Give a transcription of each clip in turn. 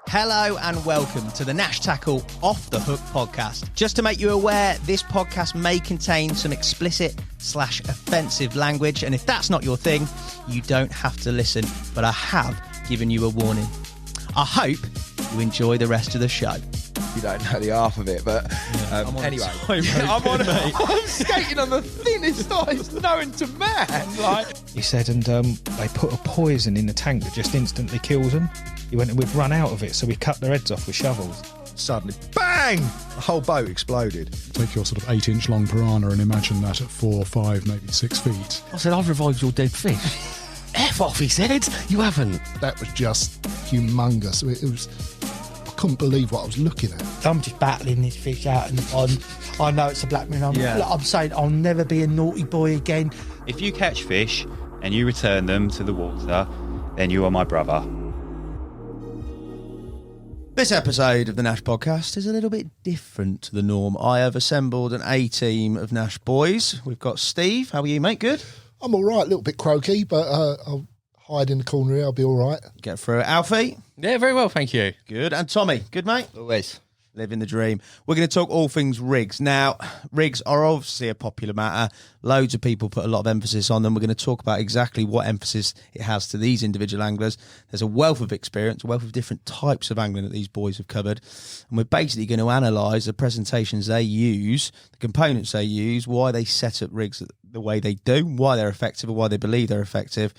Hello and welcome to the Nash Tackle Off the Hook podcast. Just to make you aware, this podcast may contain some explicit/offensive language, and if that's not your thing, you don't have to listen, but I have given you a warning. I hope you enjoy the rest of the show. You don't know the half of it, but anyway. I'm skating on the thinnest ice known to man. He said, and they put a poison in the tank that just instantly kills them. He went and we'd run out of it, so we cut their heads off with shovels. Suddenly, bang! The whole boat exploded. Take your sort of 8-inch long piranha and imagine that at 4, 5, maybe 6 feet. I said, I've revived your dead fish. F off, he said. You haven't. That was just humongous. It was. I couldn't believe what I was looking at. I'm just battling this fish out in the pond. I know it's a black man. I'm saying I'll never be a naughty boy again. If you catch fish and you return them to the water, then you are my brother. This episode of the Nash podcast is a little bit different to the norm. I have assembled an A-team of Nash boys. We've got Steve. How are you, mate? Good? I'm all right, a little bit croaky, but I'll hide in the corner here. I'll be all right. Get through it. Alfie? Yeah, very well, thank you. Good. And Tommy? Good, mate? Always. Living the dream. We're going to talk all things rigs. Now, rigs are obviously a popular matter. Loads of people put a lot of emphasis on them. We're going to talk about exactly what emphasis it has to these individual anglers. There's a wealth of experience, a wealth of different types of angling that these boys have covered. And we're basically going to analyse the presentations they use, the components they use, why they set up rigs the way they do, why they're effective or why they believe they're effective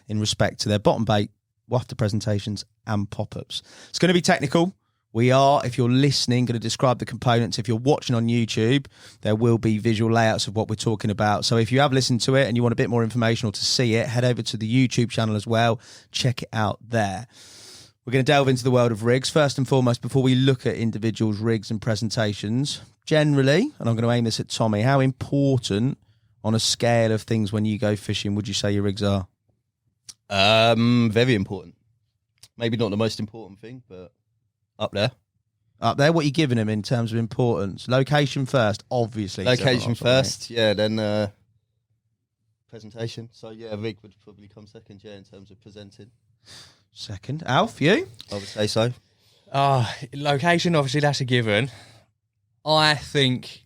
in respect to their bottom bait, wafter presentations and pop-ups. It's going to be technical. We are, if you're listening, going to describe the components. If you're watching on YouTube, there will be visual layouts of what we're talking about. So if you have listened to it and you want a bit more information or to see it, head over to the YouTube channel as well. Check it out there. We're going to delve into the world of rigs. First and foremost, before we look at individuals' rigs and presentations, generally, and I'm going to aim this at Tommy, how important on a scale of things when you go fishing would you say your rigs are? Very important. Maybe not the most important thing, but up there. Up there? What are you giving them in terms of importance? Location first, obviously. Location first, yeah, then presentation. So, yeah, rig would probably come second, yeah, in terms of presenting. Second. Alf, you? I would say so. Location, obviously, that's a given. I think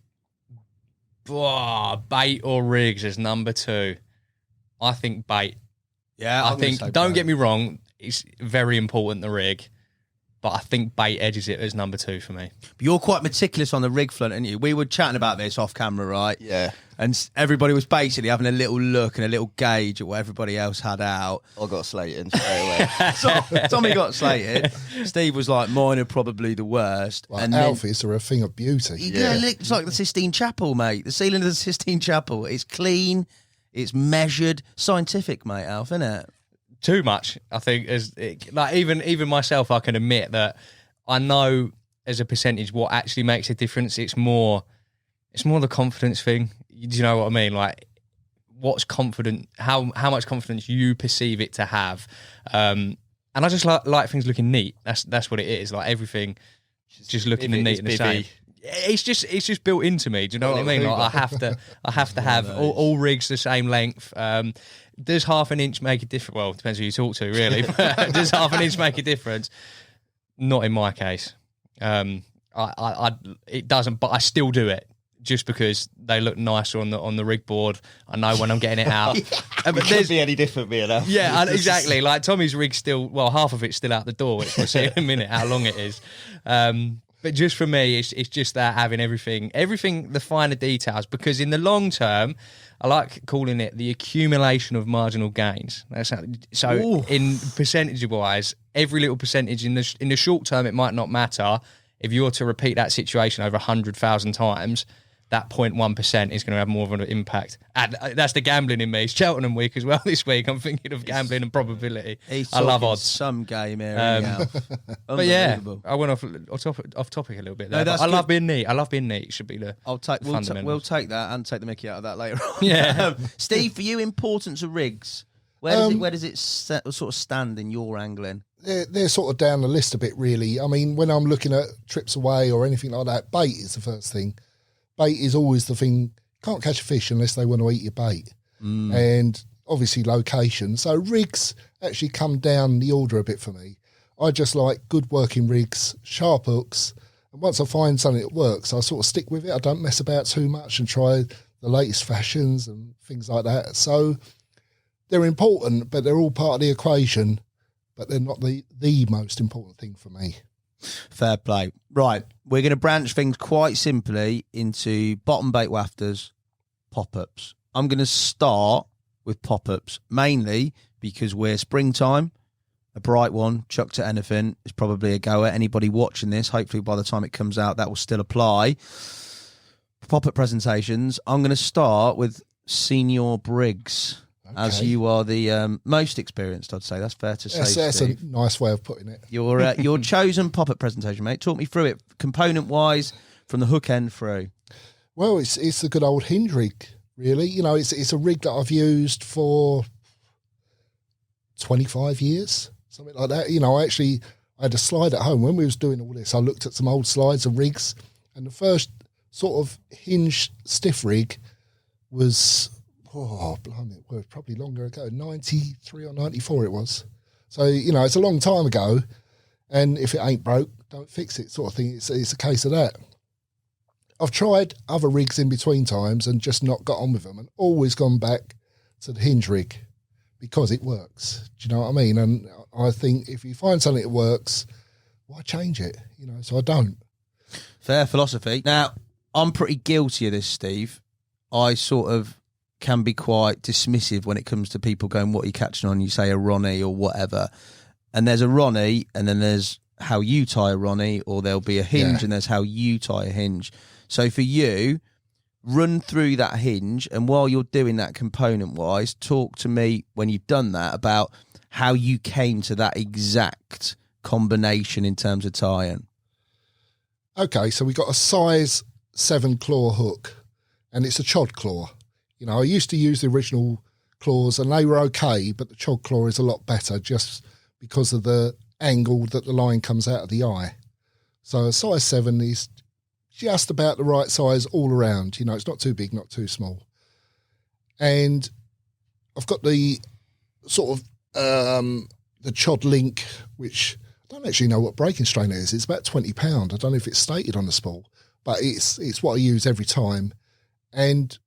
bait or rigs is number 2. I think bait. Yeah, I think, don't get me wrong, it's very important, the rig. But I think bait edges it as number 2 for me. But you're quite meticulous on the rig front, aren't you? We were chatting about this off camera, right? Yeah. And everybody was basically having a little look and a little gauge at what everybody else had out. I got slated straight away. Tommy got slated. Steve was like, mine are probably the worst. Like, and Alfie's are a thing of beauty. Yeah, it's like the Sistine Chapel, mate. The ceiling of the Sistine Chapel. It's clean, it's measured, scientific, mate, Alf, isn't it? Too much, I think. Even myself, I can admit that I know as a percentage what actually makes a difference. It's more the confidence thing. Do you know what I mean? Like, what's confident? How much confidence you perceive it to have. And I just like things looking neat. That's what it is. Like everything, just looking neat and the same. It's just built into me. Do you know what I mean? Like, I have to have all rigs the same length. Does half an inch make a difference? Well, it depends who you talk to, really. Does half an inch make a difference? Not in my case. It doesn't, but I still do it just because they look nicer on the rig board. I know when I'm getting it out. But it could be any different, me enough. Yeah, exactly. Like Tommy's rig's still, well, half of it's still out the door, which we'll see in a minute how long it is. But just for me, it's just that having everything, the finer details, because in the long term, I like calling it the accumulation of marginal gains. In percentage-wise, every little percentage in the short term, it might not matter. If you were to repeat that situation over 100,000 times, that 0.1% is going to have more of an impact. And that's the gambling in me. It's Cheltenham week as well this week. I'm thinking of gambling and probability. He's I love odds. Some game area. But yeah, I went off topic a little bit there. No, I love being neat. It should be the fundamentals. We'll take that and take the mickey out of that later on. Yeah. Steve, for you, importance of rigs. Where does it sort of stand in your angling? They're sort of down the list a bit, really. I mean, when I'm looking at trips away or anything like that, bait is the first thing. Bait is always the thing. Can't catch a fish unless they want to eat your bait. And obviously location. So rigs actually come down the order a bit for me. I just like good working rigs, sharp hooks. And once I find something that works, I sort of stick with it. I don't mess about too much and try the latest fashions and things like that. So they're important, but they're all part of the equation, but they're not the most important thing for me. Fair play. Right, we're going to branch things quite simply into bottom bait wafters, pop-ups. I'm going to start with pop-ups, mainly because we're springtime. A bright one, chucked at anything, is probably a goer. Anybody watching this, hopefully by the time it comes out, that will still apply. Pop-up presentations, I'm going to start with Senior Briggs, as you are the most experienced, I'd say. That's fair to say, That's a nice way of putting it. Your chosen pop-up presentation, mate. Talk me through it, component-wise, from the hook end through. Well, it's the good old hinge rig, really. You know, it's a rig that I've used for 25 years. Something like that. You know, I had a slide at home. When we was doing all this, I looked at some old slides and rigs, and the first sort of hinge stiff rig was, blimey, it was probably longer ago, 93 or 94 it was. So, you know, it's a long time ago, and if it ain't broke, don't fix it sort of thing. It's a case of that. I've tried other rigs in between times and just not got on with them, and always gone back to the hinge rig because it works. Do you know what I mean? And I think if you find something that works, why change it? You know, so I don't. Fair philosophy. Now, I'm pretty guilty of this, Steve. I sort of can be quite dismissive when it comes to people going, what are you catching on? You say a Ronnie or whatever. And there's a Ronnie, and then there's how you tie a Ronnie, or there'll be a hinge, and there's how you tie a hinge. So for you, run through that hinge, and while you're doing that component-wise, talk to me when you've done that about how you came to that exact combination in terms of tying. Okay, so we got a size 7 claw hook, and it's a chod claw. You know, I used to use the original claws, and they were okay, but the chod claw is a lot better just because of the angle that the line comes out of the eye. So a size 7 is just about the right size all around. You know, it's not too big, not too small. And I've got the sort of the chod link, which I don't actually know what breaking strain it is. It's about £20. I don't know if it's stated on the spool, but it's what I use every time. And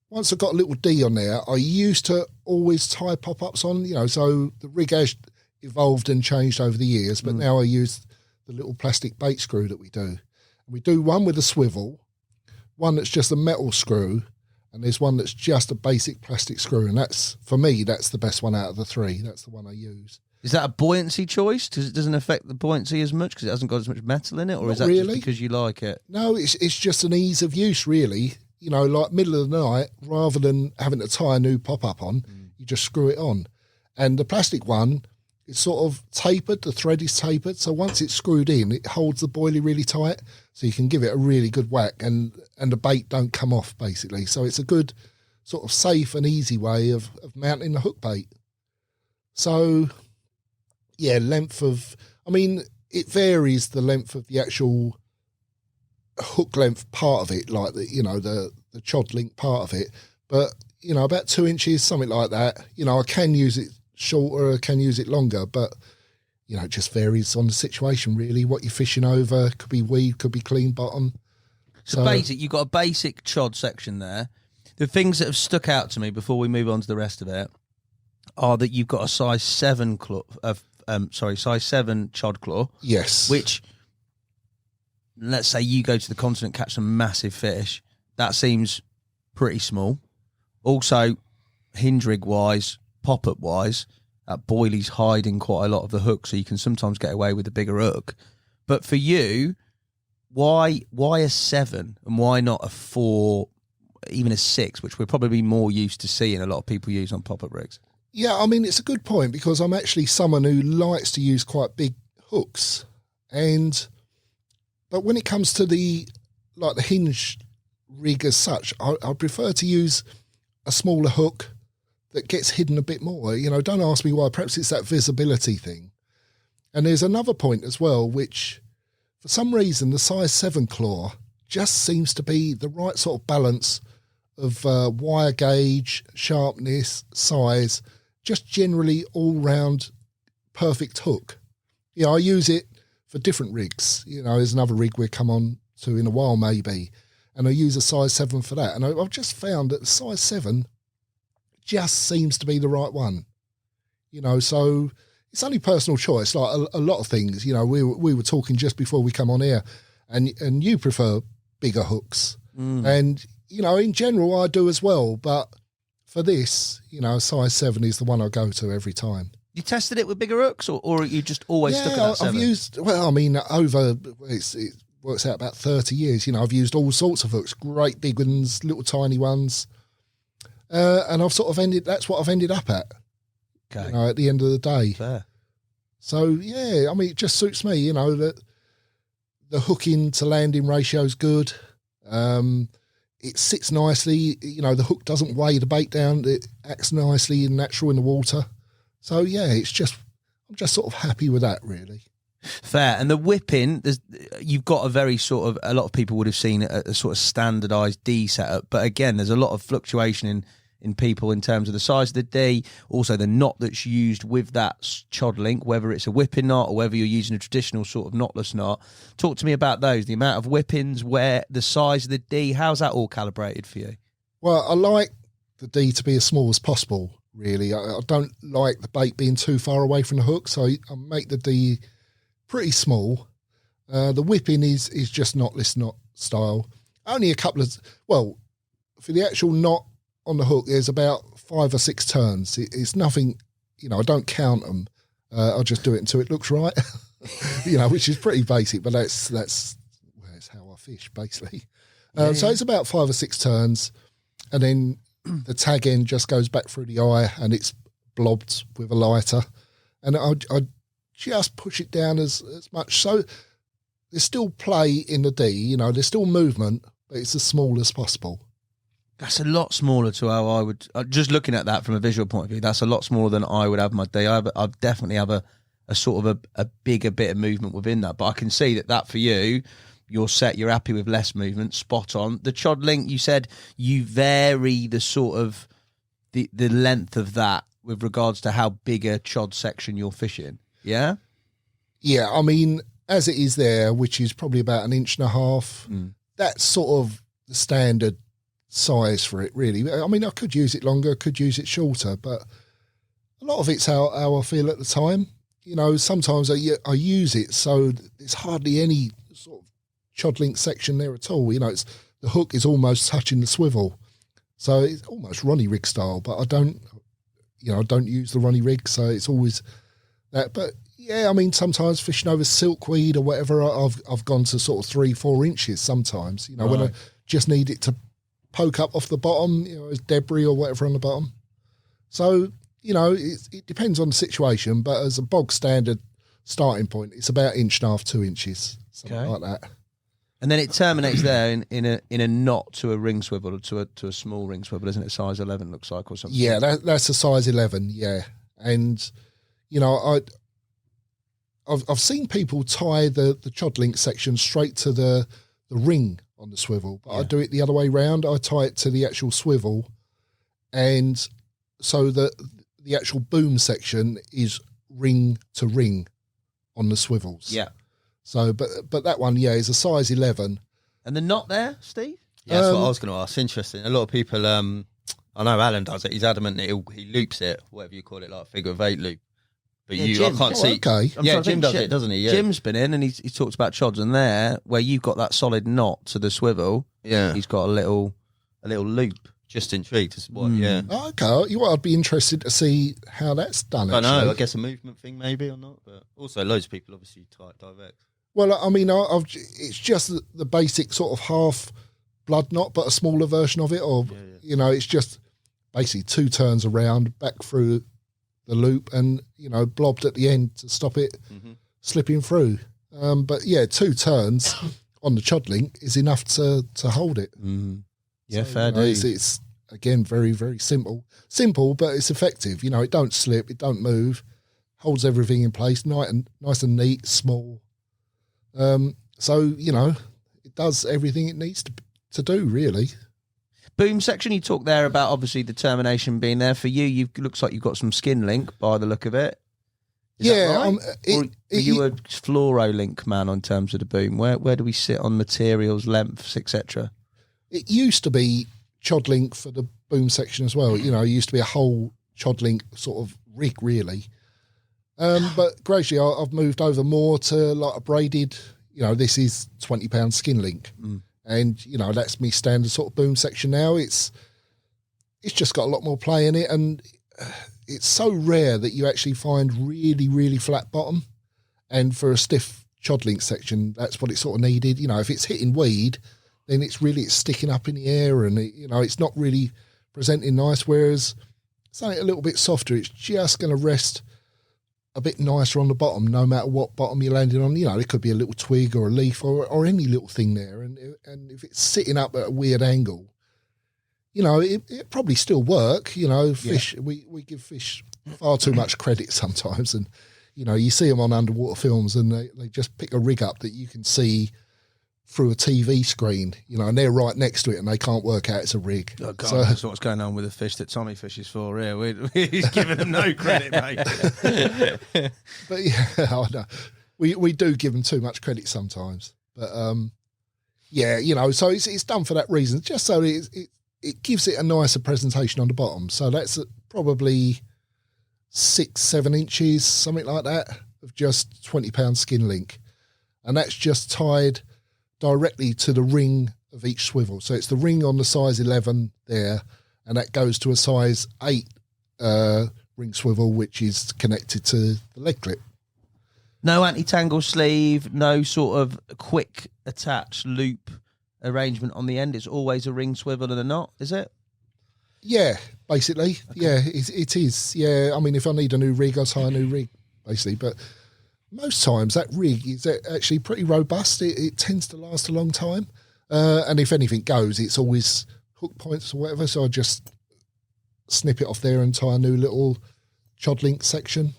once I've got a little D on there, I used to always tie pop-ups on, you know, so the rig has evolved and changed over the years, but now I use the little plastic bait screw that we do. We do one with a swivel, one that's just a metal screw, and there's one that's just a basic plastic screw. And that's, for me, that's the best one out of the three. That's the one I use. Is that a buoyancy choice? Because it doesn't affect the buoyancy as much because it hasn't got as much metal in it? Or Not is that really. just because you like it? No, it's just an ease of use, really. You know, like middle of the night, rather than having to tie a new pop-up on, you just screw it on. And the plastic one, it's sort of tapered, the thread is tapered, so once it's screwed in, it holds the boilie really tight, so you can give it a really good whack, and the bait don't come off, basically. So it's a good sort of safe and easy way of mounting the hook bait. So, yeah, it varies the length of the actual hook length part of it, like the chod link part of it, but, you know, about 2 inches, something like that. You know, I can use it shorter, can use it longer, but you know, it just varies on the situation, really. What you're fishing over, could be weed, could be clean bottom. So basic, you've got a basic chod section there. The things that have stuck out to me before we move on to the rest of it are that you've got a size 7 size 7 chod claw. Yes. Which, let's say you go to the continent, catch some massive fish, that seems pretty small. Also, hinge rig wise, pop-up wise, boilie's hiding quite a lot of the hook, so you can sometimes get away with a bigger hook. But for you, why a 7 and why not a 4, even a 6, which we're probably more used to seeing a lot of people use on pop-up rigs? Yeah, I mean, it's a good point, because I'm actually someone who likes to use quite big hooks, but when it comes to the hinge rig as such, I prefer to use a smaller hook that gets hidden a bit more. You know, don't ask me why. Perhaps it's that visibility thing. And there's another point as well, which for some reason the size 7 claw just seems to be the right sort of balance of wire gauge, sharpness, size, just generally all round perfect hook. You know, I use it for different rigs. You know, there's another rig we'll come on to in a while maybe, and I use a size 7 for that. And I've just found that the size 7 just seems to be the right one. You know, so it's only personal choice, like a lot of things. You know, we were talking just before we come on here, and you prefer bigger hooks. And, you know, in general I do as well, but for this, you know, size 7 is the one I go to every time. You tested it with bigger hooks, or you just always stuck at that 7? I've used, well, I mean, it works out about 30 years. You know, I've used all sorts of hooks, great big ones, little tiny ones. And I've sort of that's what I've ended up at. Okay. You know, at the end of the day. Fair. So, yeah, I mean, it just suits me, you know, that the hooking to landing ratio is good. It sits nicely. You know, the hook doesn't weigh the bait down. It acts nicely and natural in the water. So, yeah, I'm just sort of happy with that, really. Fair. And the whipping, you've got a very sort of, a lot of people would have seen a sort of standardised D setup. But again, there's a lot of fluctuation in people in terms of the size of the D, also the knot that's used with that chod link, whether it's a whipping knot or whether you're using a traditional sort of knotless knot. Talk to me about those, the amount of whippings, where the size of the D, how's that all calibrated for you? Well, I like the D to be as small as possible, really. I don't like the bait being too far away from the hook, so I make the D pretty small. The whipping is just knotless knot style. Only a couple of, well, for the actual knot on the hook, there's about 5 or 6 turns. It's nothing, you know, I don't count them. I'll just do it until it looks right, you know, which is pretty basic, but that's how I fish, basically. So it's about 5 or 6 turns, and then the tag end just goes back through the eye and it's blobbed with a lighter. And I just push it down as much. So there's still play in the D, you know, there's still movement, but it's as small as possible. That's a lot smaller to how I would, just looking at that from a visual point of view, that's a lot smaller than I would have my D. I definitely have a sort of a bigger bit of movement within that. But I can see that for you, you're set, you're happy with less movement, spot on. The chod link, you said you vary the sort of the length of that with regards to how big a chod section you're fishing. Yeah? Yeah, I mean, as it is there, which is probably about 1.5 inches, that's sort of the standard size for it, really. I mean, I could use it longer, could use it shorter, but a lot of it's how I feel at the time. You know, sometimes I use it so there's hardly any sort of chod link section there at all. You know, the hook is almost touching the swivel, so it's almost Ronnie rig style. But I don't use the Ronnie rig, so it's always that. But yeah, I mean, sometimes fishing over silkweed or whatever, I've gone to sort of 3-4 inches sometimes. You know, when I just need it to poke up off the bottom, you know, as debris or whatever on the bottom. So, you know, it depends on the situation, but as a bog standard starting point, it's about 1.5 inches, 2 inches, something like that. And then it terminates there in a knot to a ring swivel, or to a small ring swivel, isn't it? Size 11 looks like, or something. Yeah, that's a size 11. Yeah, and you know, I've seen people tie the chod link section straight to the ring on the swivel, but I do it the other way round. I tie it to the actual swivel, and so the actual boom section is ring to ring on the swivels. Yeah. So, but that one, is a size 11. And the knot there, Steve? Yeah, that's what I was going to ask. Interesting. A lot of people, I know Alan does it. He's adamant that he loops it, whatever you call it, like figure of 8 loop. But Jim. I can't see. Okay. Jim does it, doesn't he? Yeah. Jim's been in and he talks about chods, and there, where you've got that solid knot to the swivel, he's got a little loop. Just intrigued. Yeah. Oh, okay. Well, I'd be interested to see how that's done. I know. I guess a movement thing, maybe, or not. But also, loads of people obviously tie it direct. Well, I mean, it's just the basic sort of half blood knot, but a smaller version of it, or you know, it's just basically 2 turns around, back through the loop, and you know, blobbed at the end to stop it slipping through. But yeah, 2 turns on the chod link is enough to hold it. Yeah, so, fair you know, dues. it's again very, very simple, but it's effective. You know, it don't slip, it don't move, holds everything in place, nice and neat, small. So you know, it does everything it needs to do, really. Boom section, you talk there about obviously the termination being there for you. Looks like you've got some skin link by the look of it. Is that right? Or are you a fluoro link man in terms of the boom? Where do we sit on materials, lengths, etc.? It used to be chod link for the boom section as well. You know, it used to be a whole chod link sort of rig, really. But gradually, I've moved over more to like a braided. You know, this is £20 skin link, and you know that's me standard sort of boom section now. It's just got a lot more play in it, and it's so rare that you actually find really, really flat bottom. And for a stiff chod link section, that's what it sort of needed. You know, if it's hitting weed, then it's sticking up in the air, and it's not really presenting nice. Whereas something a little bit softer, it's just going to rest a bit nicer on the bottom, no matter what bottom you're landing on. You know, it could be a little twig or a leaf or any little thing there. And if it's sitting up at a weird angle, you know, it probably still work. You know, fish, we give fish far too much credit sometimes. And, you know, you see them on underwater films and they just pick a rig up that you can see through a TV screen, you know, and they're right next to it and they can't work out it's a rig. Oh, God, so, that's what's going on with the fish that Tommy fishes for here. He's giving them no credit, mate. But yeah, I know. We do give them too much credit sometimes. But yeah, you know, so it's done for that reason, just so it gives it a nicer presentation on the bottom. So that's probably 6-7 inches, something like that, of just £20 skin link. And that's just tied directly to the ring of each swivel. So it's the ring on the size 11 there, and that goes to a size 8 ring swivel, which is connected to the leg clip. No anti-tangle sleeve, no sort of quick attach loop arrangement on the end. It's always a ring swivel and a knot, is it? Yeah, basically. Okay. Yeah, it is. Yeah, I mean, if I need a new rig, I'll tie a new rig, basically. But most times that rig is actually pretty robust. It tends to last a long time. And if anything goes, it's always hook points or whatever. So I just snip it off there and tie a new little chod link section.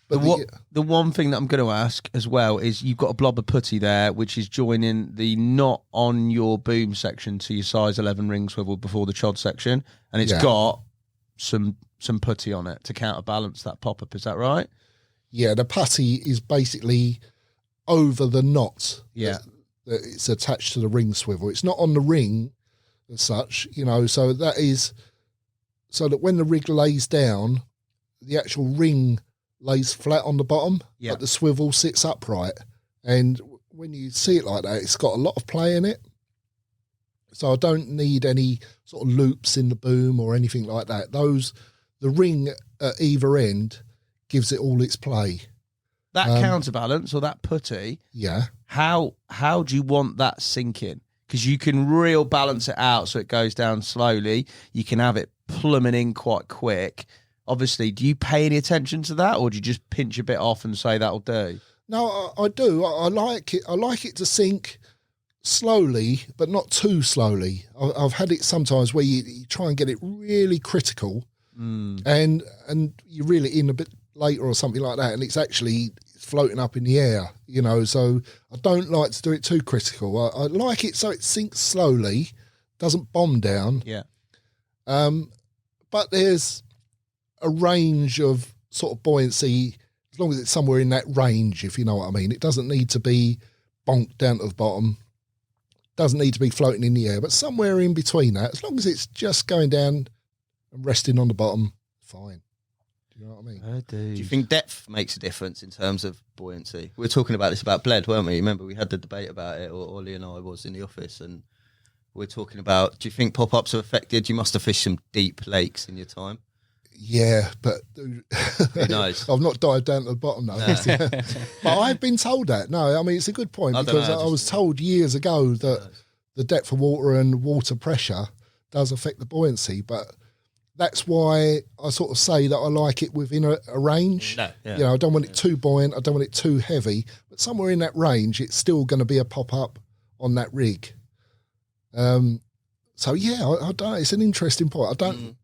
The one thing that I'm going to ask as well is you've got a blob of putty there, which is joining the knot on your boom section to your size 11 ring swivel before the chod section. And it's got some putty on it to counterbalance that pop-up. Is that right? Yeah, the putty is basically over the knot. Yeah. That it's attached to the ring swivel. It's not on the ring as such, you know, so that is so that when the rig lays down, the actual ring lays flat on the bottom, but the swivel sits upright. And when you see it like that, it's got a lot of play in it. So I don't need any sort of loops in the boom or anything like that. The ring at either end gives it all its play. That counterbalance or that putty, how do you want that sinking? Because you can real balance it out so it goes down slowly. You can have it plummeting quite quick. Obviously, do you pay any attention to that, or do you just pinch a bit off and say that'll do? No, I do. I like it. I like it to sink slowly, but not too slowly. I've had it sometimes where you try and get it really critical, and you reel it in a bit later or something like that, and it's actually floating up in the air, you know. So I don't like to do it too critical. I like it so it sinks slowly, doesn't bomb down. Yeah. But there's a range of sort of buoyancy, as long as it's somewhere in that range, if you know what I mean. It doesn't need to be bonked down to the bottom, doesn't need to be floating in the air, but somewhere in between that, as long as it's just going down and resting on the bottom, fine. Do you know what I mean? I do. Do you think depth makes a difference in terms of buoyancy? We were talking about this about Bled, weren't we? Remember we had the debate about it, or Ollie and I was in the office, and we're talking about, do you think pop-ups are affected? You must have fished some deep lakes in your time. Yeah, but who knows? I've not dived down to the bottom though. No. But I've been told that. No, I mean, it's a good point, because I was told years ago that the depth of water and water pressure does affect the buoyancy, but that's why I sort of say that I like it within a range. No, yeah. You know, I don't want it too buoyant, I don't want it too heavy, but somewhere in that range, it's still going to be a pop-up on that rig. So yeah, I don't know. It's an interesting point. I don't.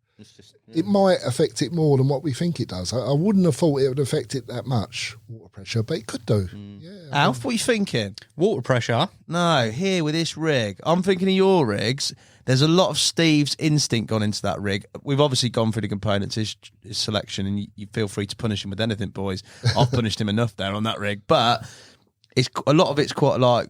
It might affect it more than what we think it does. I wouldn't have thought it would affect it that much, water pressure, but it could do. Yeah. Alf, what are you thinking? Water pressure? No, here with this rig. I'm thinking of your rigs. there's a lot of Steve's instinct gone into that rig. We've obviously gone through the components, his selection, and you feel free to punish him with anything, boys. I've punished him enough there on that rig, but it's a lot of it's quite like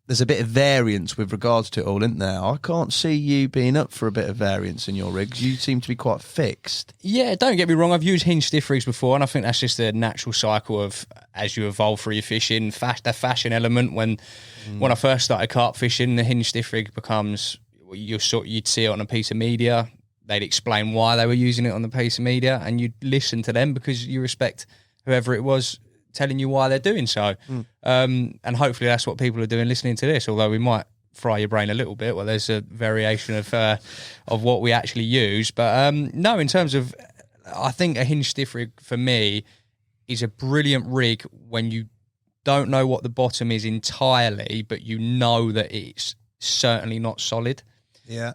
there's a bit of variance with regards to it all, isn't there? I can't see you being up for a bit of variance in your rigs. You seem to be quite fixed. Yeah, don't get me wrong. I've used hinge stiff rigs before, and I think that's just the natural cycle of as you evolve through your fishing, the fashion element. When I first started carp fishing, the hinge stiff rig becomes you'd see it on a piece of media. They'd explain why they were using it on the piece of media, and you'd listen to them because you respect whoever it was telling you why they're doing so. And hopefully that's what people are doing listening to this, although we might fry your brain a little bit. Well, there's a variation of what we actually use. But no, in terms of, I think a hinge stiff rig for me is a brilliant rig when you don't know what the bottom is entirely, but you know that it's certainly not solid. Yeah.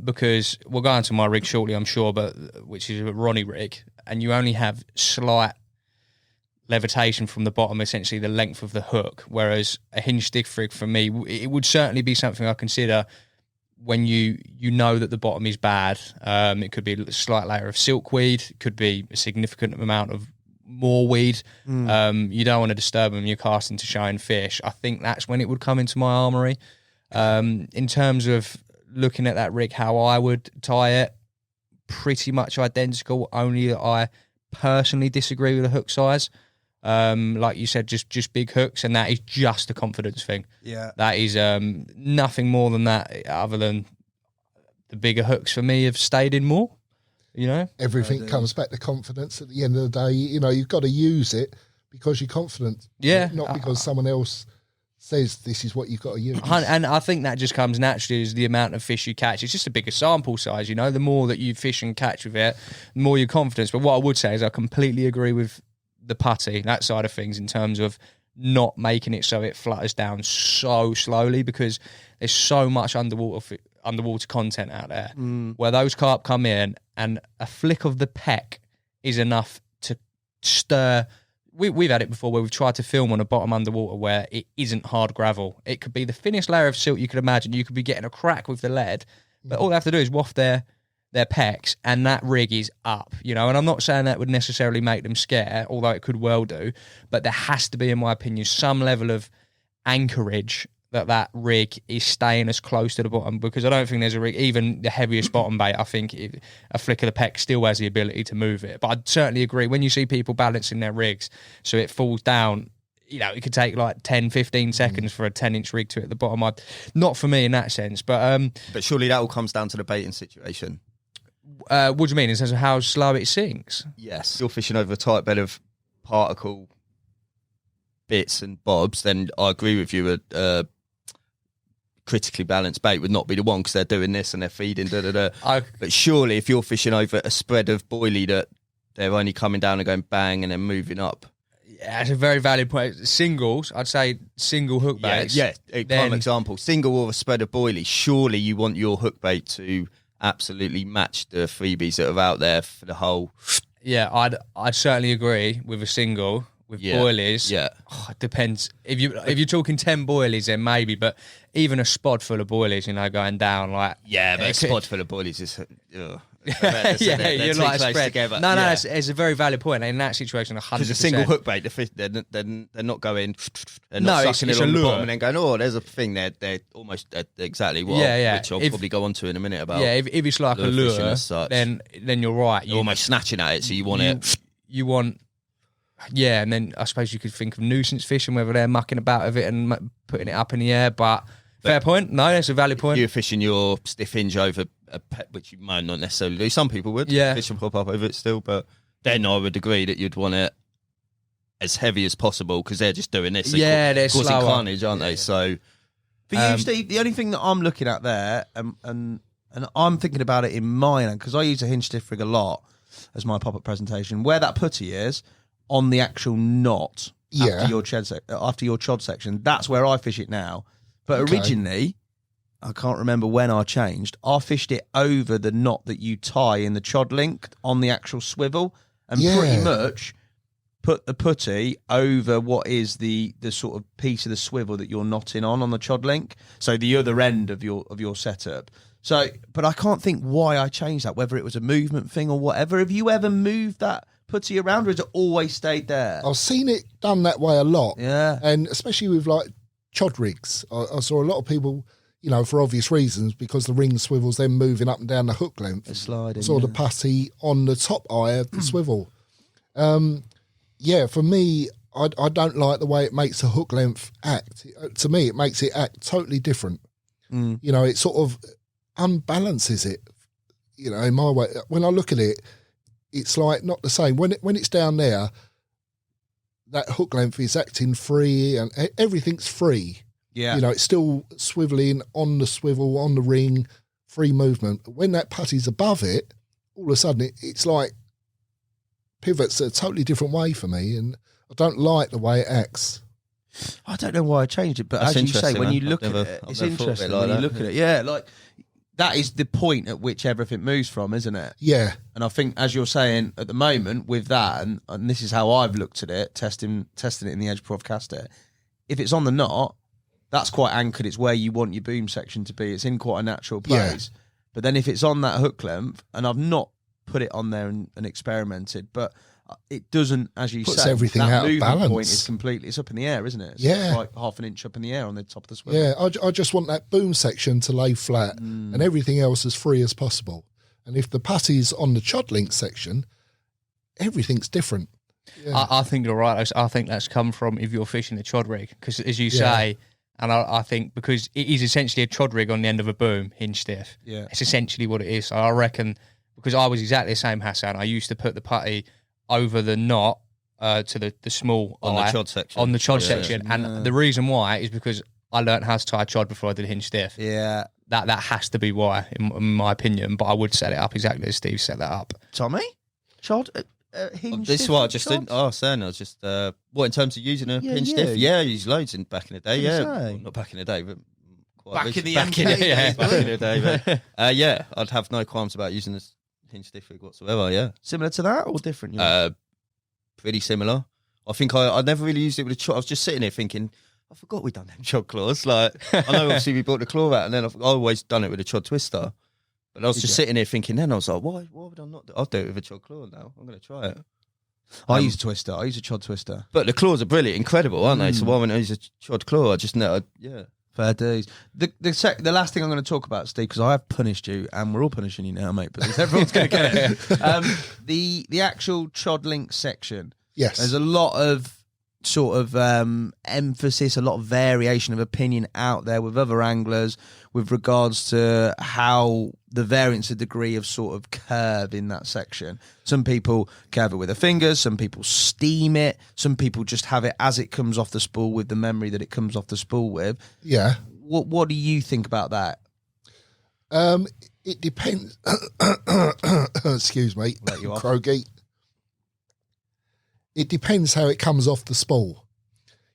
Because we'll go into my rig shortly, I'm sure, but which is a Ronnie rig, and you only have slight levitation from the bottom, essentially the length of the hook, whereas a hinge stiff rig for me, it would certainly be something I consider when you know that the bottom is bad. It could be a slight layer of silkweed, it could be a significant amount of more weed. You don't want to disturb them, you're casting to shine fish. I think that's when it would come into my armoury. In terms of looking at that rig, how I would tie it, pretty much identical, only that I personally disagree with the hook size. Like you said, just big hooks, and that is just a confidence thing. Yeah, that is nothing more than that, other than the bigger hooks for me have stayed in more. You know, everything comes back to confidence. At the end of the day, you know, you've got to use it because you're confident. Yeah, not because someone else says this is what you've got to use. And I think that just comes naturally as the amount of fish you catch. It's just a bigger sample size, you know. The more that you fish and catch with it, the more your confidence. But what I would say is I completely agree with the putty, that side of things, in terms of not making it so it flutters down so slowly, because there's so much underwater content out there where those carp come in and a flick of the peck is enough to stir. We've had it before where we've tried to film on a bottom underwater where it isn't hard gravel. It could be the thinnest layer of silt you could imagine. You could be getting a crack with the lead, but all they have to do is waft their pecs and that rig is up, you know. And I'm not saying that would necessarily make them scare, although it could well do, but there has to be, in my opinion, some level of anchorage that rig is staying as close to the bottom, because I don't think there's a rig, even the heaviest bottom bait, I think a flick of the peck still has the ability to move it. But I'd certainly agree, when you see people balancing their rigs so it falls down, you know, it could take like 10, 15 seconds for a 10-inch rig to hit the bottom. Not for me in that sense, but surely that all comes down to the baiting situation. What do you mean, in terms of how slow it sinks? Yes. You're fishing over a tight bed of particle bits and bobs, then I agree with you, critically balanced bait would not be the one, because they're doing this and they're feeding but surely if you're fishing over a spread of boilie that they're only coming down and going bang and then moving up. Yeah, that's a very valid point. Singles, I'd say single hook baits. Yeah, prime example, single or a spread of boilie, surely you want your hook bait to absolutely match the freebies that are out there for the whole. Yeah, I'd certainly agree with a single. With boilies, it depends. If you're talking 10 boilies, then maybe. But even a spod full of boilies, you know, going down like but a spod full of boilies is. You're like spread together. No, it's a very valid point. In that situation, 100%. Because a single hook bait, the fish, they're not going. They're not sucking it on the bottom and then going, oh, there's a thing there. They're almost exactly what. Which I'll probably go on to in a minute about. Yeah, if it's like a lure, then you're right. You're almost snatching at it, so you want it. You want. Yeah, and then I suppose you could think of nuisance fishing, whether they're mucking about with it and putting it up in the air. But fair point. No, that's a valid point. You're fishing your stiff hinge over a pet, which you might not necessarily do. Some people would. Yeah. Fish and pop up over it still. But then I would agree that you'd want it as heavy as possible, because they're just doing this. They're causing slower. carnage, aren't they? So for you, Steve, the only thing that I'm looking at there, and I'm thinking about it in mine, because I use a hinge stiff rig a lot as my pop-up presentation, where that putty is on the actual knot after your chod section. That's where I fish it now. But originally, I can't remember when I changed, I fished it over the knot that you tie in the chod link on the actual swivel, and pretty much put the putty over what is the sort of piece of the swivel that you're knotting on the chod link. So the other end of your setup. So, but I can't think why I changed that, whether it was a movement thing or whatever. Have you ever moved that putty around, or has it always stayed there? I've seen it done that way a lot. Yeah. And especially with like chod rigs. I saw a lot of people, you know, for obvious reasons, because the ring swivels then moving up and down the hook length. It's sliding. I saw the putty on the top eye of the swivel. Yeah, for me, I don't like the way it makes the hook length act. To me, it makes it act totally different. You know, it sort of unbalances it, you know, in my way. When I look at it, it's like not the same. When it's down there, that hook length is acting free and everything's free. Yeah. You know, it's still swiveling on the swivel, on the ring, free movement. But when that putty's above it, all of a sudden it's like pivots a totally different way for me, and I don't like the way it acts. I don't know why I changed it, but That's as you say, interesting, when man. you look I've at never- it, I've it's never thought of it interesting like when you that. look at it. Yeah, like that is the point at which everything moves from, isn't it? Yeah. And I think, as you're saying at the moment with that, and this is how I've looked at it, testing it in the Edge Prof caster. If it's on the knot, that's quite anchored. It's where you want your boom section to be. It's in quite a natural place. Yeah. But then if it's on that hook length, and I've not put it on there and experimented, but it doesn't, as you Puts say, everything that out of movement balance. point is completely, it's up in the air, isn't it? It's Yeah. like half an inch up in the air on the top of the swivel. Yeah, I just want that boom section to lay flat and everything else as free as possible. And if the putty's on the chod link section, everything's different. Yeah. I think you're right. I think that's come from if you're fishing a chod rig, because as you say, and I think because it is essentially a chod rig on the end of a boom, hinge stiff. Yeah. It's essentially what it is. So I reckon, because I was exactly the same, Hassan, I used to put the putty over the knot to the small On eye, the chod section. on the chod section, and the reason why is because I learnt how to tie chod before I did hinge stiff. Yeah. That has to be why, in my opinion. But I would set it up exactly as Steve set that up. Tommy? Chod? Hinge This is stiff what I just chod? didn't. Oh, saying I was just what in terms of using a Yeah, hinge yeah. stiff? Yeah, I used loads back in the day. I was Yeah, gonna say. well, not back in the day, but quite Back recent- in the back in MK the, yeah, days, back in the day. But, yeah, I'd have no qualms about using this hinge stiff rig whatsoever. Yeah, Similar to that or different? you know? pretty similar. I think I never really used it with a chod. I was just sitting there thinking, I forgot we'd done them chod claws. Like, I know obviously we brought the claw out, and then I've always done it with a chod twister. But I was just sitting there thinking, then I was like, why would I not do it? I'll do it with a chod claw now. I'm going to try it. I use a twister. I use a chod twister. But the claws are brilliant, incredible, aren't they? So why wouldn't I use a chod claw? I just know, yeah. Fair dues. The last thing I'm going to talk about, Steve, because I have punished you, and we're all punishing you now, mate, but everyone's going to get it. The actual chod link section. Yes. There's a lot of sort of emphasis, a lot of variation of opinion out there with other anglers with regards to how the variance of degree of sort of curve in that section. Some people curve it with their fingers, some people steam it, some people just have it as it comes off the spool with the memory that it comes off the spool with. Yeah. What do you think about that? It depends. Excuse me, Let you off. Croaky. It depends how it comes off the spool.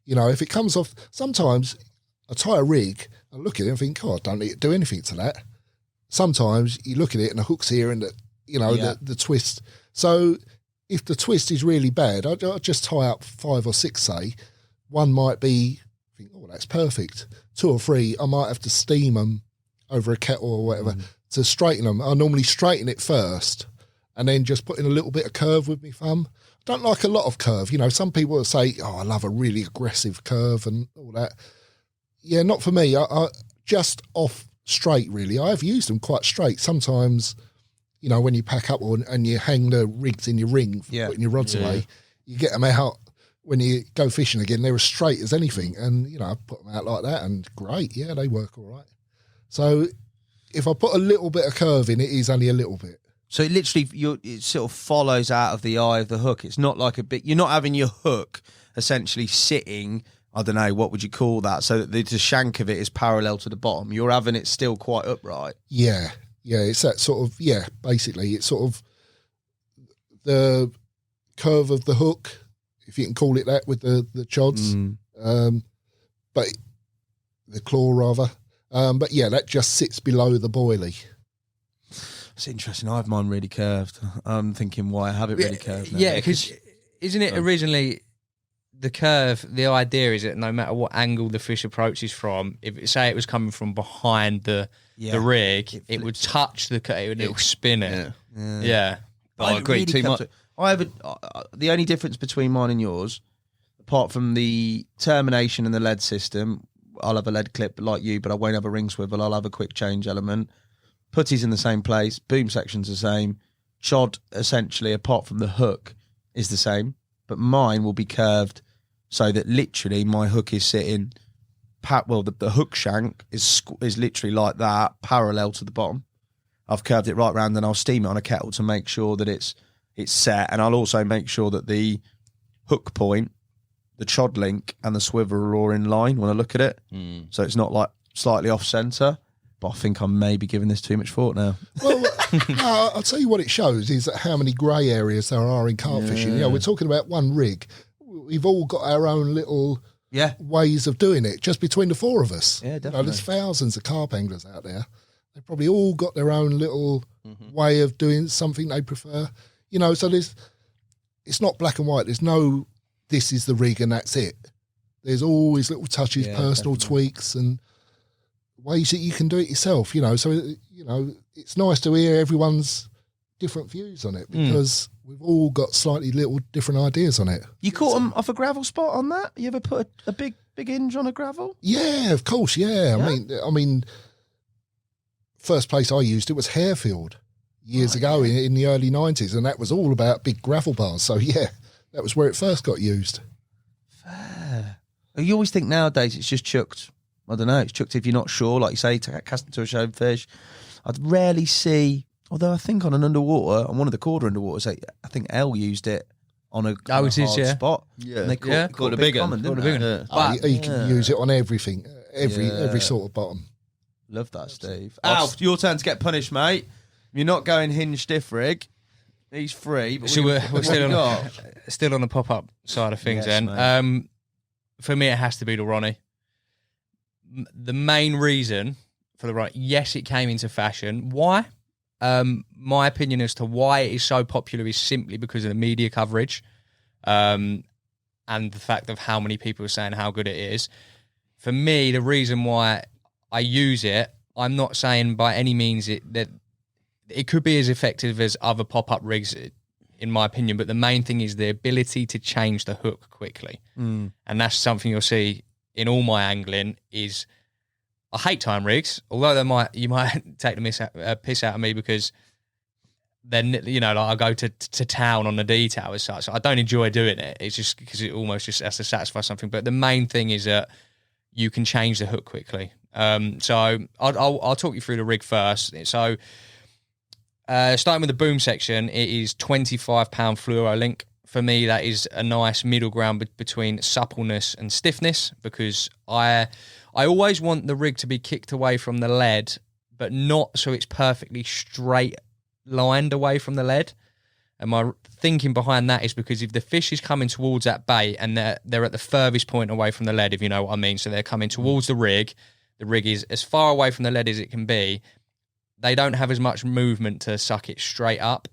You know, if it comes off, sometimes I tie a rig, I look at it and think, oh, I don't need to do anything to that. Sometimes you look at it and the hook's here and the twist. So if the twist is really bad, I just tie up 5 or 6, say. One might be, think, oh, that's perfect. 2 or 3, I might have to steam them over a kettle or whatever to straighten them. I normally straighten it first and then just put in a little bit of curve with my thumb. I don't like a lot of curve. You know, some people will say, oh, I love a really aggressive curve and all that. Yeah, not for me. I just off straight, really. I have used them quite straight. Sometimes, you know, when you pack up and you hang the rigs in your ring for putting your rods away, you get them out when you go fishing again. They're as straight as anything. And, you know, I put them out like that and great. Yeah, they work all right. So if I put a little bit of curve in, it is only a little bit. So it literally, it sort of follows out of the eye of the hook. It's not like you're not having your hook essentially sitting, I don't know, what would you call that? So that the shank of it is parallel to the bottom. You're having it still quite upright. Yeah. Yeah. It's that sort of, basically it's sort of the curve of the hook, if you can call it that, with the chods. But the claw rather. But yeah, that just sits below the boilie. It's interesting. I have mine really curved. I'm thinking why I have it really curved now. Yeah, because isn't it originally the curve? The idea is that no matter what angle the fish approaches from, if say it was coming from behind the the rig, it would touch the cut. It would spin it. Yeah. I agree really too much. I have the only difference between mine and yours, apart from the termination and the lead system, I'll have a lead clip like you, but I won't have a ring swivel. I'll have a quick change element. Putty's in the same place. Boom section's the same. Chod, essentially, apart from the hook, is the same. But mine will be curved so that literally my hook is sitting... the hook shank is literally like that, parallel to the bottom. I've curved it right round and I'll steam it on a kettle to make sure that it's set. And I'll also make sure that the hook point, the chod link and the swivel are all in line when I look at it. So it's not like slightly off centre. But I think I'm maybe giving this too much thought now. Well, no, I'll tell you what it shows is that how many grey areas there are in carp fishing. You know, we're talking about one rig. We've all got our own little ways of doing it, just between the four of us. Yeah, definitely. You know, there's thousands of carp anglers out there. They've probably all got their own little way of doing something they prefer. You know, so it's not black and white. There's no, this is the rig and that's it. There's always little touches, personal tweaks and ways that you can do it yourself, you know. So, you know, it's nice to hear everyone's different views on it because we've all got slightly little different ideas on it. You caught them off a gravel spot on that? You ever put a big hinge on a gravel? Yeah, of course, yeah. I mean, first place I used it was Harefield years ago in the early 90s, and that was all about big gravel bars. So, yeah, that was where it first got used. Fair. You always think nowadays it's just chucked. I don't know, it's chucked if you're not sure, like you say, cast into a show fish. I'd rarely see, although I think on an underwater, on one of the quarter underwaters, I think Elle used it on a hard spot. Yeah, and they caught a big one, didn't they? You can use it on everything, every sort of bottom. Love that, Steve. Alf, your turn to get punished, mate. You're not going hinge stiff rig. He's free. But so we're still on the pop-up side of things then. For me, it has to be the Ronnie. The main reason for the right, yes, it came into fashion. Why? My opinion as to why it is so popular is simply because of the media coverage and the fact of how many people are saying how good it is. For me, the reason why I use it, I'm not saying by any means that it could be as effective as other pop-up rigs, in my opinion, but the main thing is the ability to change the hook quickly. And that's something you'll see in all my angling is I hate time rigs, although you might take the piss out of me because then, you know, like I go to town on the detail as such. I don't enjoy doing it. It's just because it almost just has to satisfy something. But the main thing is that you can change the hook quickly. So I'll talk you through the rig first. So starting with the boom section, it is 25 pound fluoro link. For me, that is a nice middle ground between suppleness and stiffness because I always want the rig to be kicked away from the lead, but not so it's perfectly straight lined away from the lead. And my thinking behind that is because if the fish is coming towards that bait and they're at the furthest point away from the lead, if you know what I mean, so they're coming towards the rig is as far away from the lead as it can be, they don't have as much movement to suck it straight up.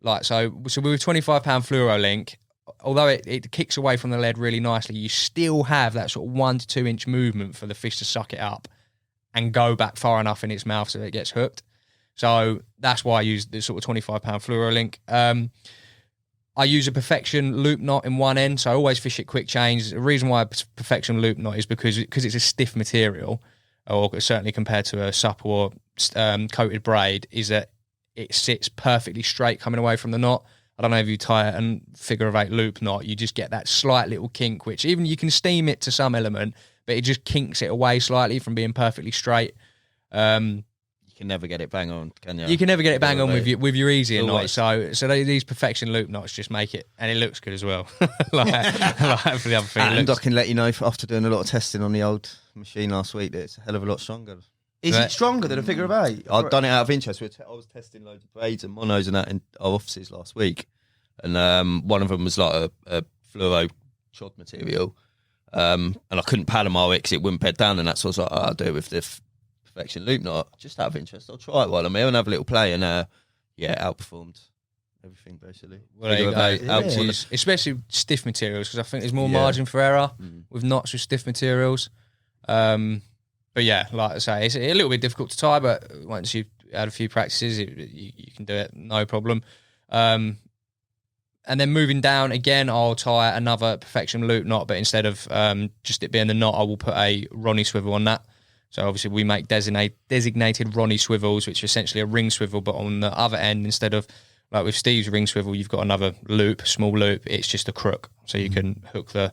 Like so with 25 pound fluoro link, although it kicks away from the lead really nicely, you still have that sort of 1 to 2 inch movement for the fish to suck it up and go back far enough in its mouth so that it gets hooked. So that's why I use the sort of 25 pound fluoro link. I use a Perfection loop knot in one end, so I always fish it quick change. The reason why Perfection loop knot is because it's a stiff material, or certainly compared to a supple or coated braid, is that it sits perfectly straight coming away from the knot. I don't know if you tie it and figure of 8 loop knot, you just get that slight little kink, which even you can steam it to some element, but it just kinks it away slightly from being perfectly straight. You can never get it bang on, can you? You can never get it bang on with your easier knot. So these Perfection loop knots just make it, and it looks good as well. like for the other thing. And I can let you know after doing a lot of testing on the old machine last week that it's a hell of a lot stronger. Is it stronger than a figure of 8? I've done it out of interest. I was testing loads of braids and monos and that in our offices last week. And one of them was like a fluoro chod material. And I couldn't Palomar it because it wouldn't bed down. And that's what I was like, I'll do it with the Perfection loop knot. Just out of interest. I'll try it while I'm here and have a little play. And outperformed everything basically. Especially stiff materials, because I think there's more margin for error with knots with stiff materials. But yeah, like I say, it's a little bit difficult to tie, but once you've had a few practices, you can do it, no problem. And then moving down again, I'll tie another perfection loop knot, but instead of just it being the knot, I will put a Ronnie swivel on that. So obviously we make designated Ronnie swivels, which are essentially a ring swivel, but on the other end, instead of like with Steve's ring swivel, you've got another loop, small loop. It's just a crook, so you can hook the.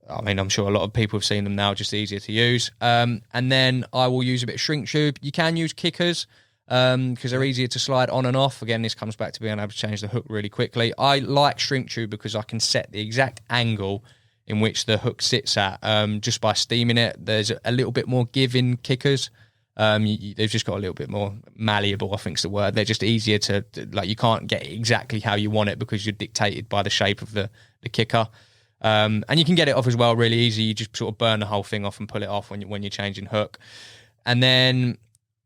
I mean, I'm sure a lot of people have seen them now, just easier to use. And then I will use a bit of shrink tube. You can use kickers because they're easier to slide on and off. Again, this comes back to being able to change the hook really quickly. I like shrink tube because I can set the exact angle in which the hook sits at just by steaming it. There's a little bit more give in kickers. They've just got a little bit more malleable, I think is the word. They're just easier to like, you can't get exactly how you want it because you're dictated by the shape of the kicker. And you can get it off as well really easy. You just sort of burn the whole thing off and pull it off when you're changing hook. And then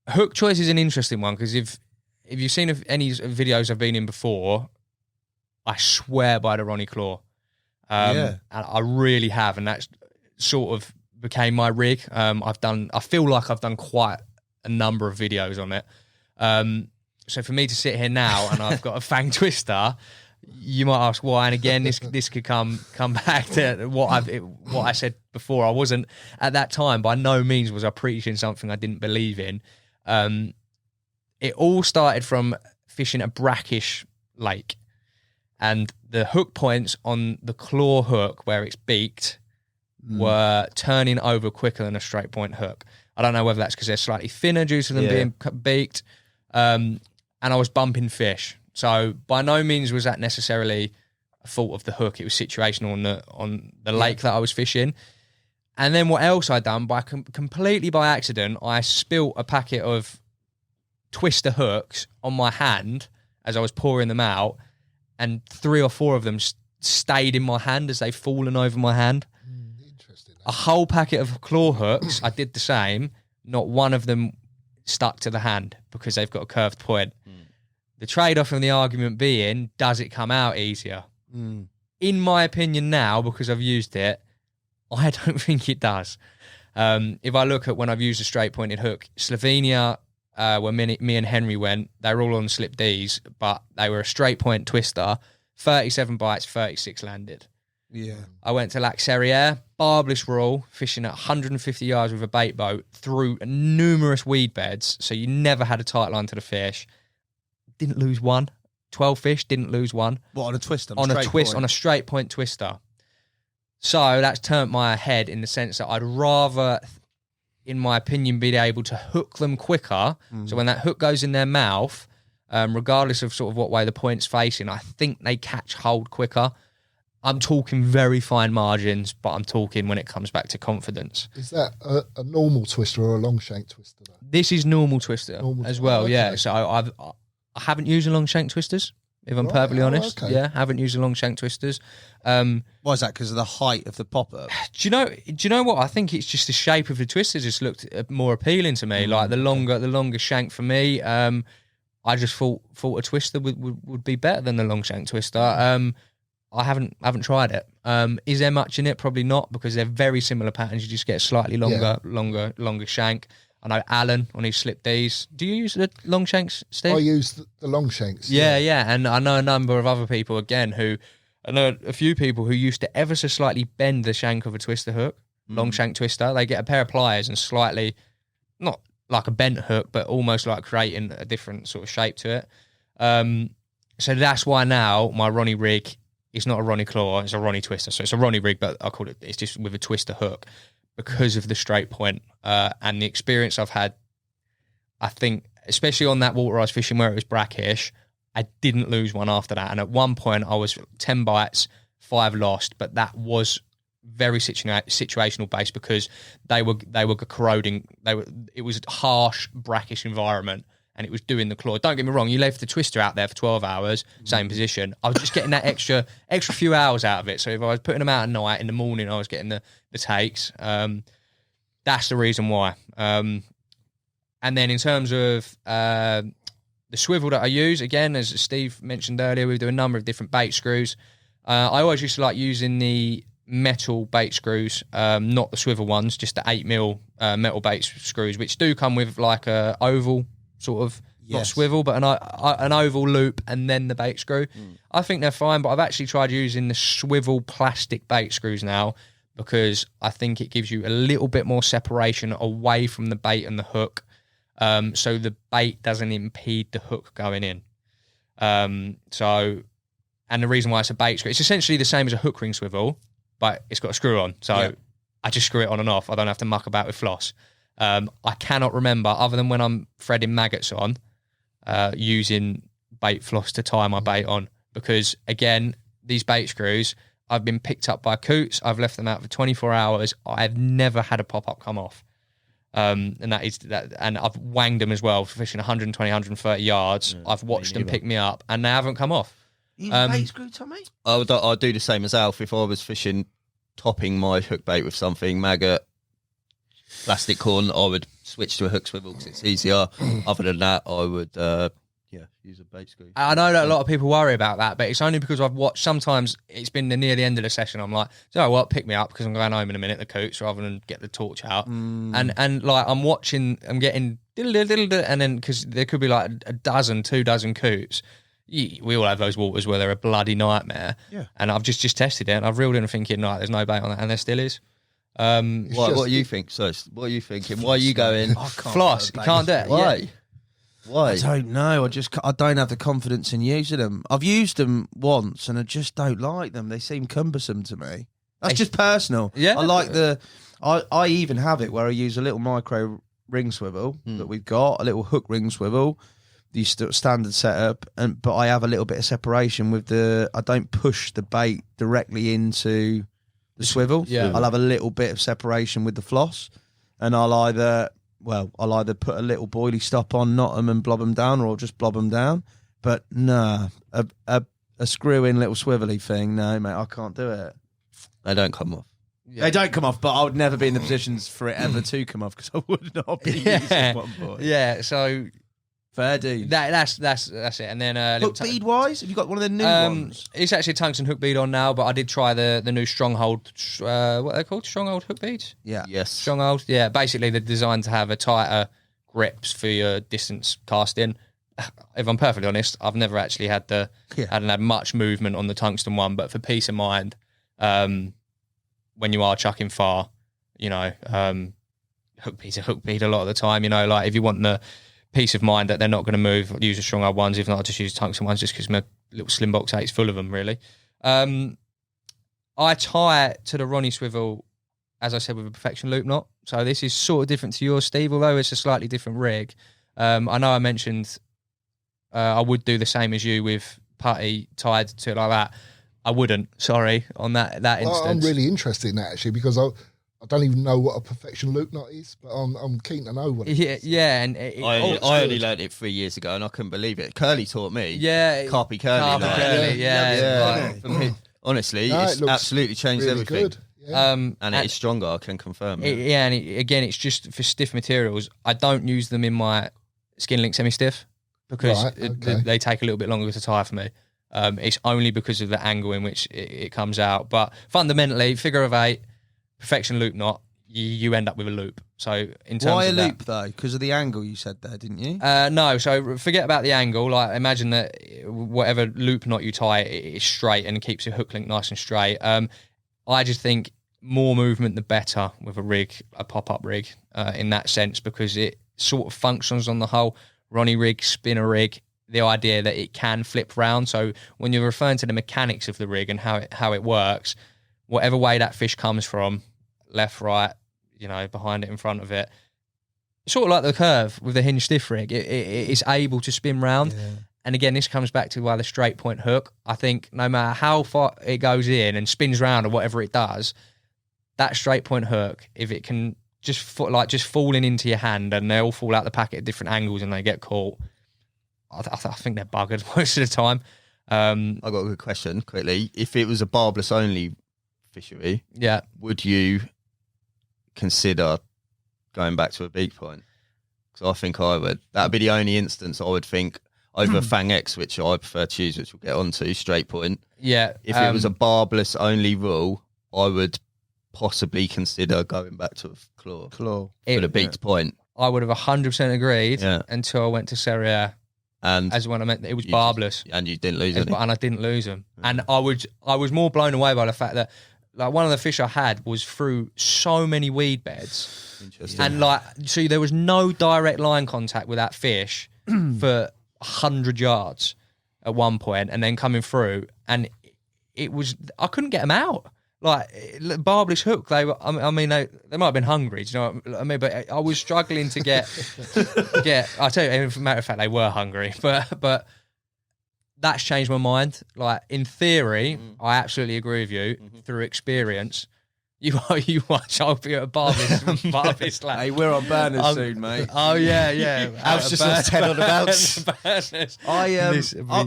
hook choice is an interesting one because if you've seen any videos I've been in before, I swear by the Ronnie Claw. And I really have, and that's sort of became my rig. I feel like I've done quite a number of videos on it. So for me to sit here now and I've got a fang twister, you might ask why, and again, this could come back to what I said before. I wasn't at that time. By no means was I preaching something I didn't believe in. It all started from fishing a brackish lake, and the hook points on the claw hook where it's beaked were turning over quicker than a straight point hook. I don't know whether that's because they're slightly thinner due to them being beaked, and I was bumping fish. So by no means was that necessarily a fault of the hook. It was situational on the lake that I was fishing. And then what else I'd done, completely by accident, I spilt a packet of twister hooks on my hand as I was pouring them out, and 3 or 4 of them stayed in my hand as they've fallen over my hand. Interesting. A whole packet of claw hooks, I did the same. Not one of them stuck to the hand because they've got a curved point. The trade-off in the argument being, does it come out easier? In my opinion now, because I've used it, I don't think it does. If I look at when I've used a straight-pointed hook, Slovenia, where me and Henry went, they were all on slip Ds, but they were a straight-point twister, 37 bites, 36 landed. Yeah. I went to Lac Serriere, barbless roll, fishing at 150 yards with a bait boat through numerous weed beds, so you never had a tight line to the fish. Didn't lose one. 12 fish, didn't lose one. What, on a twist? On a straight point twister. So that's turned my head in the sense that I'd rather, in my opinion, be able to hook them quicker. So when that hook goes in their mouth, regardless of sort of what way the point's facing, I think they catch hold quicker. I'm talking very fine margins, but I'm talking when it comes back to confidence. Is that a normal twister or a long shank twister? Though? This is normal twister as well, okay. yeah. So I haven't used a long shank twisters, if I'm perfectly honest. Okay. Yeah, haven't used a long shank twisters. Why is that? Because of the height of the pop-up? Do you know what? I think it's just the shape of the twister just looked more appealing to me. Like the longer shank for me. I just thought a twister would be better than the long shank twister. I haven't tried it. Is there much in it? Probably not, because they're very similar patterns. You just get a slightly longer shank. I know Alan on his slip Ds. Do you use the long shanks, Steve? I use the long shanks. Yeah. And I know a number of other people again I know a few people who used to ever so slightly bend the shank of a twister hook, long shank twister. They get a pair of pliers and slightly, not like a bent hook, but almost like creating a different sort of shape to it. So that's why now my Ronnie rig is not a Ronnie claw, it's a Ronnie twister. So it's a Ronnie rig, but I call it's just with a twister hook because of the straight point and the experience I've had. I think, especially on that water I was fishing where it was brackish, I didn't lose one after that. And at one point I was 10 bites, 5 lost, but that was very situational based because they were corroding. It was a harsh, brackish environment, and it was doing the claw. Don't get me wrong, you left the twister out there for 12 hours, same position. I was just getting that extra few hours out of it. So if I was putting them out at night, in the morning I was getting the takes. That's the reason why. And then in terms of the swivel that I use, again, as Steve mentioned earlier, we do a number of different bait screws. I always used to like using the metal bait screws, not the swivel ones, just the 8mm metal bait screws, which do come with like a oval sort of, not swivel, but an oval loop and then the bait screw. I think they're fine, but I've actually tried using the swivel plastic bait screws now because I think it gives you a little bit more separation away from the bait and the hook, so the bait doesn't impede the hook going in. And the reason why it's a bait screw, it's essentially the same as a hook ring swivel, but it's got a screw on. So I just screw it on and off. I don't have to muck about with floss. I cannot remember, other than when I'm threading maggots on, using bait floss to tie my bait on. Because, again, these bait screws, I've been picked up by coots. I've left them out for 24 hours. I've never had a pop-up come off. And that is that. And I've wanged them as well for fishing 120, 130 yards. I've watched them pick me up, and they haven't come off. You bait screw, Tommy? I'd do the same as Alf if I was fishing, topping my hook bait with something, maggot, plastic corn, I would switch to a hook swivel because it's easier. Other than that, I would use a bait screw. I know that a lot of people worry about that, but it's only because I've watched, sometimes it's been near the end of the session, I'm like, you know what, pick me up because I'm going home in a minute, the coots, rather than get the torch out. And like I'm watching, I'm getting and then because there could be like a dozen, 2 dozen coots. We all have those waters where they're a bloody nightmare. Yeah. And I've just tested it and I've reeled in and thinking, right, there's no bait on that, and there still is. What do you think? So, what are you thinking? Why are you going? Floss, you can't do it. Why? Yeah. Why? I don't know. I don't have the confidence in using them. I've used them once and I just don't like them. They seem cumbersome to me. That's just personal. Yeah. I like I even have it where I use a little micro ring swivel that we've got, a little hook ring swivel, the standard setup, but I have a little bit of separation with I don't push the bait directly into the swivel. Yeah. I'll have a little bit of separation with the floss, and I'll either put a little boilie stop on, knot them and blob them down, or I'll just blob them down. But nah, a screw-in little swivelly thing, no, mate, I can't do it. They don't come off. Yeah. They don't come off, but I would never be in the positions for it ever to come off because I would not be using one boy. Yeah, so fair dude. That's it. And then hook bead wise, have you got one of the new ones? It's actually a tungsten hook bead on now, but I did try the new Stronghold. What are they called? Stronghold hook beads. Yeah. Yes. Stronghold. Yeah. Basically, they're designed to have a tighter grips for your distance casting. If I'm perfectly honest, I've never actually hadn't had much movement on the tungsten one, but for peace of mind, when you are chucking far, hook bead's a hook bead a lot of the time. Like if you want the peace of mind that they're not going to move, use the Stronghold ones. If not, I'll just use tungsten ones just because my little slim box 8's full of them, really. I tie it to the Ronnie swivel, as I said, with a Perfection loop knot. So this is sort of different to yours, Steve, although it's a slightly different rig. I know I mentioned I would do the same as you with putty tied to it like that. I wouldn't, sorry, on that instance. I'm really interested in that, actually, because I don't even know what a Perfection loop knot is, but I'm keen to know what it is. Yeah, and I only learned it 3 years ago, and I couldn't believe it. Curly taught me. Yeah, Carpy Curly. Yeah. Honestly, it's absolutely changed really everything. Good. Yeah. And it is stronger, I can confirm. Again, it's just for stiff materials. I don't use them in my Skin Link semi-stiff because they take a little bit longer to tie for me. It's only because of the angle in which it comes out. But fundamentally, figure of 8, Perfection loop knot, you end up with a loop. So in terms why of a loop though? Because of the angle you said there, didn't you? No. So forget about the angle. Like imagine that whatever loop knot you tie, it is straight and keeps your hook link nice and straight. I just think more movement the better with a pop-up rig, in that sense, because it sort of functions on the whole Ronnie rig, spinner rig. The idea that it can flip round. So when you're referring to the mechanics of the rig and how it works, whatever way that fish comes from, left, right, behind it, in front of it, sort of like the curve with the hinge stiff rig, it's able to spin round. Yeah. And again, this comes back to the straight point hook. I think no matter how far it goes in and spins round or whatever it does, that straight point hook, if it can just falling into your hand and they all fall out the packet at different angles and they get caught, I think they're buggered most of the time. I've got a good question quickly. If it was a barbless only fishery, would you consider going back to a beak point? Because I think I would. That'd be the only instance I would think over Fang X, which I prefer to use, which we'll get onto, straight point. Yeah. If it was a barbless only rule, I would possibly consider going back to a claw for the beaked point. I would have 100% agreed until I went to Serie A. And as when I meant it was barbless, and you didn't lose any. And I didn't lose them. And I was more blown away by the fact that like one of the fish I had was through so many weed beds. Interesting. And like, so there was no direct line contact with that fish for 100 yards at one point, and then coming through, and it was, I couldn't get them out. Like barbless hook, they were. I mean, they might have been hungry. Do you know what I mean? But I was struggling to get. I tell you, as a matter of fact, they were hungry. But that's changed my mind. Like in theory, I absolutely agree with you. Through experience, you watch. I'll be at a barbless lap. Hey, we're on burners soon, mate. Oh yeah. I was just on 10 on the bounce.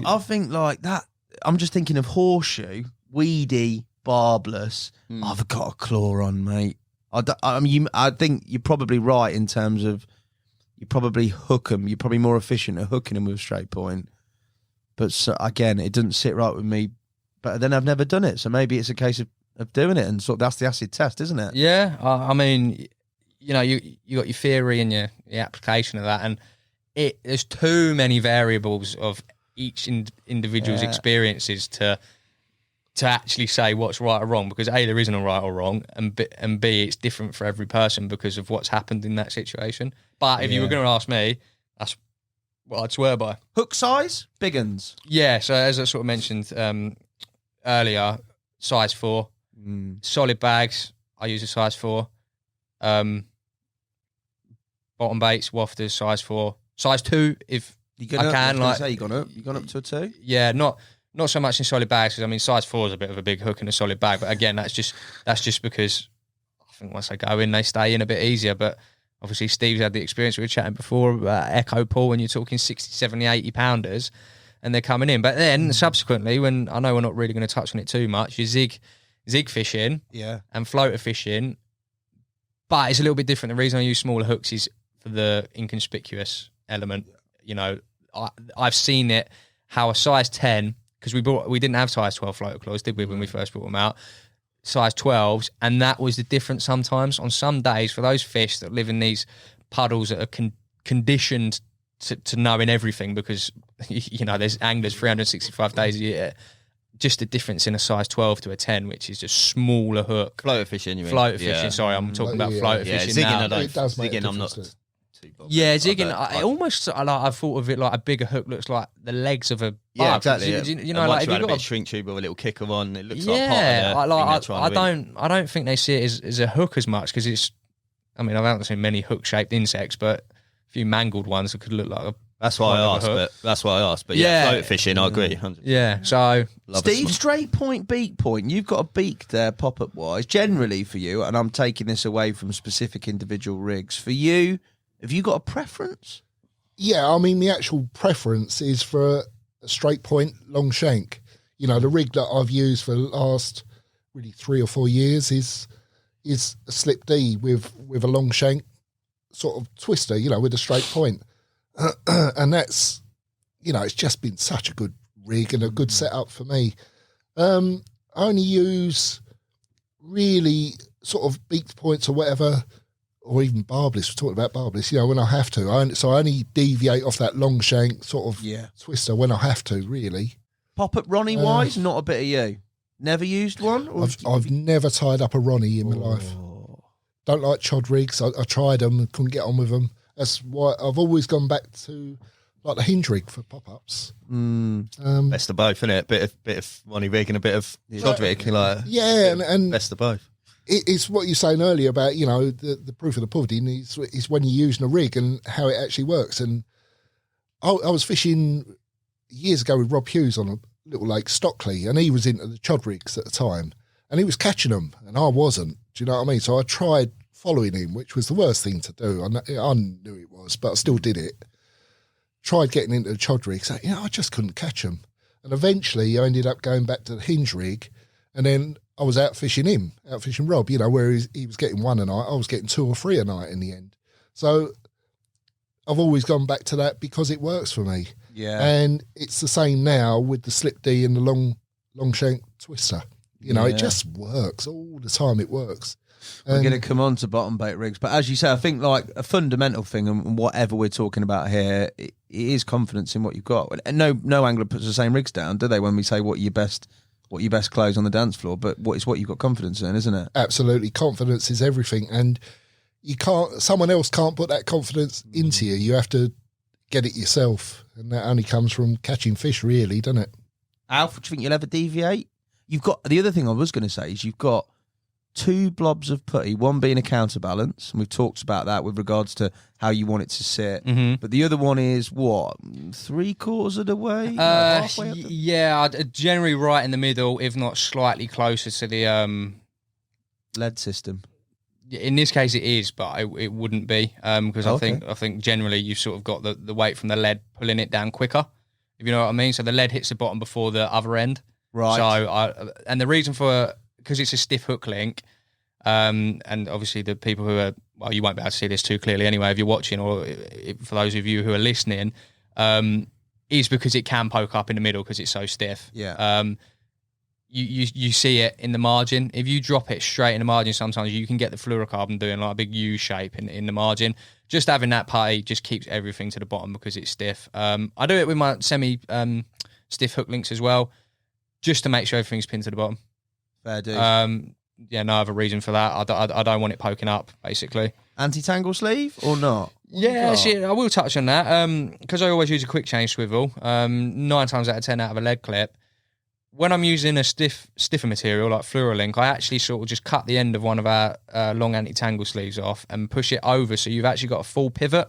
I think like that. I'm just thinking of horseshoe, weedy, barbless. I've got a claw on, mate. I think you're probably right in terms of you probably hook them. You're probably more efficient at hooking them with a straight point. But so, again, it doesn't sit right with me. But then I've never done it, so maybe it's a case of doing it, and so that's the acid test, isn't it? Yeah, I mean, you know, you got your theory and your application of that, and there's too many variables of each individual's experiences to actually say what's right or wrong, because A, there isn't a right or wrong, and B, it's different for every person because of what's happened in that situation. But if you were going to ask me, that's what I'd swear by. Hook size, big uns. Yeah, so as I sort of mentioned earlier, size 4. Solid bags, I use a size 4. Bottom baits, wafters, size 4. Size 2, if I can. You gone up to a 2? Yeah, not so much in solid bags, because I mean size 4 is a bit of a big hook in a solid bag, but again that's just because I think once they go in they stay in a bit easier. But obviously Steve's had the experience, we were chatting before about Echo Pool, when you're talking 60, 70, 80 pounders and they're coming in. But then subsequently, when I know we're not really going to touch on it too much, you zig fishing and floater fishing, but it's a little bit different. The reason I use smaller hooks is for the inconspicuous element. You know, I've seen it how a size 10, because we didn't have size 12 floater claws, did we, when we first brought them out? Size 12s, and that was the difference sometimes. On some days, for those fish that live in these puddles that are conditioned to knowing everything, because, you know, there's anglers 365 days a year, just the difference in a size 12 to a 10, which is just smaller hook. Floater fishing, you mean? Floater fishing, sorry, I'm talking about floater fishing zigging, now. It does make a zigging, I'm not difference. Yeah, zigging. I almost I thought of it like a bigger hook looks like the legs of a yeah, bug. exactly. You know, like if you you've got got a shrink tube with a little kicker on, it looks I don't think they see it as a hook as much, because it's. I mean, I haven't seen many hook-shaped insects, but a few mangled ones that could look like a. That's why I asked. But yeah, floater fishing, I agree. 100%. Yeah, so Steve, straight point, beak point. You've got a beak there, pop-up wise, generally for you, and I'm taking this away from specific individual rigs. For you, have you got a preference? Yeah, I mean, the actual preference is for a straight point, long shank. You know, the rig that I've used for the last really 3 or 4 years is a slip D with a long shank sort of twister, you know, with a straight point. And that's, you know, it's just been such a good rig and a good setup for me. I only use really sort of beaked points or whatever, or even barbless. We're talking about barbless, you know, when I have to. So I only deviate off that long shank sort of twister when I have to, really. Pop-up Ronnie wise, not a bit of you. Never used one? I've never tied up a Ronnie in my life. Don't like chod rigs. I tried them and couldn't get on with them. That's why I've always gone back to like the hinge rig for pop-ups. Best of both, isn't it? Bit of Ronnie rig and a bit of chod rig. Like, and best of both. It's what you were saying earlier about, you know, the proof of the pudding is when you're using a rig and how it actually works. And I was fishing years ago with Rob Hughes on a little lake, Stockley, and he was into the chod rigs at the time, and he was catching them, and I wasn't. Do you know what I mean? So I tried following him, which was the worst thing to do. I knew it was, but I still did it. Tried getting into the chod rigs, so, you know, I just couldn't catch them. And eventually I ended up going back to the hinge rig, and then I was out fishing Rob, you know, where he was getting one a night, I was getting 2 or 3 a night in the end. So I've always gone back to that because it works for me. Yeah. And it's the same now with the slip D and the long shank twister. You know, it just works all the time. It works. We're going to come on to bottom bait rigs, but as you say, I think like a fundamental thing, and whatever we're talking about here, it is confidence in what you've got. And no angler puts the same rigs down, do they? When we say what your best clothes on the dance floor, but it's what you've got confidence in, isn't it? Absolutely, confidence is everything, and someone else can't put that confidence into you. You have to get it yourself, and that only comes from catching fish, really, doesn't it? Alf, do you think you'll ever deviate? You've got the other thing I was going to say is you've got 2 blobs of putty, one being a counterbalance, and we've talked about that with regards to how you want it to sit. Mm-hmm. But the other one is what, 3/4 of the way? Halfway up yeah, generally right in the middle, if not slightly closer to the lead system. In this case, it is, but it wouldn't be because I think generally you've sort of got the weight from the lead pulling it down quicker, if you know what I mean. So the lead hits the bottom before the other end. Right. So and the reason because it's a stiff hook link, and obviously the people who are, well, you won't be able to see this too clearly anyway if you're watching, or for those of you who are listening, is because it can poke up in the middle because it's so stiff. Yeah. You see it in the margin. If you drop it straight in the margin, sometimes you can get the fluorocarbon doing like a big U shape in the margin. Just having that putty just keeps everything to the bottom because it's stiff. I do it with my semi stiff hook links as well, just to make sure everything's pinned to the bottom. Fair dues. Yeah, no other reason for that. I don't want it poking up, basically. Anti-tangle sleeve or not? Yeah, I will touch on that because I always use a quick change swivel. 9 times out of 10 out of a lead clip. When I'm using a stiffer material like Fluorolink, I actually sort of just cut the end of one of our long anti-tangle sleeves off and push it over, so you've actually got a full pivot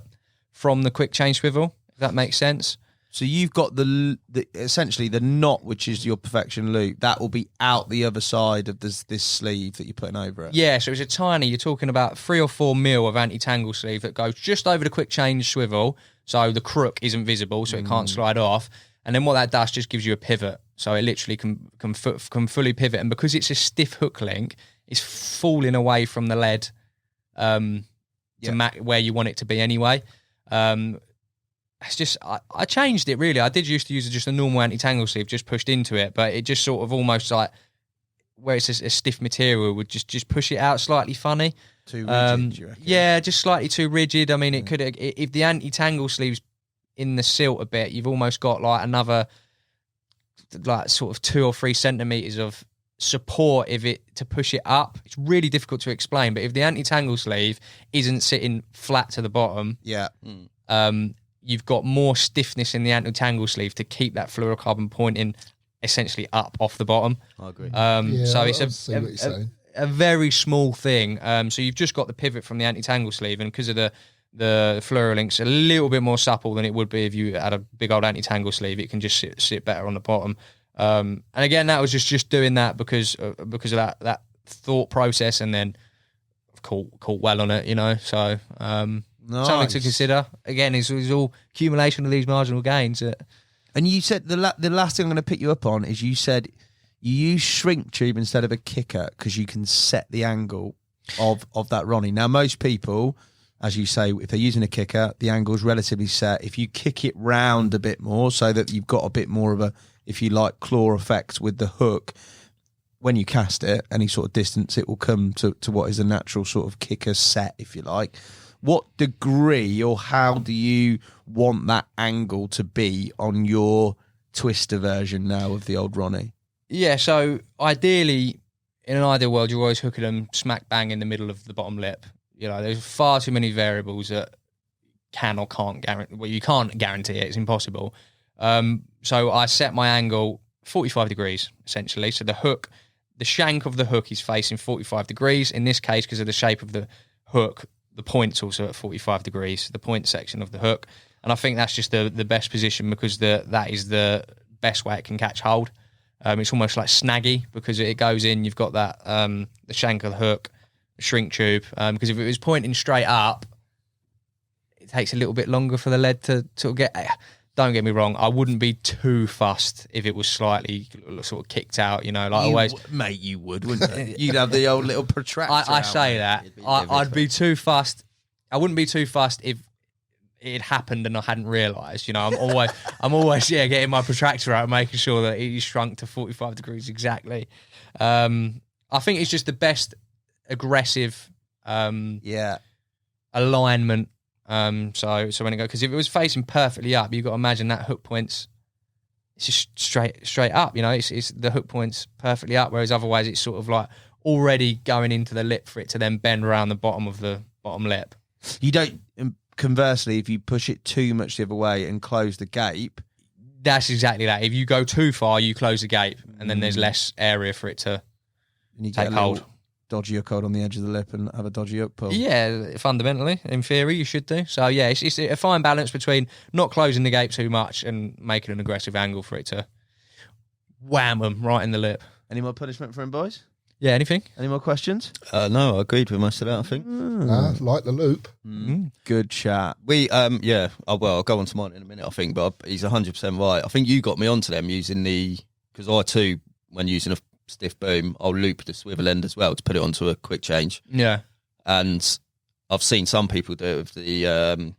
from the quick change swivel, if that makes sense. So you've got the essentially the knot, which is your perfection loop, that will be out the other side of this sleeve that you're putting over it. Yeah, so it's a tiny, you're talking about 3 or 4 mil of anti-tangle sleeve that goes just over the quick change swivel, so the crook isn't visible, so it can't slide off. And then what that does just gives you a pivot, so it literally can fully pivot. And because it's a stiff hook link, it's falling away from the lead to where you want it to be anyway. It's just I changed it really. I did used to use just a normal anti-tangle sleeve, just pushed into it, but it just sort of almost like where it's a stiff material would just push it out slightly funny. Too rigid, do you reckon? Yeah, just slightly too rigid. I mean, it could if the anti-tangle sleeve's in the silt a bit, you've almost got like another like sort of 2 or 3 centimeters of support to push it up. It's really difficult to explain, but if the anti-tangle sleeve isn't sitting flat to the bottom, you've got more stiffness in the anti-tangle sleeve to keep that fluorocarbon pointing essentially up off the bottom. I agree. So it's a very small thing. So you've just got the pivot from the anti-tangle sleeve, and because of the Fluorolink's a little bit more supple than it would be if you had a big old anti-tangle sleeve. It can just sit better on the bottom. And again, that was just doing that because of that thought process, and then caught well on it, you know. So something to consider. Again, it's all accumulation of these marginal gains. And you said the last thing I'm going to pick you up on is you said you use shrink tube instead of a kicker because you can set the angle of that Ronnie. Now, most people, as you say, if they're using a kicker, the angle's relatively set. If you kick it round a bit more so that you've got a bit more of a, if you like, claw effect with the hook, when you cast it, any sort of distance, it will come to what is a natural sort of kicker set, if you like. What degree or how do you want that angle to be on your twister version now of the old Ronnie? Yeah, so ideally, in an ideal world, you're always hooking them smack bang in the middle of the bottom lip. You know, there's far too many variables that can or can't guarantee. Well, you can't guarantee it; it's impossible. So I set my angle 45 degrees essentially. So the shank of the hook is facing 45 degrees. In this case, because of the shape of the hook, the point's also at 45 degrees. The point section of the hook, and I think that's just the best position because that is the best way it can catch hold. It's almost like snaggy because it goes in. You've got that the shank of the hook. Shrink tube, because if it was pointing straight up, it takes a little bit longer for the lead to get. Don't get me wrong, I wouldn't be too fussed if it was slightly sort of kicked out, you know, like always. Mate, you would, wouldn't you? You'd have the old little protractor. I say that. I'd be too fussed. I wouldn't be too fussed if it had happened and I hadn't realised. You know, I'm always getting my protractor out and making sure that it shrunk to 45 degrees exactly. I think it's just the best aggressive alignment. So when it goes, because if it was facing perfectly up, you've got to imagine that hook point's it's just straight up. You know, it's the hook point's perfectly up, whereas otherwise it's sort of like already going into the lip for it to then bend around the bottom of the bottom lip. You don't. Conversely, if you push it too much the other way and close the gape, that's exactly that. If you go too far, you close the gape, and then there's less area for it to take hold. Dodgy hook hold on the edge of the lip and have a dodgy hook pull. Yeah, fundamentally, in theory, you should do. So yeah, it's a fine balance between not closing the gape too much and making an aggressive angle for it to wham them right in the lip. Any more punishment for him, boys? Yeah, anything? Any more questions? No, I agreed with most of that, I think. Like the loop. Good chat. I'll go on to mine in a minute, I think, but he's 100% right. I think you got me onto them using because I too, when using a stiff boom, I'll loop the swivel end as well to put it onto a quick change. Yeah. And I've seen some people do it with the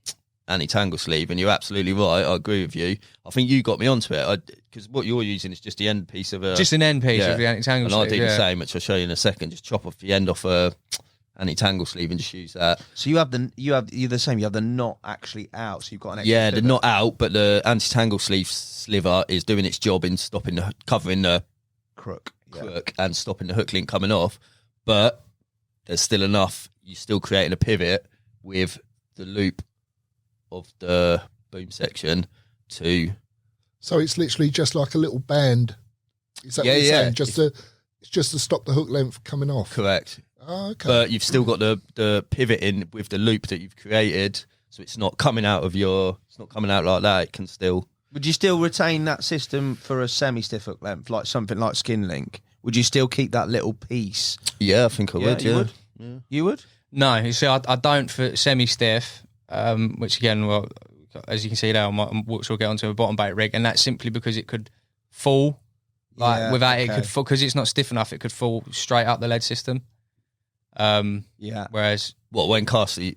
anti-tangle sleeve, and you're absolutely right. I agree with you. I think you got me onto it because what you're using is just the end piece of just an end piece of the anti-tangle sleeve. And I do the same, which I'll show you in a second. Just chop off the end off a anti-tangle sleeve and just use that. So you're the same. You have the knot actually out, so you've got an extra the knot out, but the anti-tangle sleeve sliver is doing its job in covering the crook and stopping the hook link coming off. But there's still enough. You're still creating a pivot with the loop of the boom section to. So it's literally just like a little band. Is that what you're saying? It's just to stop the hook length coming off. Correct. Oh, okay. But you've still got the pivot in with the loop that you've created, so it's not coming out it's not coming out like that. It can still. Would you still retain that system for a semi-stiff hook length, like something like Skin Link? Would you still keep that little piece? Yeah, I think I would. You yeah. would? Yeah. You would? No, you see, I don't for semi-stiff, which again, well, as you can see there, which we'll get onto a bottom bait rig, and that's simply because it could fall, it could fall, because it's not stiff enough, it could fall straight up the lead system. Whereas... when casting...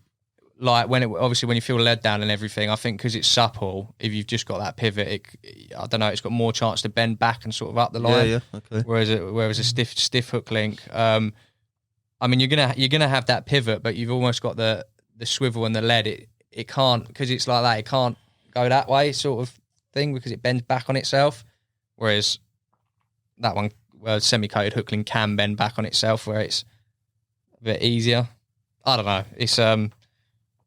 Like when you feel lead down and everything, I think because it's supple, if you've just got that pivot, it's got more chance to bend back and sort of up the line. Yeah, okay. Whereas a stiff hook link, I mean, you're gonna have that pivot, but you've almost got the swivel and the lead. It can't, because it's like that. It can't go that way, sort of thing, because it bends back on itself. Whereas that one, semi-coated hook link can bend back on itself, where it's a bit easier. I don't know. It's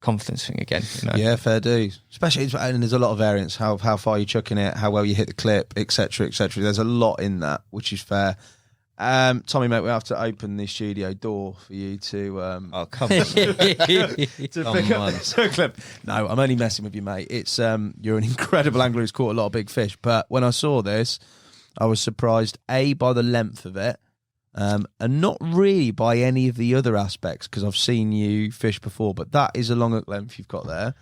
confidence thing again. You know? Yeah, fair dues. Especially, and there's a lot of variance, how far you're chucking it, how well you hit the clip, etc., etc. There's a lot in that, which is fair. Tommy, mate, we have to open the studio door for you to come on. to pick up this hook clip. No, I'm only messing with you, mate. It's you're an incredible angler who's caught a lot of big fish, but when I saw this, I was surprised by the length of it, and not really by any of the other aspects, because I've seen you fish before, but that is a long hook length you've got there.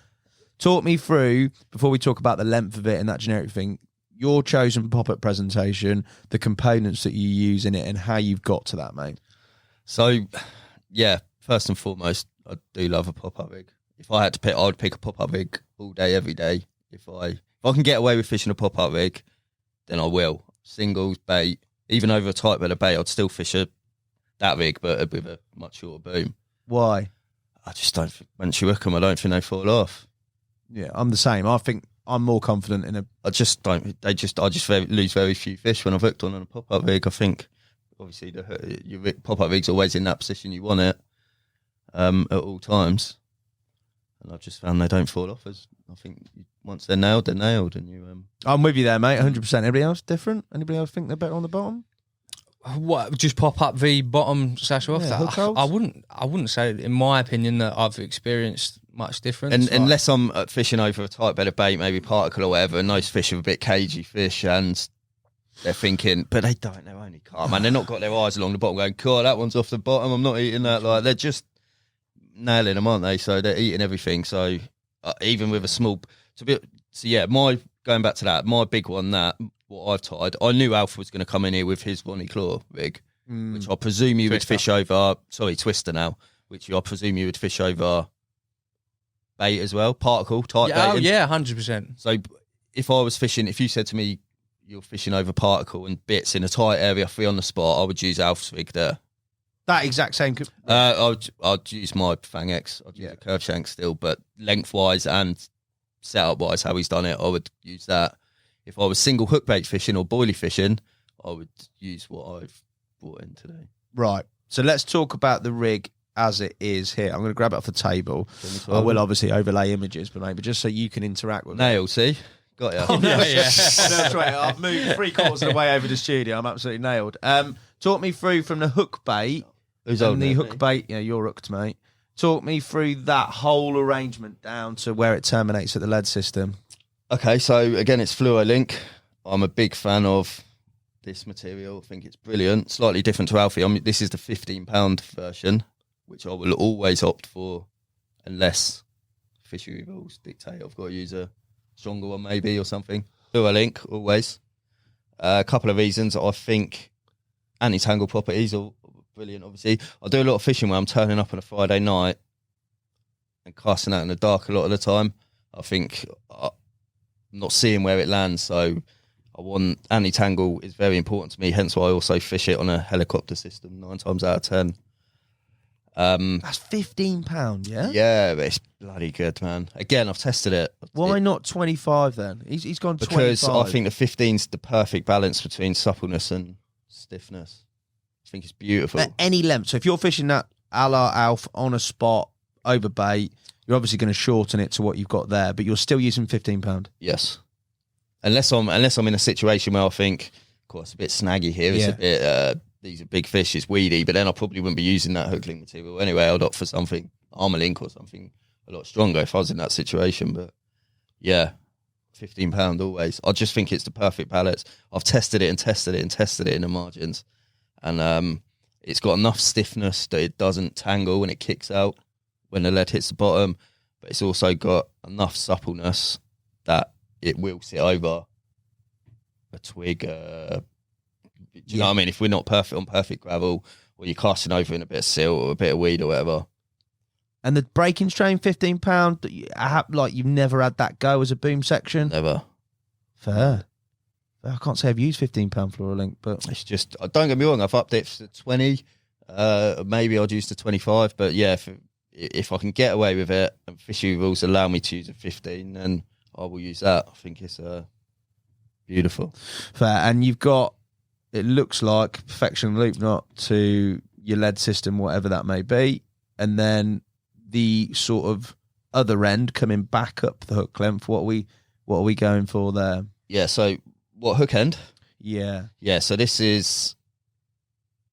Talk me through, before we talk about the length of it and that generic thing, your chosen pop-up presentation, the components that you use in it, and how you've got to that, mate. So, yeah, first and foremost, I do love a pop-up rig. If I had to pick, I would pick a pop-up rig all day, every day. If I can get away with fishing a pop-up rig, then I will. Singles, bait, even over a tight bed of bait, I'd still fish that rig, but with a much shorter boom. Why? I just don't think, once you hook them, I don't think they fall off. Yeah, I'm the same. I think I'm more confident in a... I just lose very few fish when I've hooked on a pop-up rig. I think, obviously, your pop-up rig's always in that position you want it at all times. And I've just found they don't fall off. I think once they're nailed, and you... I'm with you there, mate, 100%. Anybody else different? Anybody else think they're better on the bottom? What, just pop up the bottom slash off? Yeah, I wouldn't say, in my opinion, that I've experienced much difference. And unless I'm fishing over a tight bed of bait, maybe particle or whatever, and those fish are a bit cagey fish, and they're thinking, but they don't, they're only calm, and they're not got their eyes along the bottom going, cool, that one's off the bottom, I'm not eating that. Like, they're just nailing them, aren't they? So they're eating everything. So even with a small... going back to that, my big one, what I've tied, I knew Alpha was going to come in here with his Bonnie Claw rig, which I presume you would fish over... Sorry, Twister now, which I presume you would fish over bait as well, particle type Yeah, baiting. 100%. So if I was fishing, if you said to me you're fishing over particle and bits in a tight area, free on the spot, I would use Alf Swig there. That exact same. I'd use my Fang X. I'd use a curve shank still, but lengthwise and setup wise, how he's done it, I would use that. If I was single hook bait fishing or boilie fishing, I would use what I've brought in today. Right. So let's talk about the rig as it is here. I'm going to grab it off the table. I will obviously overlay images, but maybe just so you can interact with Nail, see? Got ya. That's right. I've moved 3/4 of the way over the studio. I'm absolutely nailed. Talk me through from the hook bait. Who's and holding the it? hook bait? Yeah, you're hooked, mate. Talk me through that whole arrangement down to where it terminates at the lead system. Okay, so again, it's Fluoro Link. I'm a big fan of this material. I think it's brilliant. Slightly different to Alfie. This is the £15 version, which I will always opt for unless fishery rules dictate I've got to use a stronger one maybe or something. Fluoro Link, always. A couple of reasons. I think anti-tangle properties are brilliant, obviously. I do a lot of fishing where I'm turning up on a Friday night and casting out in the dark a lot of the time. I think I'm not seeing where it lands, so I want anti-tangle is very important to me, hence why I also fish it on a helicopter system 9 times out of 10. That's £15, yeah? Yeah, but it's bloody good, man. Again, I've tested it. Why not 25 then? He's gone 25. Because I think the 15's the perfect balance between suppleness and stiffness. I think it's beautiful. At any length. So if you're fishing that a la Alf on a spot over bait, you're obviously going to shorten it to what you've got there, but you're still using £15. Yes. Unless I'm in a situation where I think, of course, it's a bit snaggy here. It's a bit, these are big fish, it's weedy, but then I probably wouldn't be using that hook link material anyway. I'd opt for something, armor link or something a lot stronger if I was in that situation. But yeah, £15 always. I just think it's the perfect balance. I've tested it and tested it and tested it in the margins. And it's got enough stiffness that it doesn't tangle when it kicks out when the lead hits the bottom, but it's also got enough suppleness that it will sit over a twig. Do you know what I mean? If we're not perfect on perfect gravel, or you're casting over in a bit of silt or a bit of weed or whatever. And the breaking strain, £15, that you've never had that go as a boom section? Never. Fair. I can't say I've used £15 Fluoro Link, but it's just, don't get me wrong, I've upped it to 20. Maybe I'd use to 25, but yeah, if I can get away with it and fishery rules allow me to use a 15, then I will use that. I think it's beautiful. Fair. And you've got, it looks like perfection loop knot to your lead system, whatever that may be, and then the sort of other end coming back up the hook length. What are we going for there? Yeah, so what hook end? Yeah. So this is,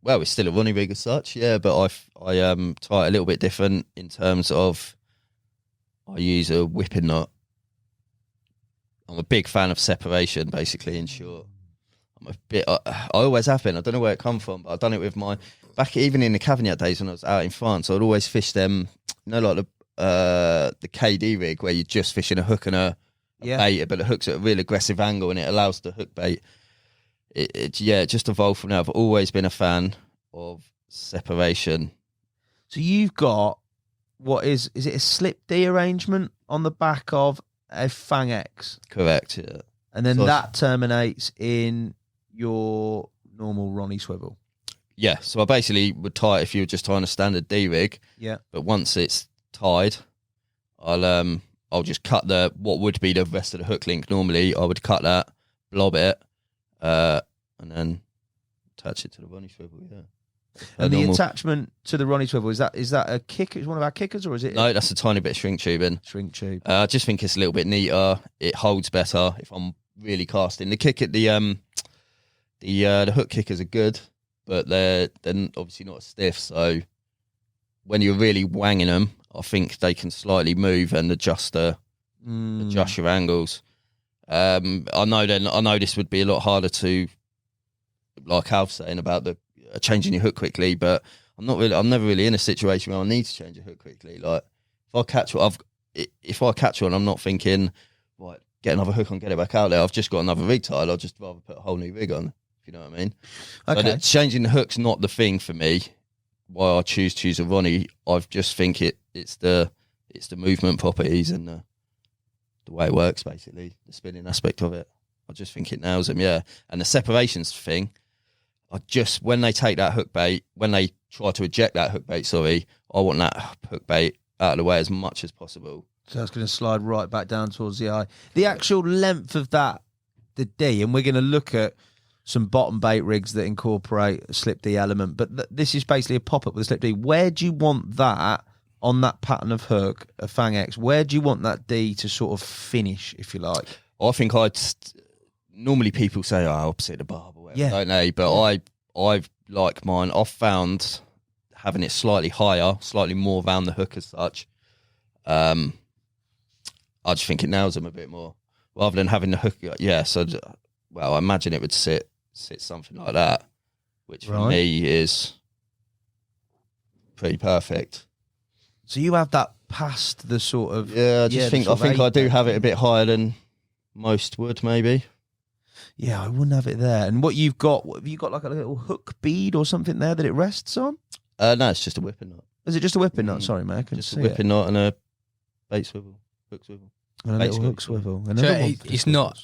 well, it's still a running rig as such, yeah, but I tie it a little bit different in terms of I use a whipping knot. I'm a big fan of separation, basically, in short. I always have been. I don't know where it come from, but I've done it with back even in the Cavignac days when I was out in France, I'd always fish them, like the KD rig where you're just fishing a hook and a bait, but the hook's at a real aggressive angle and it allows the hook bait. It just evolved from there. I've always been a fan of separation. So you've got, is it a slip D arrangement on the back of a Fang X? Correct, yeah. And then that terminates in your normal Ronnie swivel. Yeah, so I basically would tie it if you were just tying a standard D rig. Yeah. But once it's tied, I'll just cut what would be the rest of the hook link. Normally, I would cut that, blob it, and then attach it to the Ronnie swivel. Yeah. And the attachment to the Ronnie swivel, is that a kick? Is one of our kickers, or is it? No, that's a tiny bit of shrink tubing. Shrink tube. I just think it's a little bit neater. It holds better if I'm really casting. The kick at the hook kickers are good, but they're obviously not as stiff. So when you're really wanging them, I think they can slightly move and adjust your angles. I know this would be a lot harder to, like Alf saying about the changing your hook quickly, but I'm never really in a situation where I need to change a hook quickly. Like if I catch one, I'm not thinking, right, get another hook on, get it back out there. I've just got another rig tied. I'd just rather put a whole new rig on, if you know what I mean. Okay. So changing the hook's not the thing for me. Why I choose to use a Ronnie, I just think it's It's the movement properties and the way it works, basically, the spinning aspect of it. I just think it nails them, yeah. And the separations thing, when they take that hook bait, when they try to eject that hook bait, I want that hook bait out of the way as much as possible. So that's going to slide right back down towards the eye. The actual length of that, the D, and we're going to look at some bottom bait rigs that incorporate a slip D element, but this is basically a pop-up with a slip D. Where do you want that on that pattern of hook, a Fang X? Where do you want that D to sort of finish, if you like? I think normally people say, opposite the barb or whatever, don't they? But I like mine. I've found having it slightly higher, slightly more around the hook as such. I just think it nails them a bit more rather than having the hook. Yeah, so I imagine it would sit something like that, which for me is pretty perfect. So you have that past the sort of I think I do have it a bit higher than most would maybe. Yeah, I wouldn't have it there. And what you've got, have you got like a little hook bead or something there that it rests on? No, it's just a whipping knot. Is it just a whipping knot? Sorry, man, I couldn't see a whipping knot and a bait swivel, hook swivel. And a little hook swivel. It's not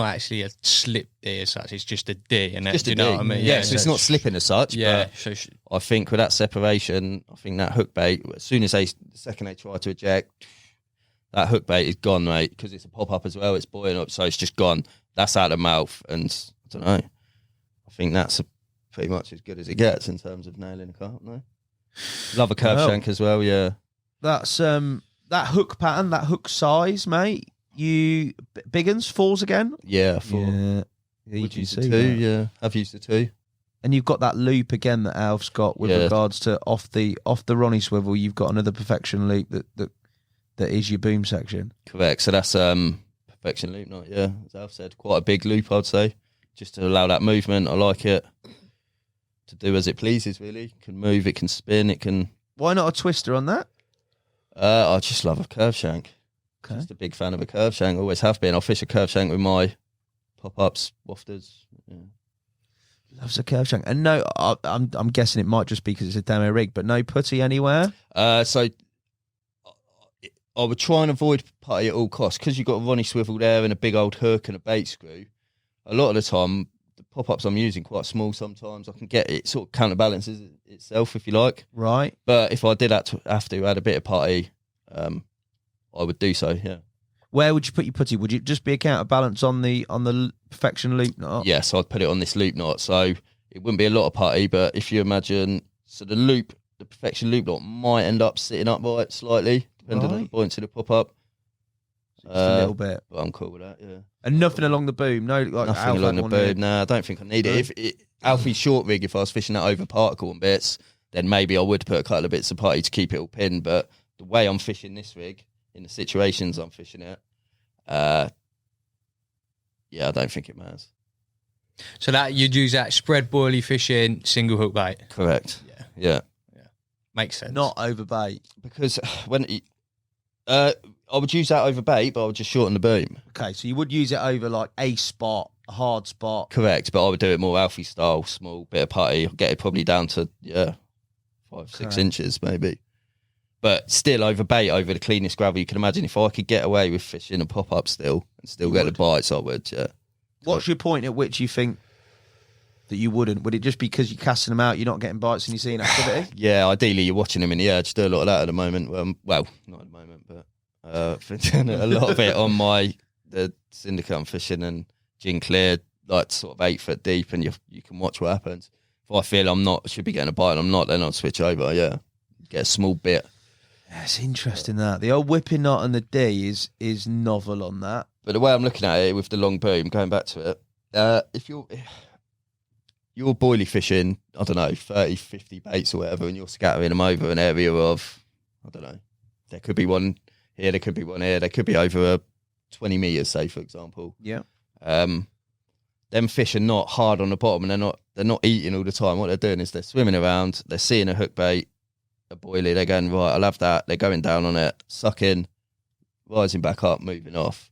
actually a slip D as such. It's just a D, and just you know what I mean. Yeah, so it's not slipping as such. Yeah, but I think with that separation, I think that hook bait, as soon as the second they try to eject, that hook bait is gone, mate. Because it's a pop up as well. It's buoying up, so it's just gone. That's out of the mouth, and I don't know. I think that's pretty much as good as it gets in terms of nailing a carp. No, love a curve shank as well. Yeah, that's that hook pattern, that hook size, mate. You big uns, 4s again? Yeah, 4. Yeah, would use the 2. Yeah, I've used the 2. And you've got that loop again that Alf's got with regards to off the Ronnie swivel. You've got another perfection loop that is your boom section. Correct. So that's perfection loop knot. Yeah, as Alf said, quite a big loop, I'd say, just to allow that movement. I like it to do as it pleases. Really, it can move, it can spin, it can. Why not a twister on that? I just love a curve shank. Okay. Just a big fan of a curve shank. Always have been. I'll fish a curve shank with my pop-ups, wafters. Yeah. Loves a curve shank. And no, I'm guessing it might just be because it's a demo rig, but no putty anywhere? So I would try and avoid putty at all costs because you've got a Ronnie swivel there and a big old hook and a bait screw. A lot of the time, the pop-ups I'm using quite small sometimes. I can get it sort of counterbalances itself, if you like. Right. But if I did have to add a bit of putty, I would do so, yeah. Where would you put your putty? Would it just be a counterbalance on the perfection loop knot? Yeah, so I'd put it on this loop knot. So it wouldn't be a lot of putty, but if you imagine, so the perfection loop knot might end up sitting upright slightly, depending on the buoyancy of the pop-up. Just a little bit. But I'm cool with that, yeah. And nothing along the boom? No, like nothing along the boom. No, I don't think I need it. If Alfie's short rig, if I was fishing that over particle and bits, then maybe I would put a couple of bits of putty to keep it all pinned. But the way I'm fishing this rig, in the situations I'm fishing it, I don't think it matters. So that you'd use that spread boilie fishing, single hook bait. Correct. Yeah. Makes sense. Not over bait. Because when I would use that over bait, but I would just shorten the boom. Okay, so you would use it over like a spot, a hard spot. Correct, but I would do it more Alfie style, small bit of putty. I'll get it probably down to 5-6 inches maybe. But still over bait, over the cleanest gravel you can imagine. If I could get away with fishing a pop-up still and still get the bites, I would, yeah. What's your point at which you think that you wouldn't? Would it just be because you're casting them out, you're not getting bites and you're seeing activity? Yeah, ideally you're watching them in the edge. Do a lot of that at the moment. Well, not at the moment, but a lot of it on the syndicate I'm fishing and gin clear, like sort of 8 foot deep, and you can watch what happens. If I feel should be getting a bite and I'm not, then I'll switch over, yeah. Get a small bit. That's interesting, that. The old whipping knot and the D is novel on that. But the way I'm looking at it with the long boom, going back to it, if you're boilie fishing, I don't know, 30, 50 baits or whatever, and you're scattering them over an area of, I don't know, there could be one here, there could be one here, there could be over 20 metres, say, for example. Yeah. Them fish are not hard on the bottom, and they're not eating all the time. What they're doing is they're swimming around, they're seeing a hook bait, a boilie, they're going, right, I'll have that. They're going down on it, sucking, rising back up, moving off.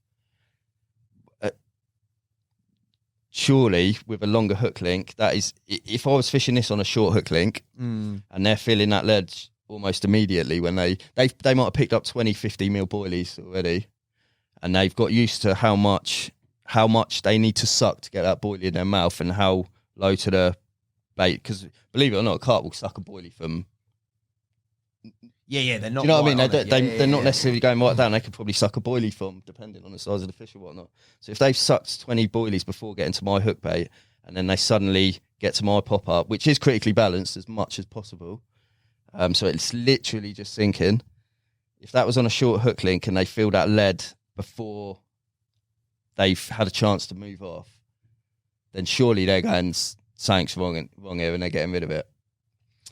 Surely, with a longer hook link, that is, if I was fishing this on a short hook link and they're feeling that ledge almost immediately when they might have picked up 20, 50 mil boilies already, and they've got used to how much they need to suck to get that boilie in their mouth and how low to the bait. Because believe it or not, a carp will suck a boilie from. Yeah, they're not. Do you know what I mean? right They're not necessarily going right down. They could probably suck a boilie from, depending on the size of the fish or whatnot. So if they've sucked 20 boilies before getting to my hook bait, and then they suddenly get to my pop up, which is critically balanced as much as possible. So it's literally just sinking. If that was on a short hook link and they feel that lead before they've had a chance to move off, then surely they're going, something's wrong here, and they're getting rid of it.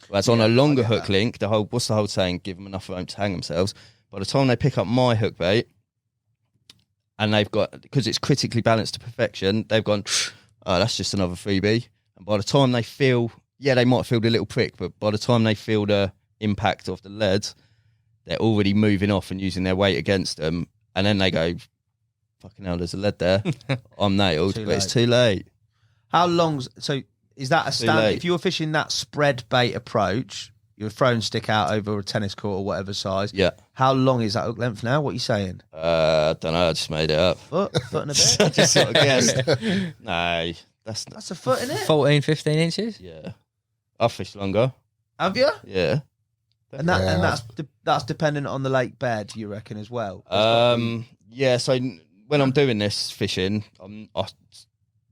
Whereas on a longer hook link, what's the whole saying? Give them enough room to hang themselves. By the time they pick up my hook bait, and they've got, because it's critically balanced to perfection, they've gone, oh, that's just another freebie. And by the time they feel, they might feel a little prick, but by the time they feel the impact of the lead, they're already moving off and using their weight against them. And then they go, fucking hell, there's a lead there. I'm nailed, but it's too late. How long's, so is that a standard? If you were fishing that spread bait approach, you're throwing stick out over a tennis court or whatever size. Yeah. How long is that hook length now? What are you saying? I don't know. I just made it up. Foot and a bit? I just sort of guessed. No, that's a foot, isn't it? 14, 15 inches? Yeah. I've fished longer. Have you? Yeah. And that's dependent on the lake bed, you reckon, as well? Yeah, so when I'm doing this fishing, I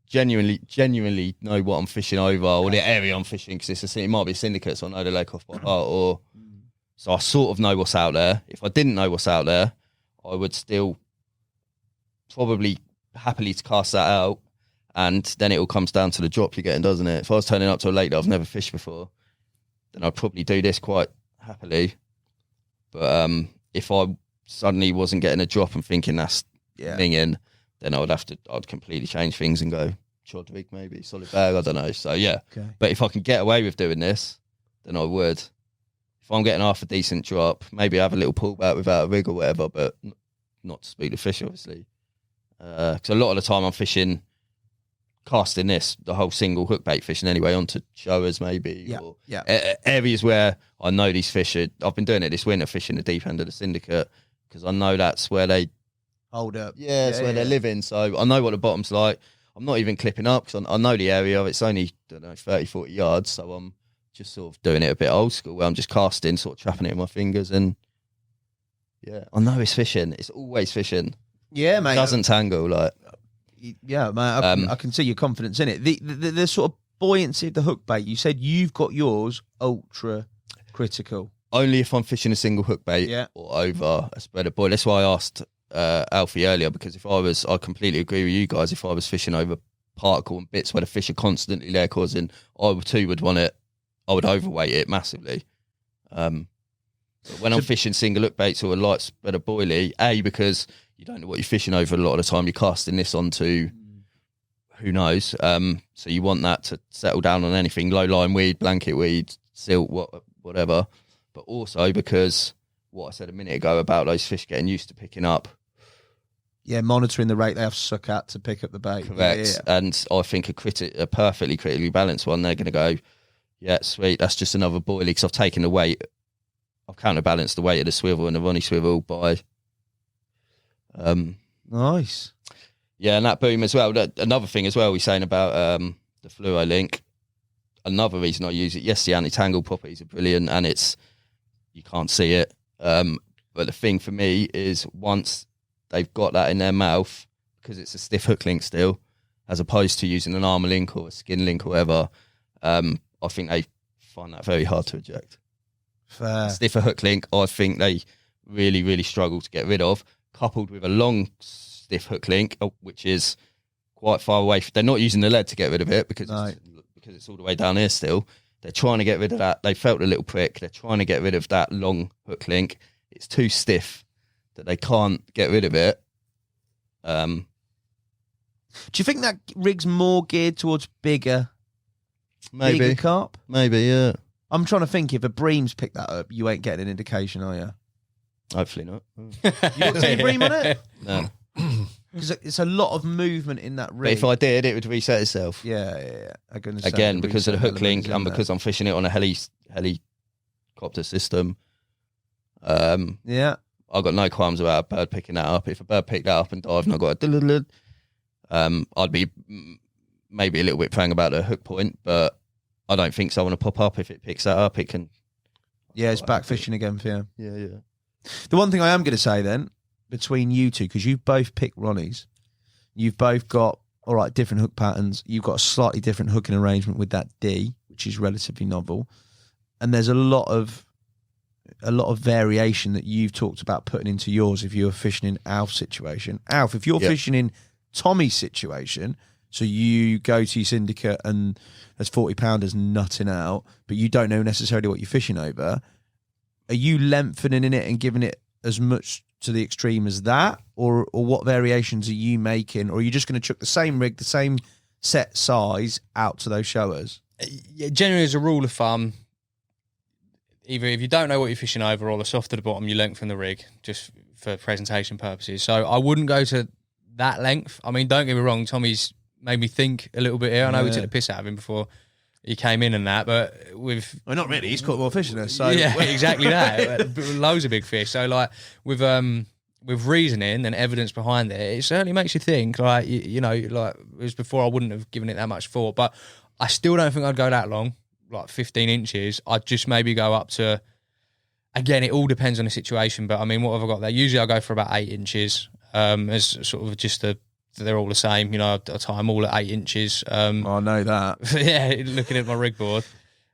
genuinely know what I'm fishing over, or the area I'm fishing, because it might be a syndicate, so I know the lake off by heart, so I sort of know what's out there. If I didn't know what's out there, I would still probably happily to cast that out, and then it all comes down to the drop you're getting, doesn't it? If I was turning up to a lake that I've never fished before, then I'd probably do this quite happily. But if I suddenly wasn't getting a drop and thinking that's minging, then I'd completely change things and go chod rig, maybe solid bag, I don't know. So yeah, okay. But if I can get away with doing this, then I would. If I'm getting half a decent drop, maybe have a little pullback without a rig or whatever, but not to spook the fish, obviously. Because a lot of the time I'm casting the whole single hook bait fishing anyway, onto showers maybe, or areas where I know these fish are. I've been doing it this winter, fishing the deep end of the syndicate, because I know that's where they hold up. Yeah, it's where they're living, so I know what the bottom's like. I'm not even clipping up because I know the area. It's only, I don't know, 30, 40 yards, so I'm just sort of doing it a bit old school, where I'm just casting, sort of trapping it with my fingers, and I know it's fishing. It's always fishing. Yeah, mate. It doesn't tangle, like. Yeah, man. I can see your confidence in it. The sort of buoyancy of the hook bait. You said you've got yours ultra critical. Only if I'm fishing a single hook bait or over a spreader buoy. That's why I asked Alfie earlier, because I completely agree with you guys. If I was fishing over particle and bits where the fish are constantly there causing, I too would want it. I would overweight it massively. But when I'm fishing single hook baits or a light spreader boilie, because you don't know what you're fishing over a lot of the time. You're casting this onto who knows. So you want that to settle down on anything, low line weed, blanket weed, silt, whatever. But also because what I said a minute ago about those fish getting used to picking up. Yeah, monitoring the rate they have to suck at to pick up the bait. Correct. Yeah. And I think a perfectly critically balanced one, they're going to go, yeah, sweet, that's just another boilie, because I've taken the weight. I've counterbalanced the weight of the swivel and the Ronnie swivel by... nice. Yeah, and that boom as well. Another thing as well, we're saying about the fluoro link. Another reason I use it, yes, the anti-tangle poppies are brilliant, and you can't see it. But the thing for me is, once they've got that in their mouth, because it's a stiff hook link still, as opposed to using an armour link or a skin link or whatever, I think they find that very hard to eject. Fair. Stiffer hook link, I think they really, really struggle to get rid of, coupled with a long stiff hook link, which is quite far away. They're not using the lead to get rid of it because it's all the way down here still. They're trying to get rid of that. They felt a little prick. They're trying to get rid of that long hook link. It's too stiff that they can't get rid of it. Do you think that rig's more geared towards bigger carp? Maybe, yeah. I'm trying to think, if a bream's picked that up, you ain't getting an indication, are you? Hopefully not. You don't see a bream on it? No. Because it's a lot of movement in that rig. But if I did, it would reset itself. Yeah. Again, because of the hook link and because I'm fishing it on a heli helicopter system. I've got no qualms about a bird picking that up. If a bird picked that up and dived and I got a I'd be maybe a little bit praying about the hook point, but I don't think so on a pop-up. If it picks that up, it can... Yeah, it's back fishing again for you. Yeah. The one thing I am going to say then, between you two, because you've both picked Ronnie's, you've both got, all right, different hook patterns. You've got a slightly different hooking arrangement with that D, which is relatively novel. And there's a lot of variation that you've talked about putting into yours if you're fishing in Alf's situation. Alf, if you're fishing in Tommy's situation, so you go to your syndicate and there's 40-pounders nutting out, but you don't know necessarily what you're fishing over, are you lengthening in it and giving it as much to the extreme as that? Or what variations are you making? Or are you just going to chuck the same rig, the same set size out to those showers? Yeah, generally, as a rule of thumb, either if you don't know what you're fishing over or the soft at the bottom, you lengthen the rig just for presentation purposes. So I wouldn't go to that length. I mean, don't get me wrong, Tommy's made me think a little bit here. I know we took the piss out of him before he came in and that, but with... Well, not really. He's caught more fish than us. So. Yeah, exactly that. Loads of big fish. So, like, with reasoning and evidence behind it, it certainly makes you think, like, you know, like, it was before I wouldn't have given it that much thought, but I still don't think I'd go that long, like 15 inches. I'd just maybe go up to... Again, it all depends on the situation, but, I mean, what have I got there? Usually I go for about 8 inches as sort of just a... They're all the same, you know. I tie them all at 8 inches. I know that. Yeah, looking at my rig board.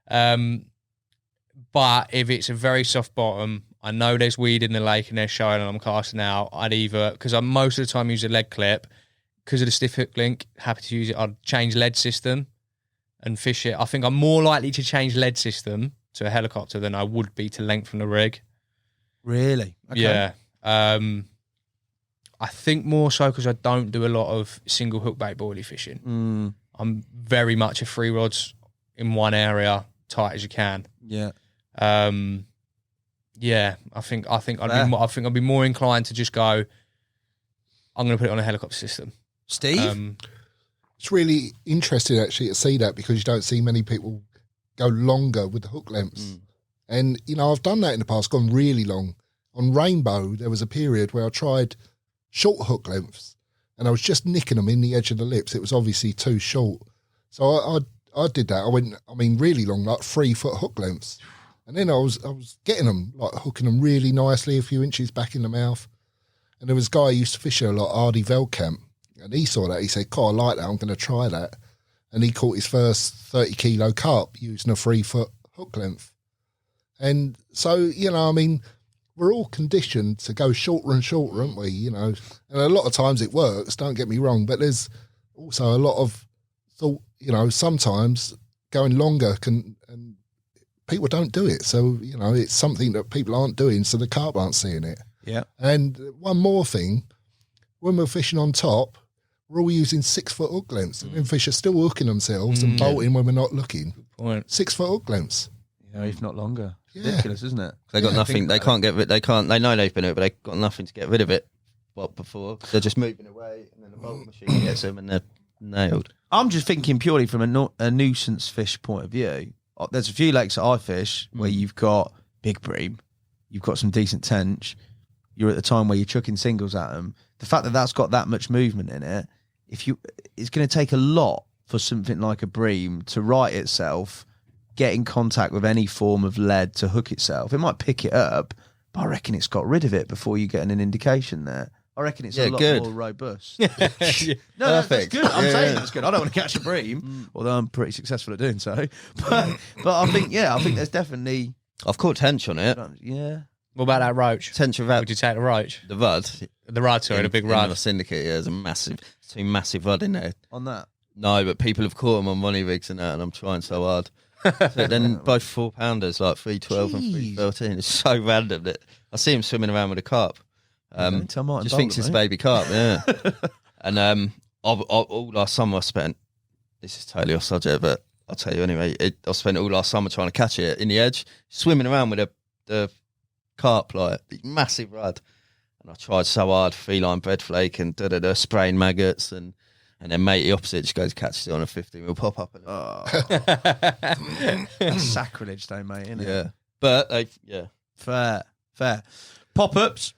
But if it's a very soft bottom, I know there's weed in the lake and they're showing and I'm casting out, I'd either, because I most of the time use a lead clip, because of the stiff hook link, happy to use it, I'd change lead system and fish it. I think I'm more likely to change lead system to a helicopter than I would be to lengthen the rig. Really? Okay. Yeah. I think more so because I don't do a lot of single hook bait boilie fishing. I'm very much a free rods in one area, tight as you can. Yeah. Yeah. I think I'd be more inclined to just go, I'm going to put it on a helicopter system. Steve? It's really interesting actually to see that, because you don't see many people go longer with the hook lengths. And, you know, I've done that in the past, gone really long. On Rainbow, there was a period where I tried short hook lengths and I was just nicking them in the edge of the lips. It was obviously too short. So I did that. I went, really long, like 3 foot hook lengths. And then I was getting them, like hooking them really nicely, a few inches back in the mouth. And there was a guy who used to fish a lot, Ardy Veldkamp, and he saw that. He said, I like that. I'm going to try that. And he caught his first 30 kilo carp using a 3 foot hook length. And so, you know, I mean, we're all conditioned to go shorter and shorter, aren't we? You know, and a lot of times it works, don't get me wrong, but there's also a lot of thought, you know, sometimes going longer can, and people don't do it. So, you know, it's something that people aren't doing, so the carp aren't seeing it. Yeah. And one more thing, when we're fishing on top, we're all using 6 foot hook lengths, and then fish are still hooking themselves and bolting when we're not looking. Good point. 6 foot hook lengths. You know, if not longer. Yeah. Ridiculous, isn't it? They got nothing. They can't get rid. They know they've been it, but they've got nothing to get rid of it. Well, before they're just moving away, and then the bolt machine gets them, and they're nailed. I'm just thinking purely from a nuisance fish point of view. There's a few lakes that I fish where you've got big bream, you've got some decent tench. You're at the time where you're chucking singles at them. The fact that that's got that much movement in it, it's going to take a lot for something like a bream to right itself, get in contact with any form of lead to hook itself. It might pick it up, but I reckon it's got rid of it before you get an indication there. I reckon it's a lot more robust. Yeah. No, that's good. I'm saying that's good. I don't want to catch a bream, although I'm pretty successful at doing so. But I think there's definitely... I've caught tench on it. Yeah. What about that roach? Tench of that. Would you take the roach? The rud. The rud, sorry, the big In rud. the syndicate, yeah, there's two massive rud in there. On that? No, but people have caught them on money rigs and that, and I'm trying so hard. So then both 4-pounders, like 312 and 313. It's so random that I see him swimming around with a carp. Just thinks it's a baby carp, yeah. And all last summer I spent, this is totally off subject, but I'll tell you anyway, I spent all last summer trying to catch it in the edge, swimming around with the carp, like massive rod. And I tried so hard, feline bread flake and spraying maggots, and then matey opposite just goes catches it on a 50 mil pop up. That's sacrilege though, mate, isn't it? Yeah. But fair. Pop-ups.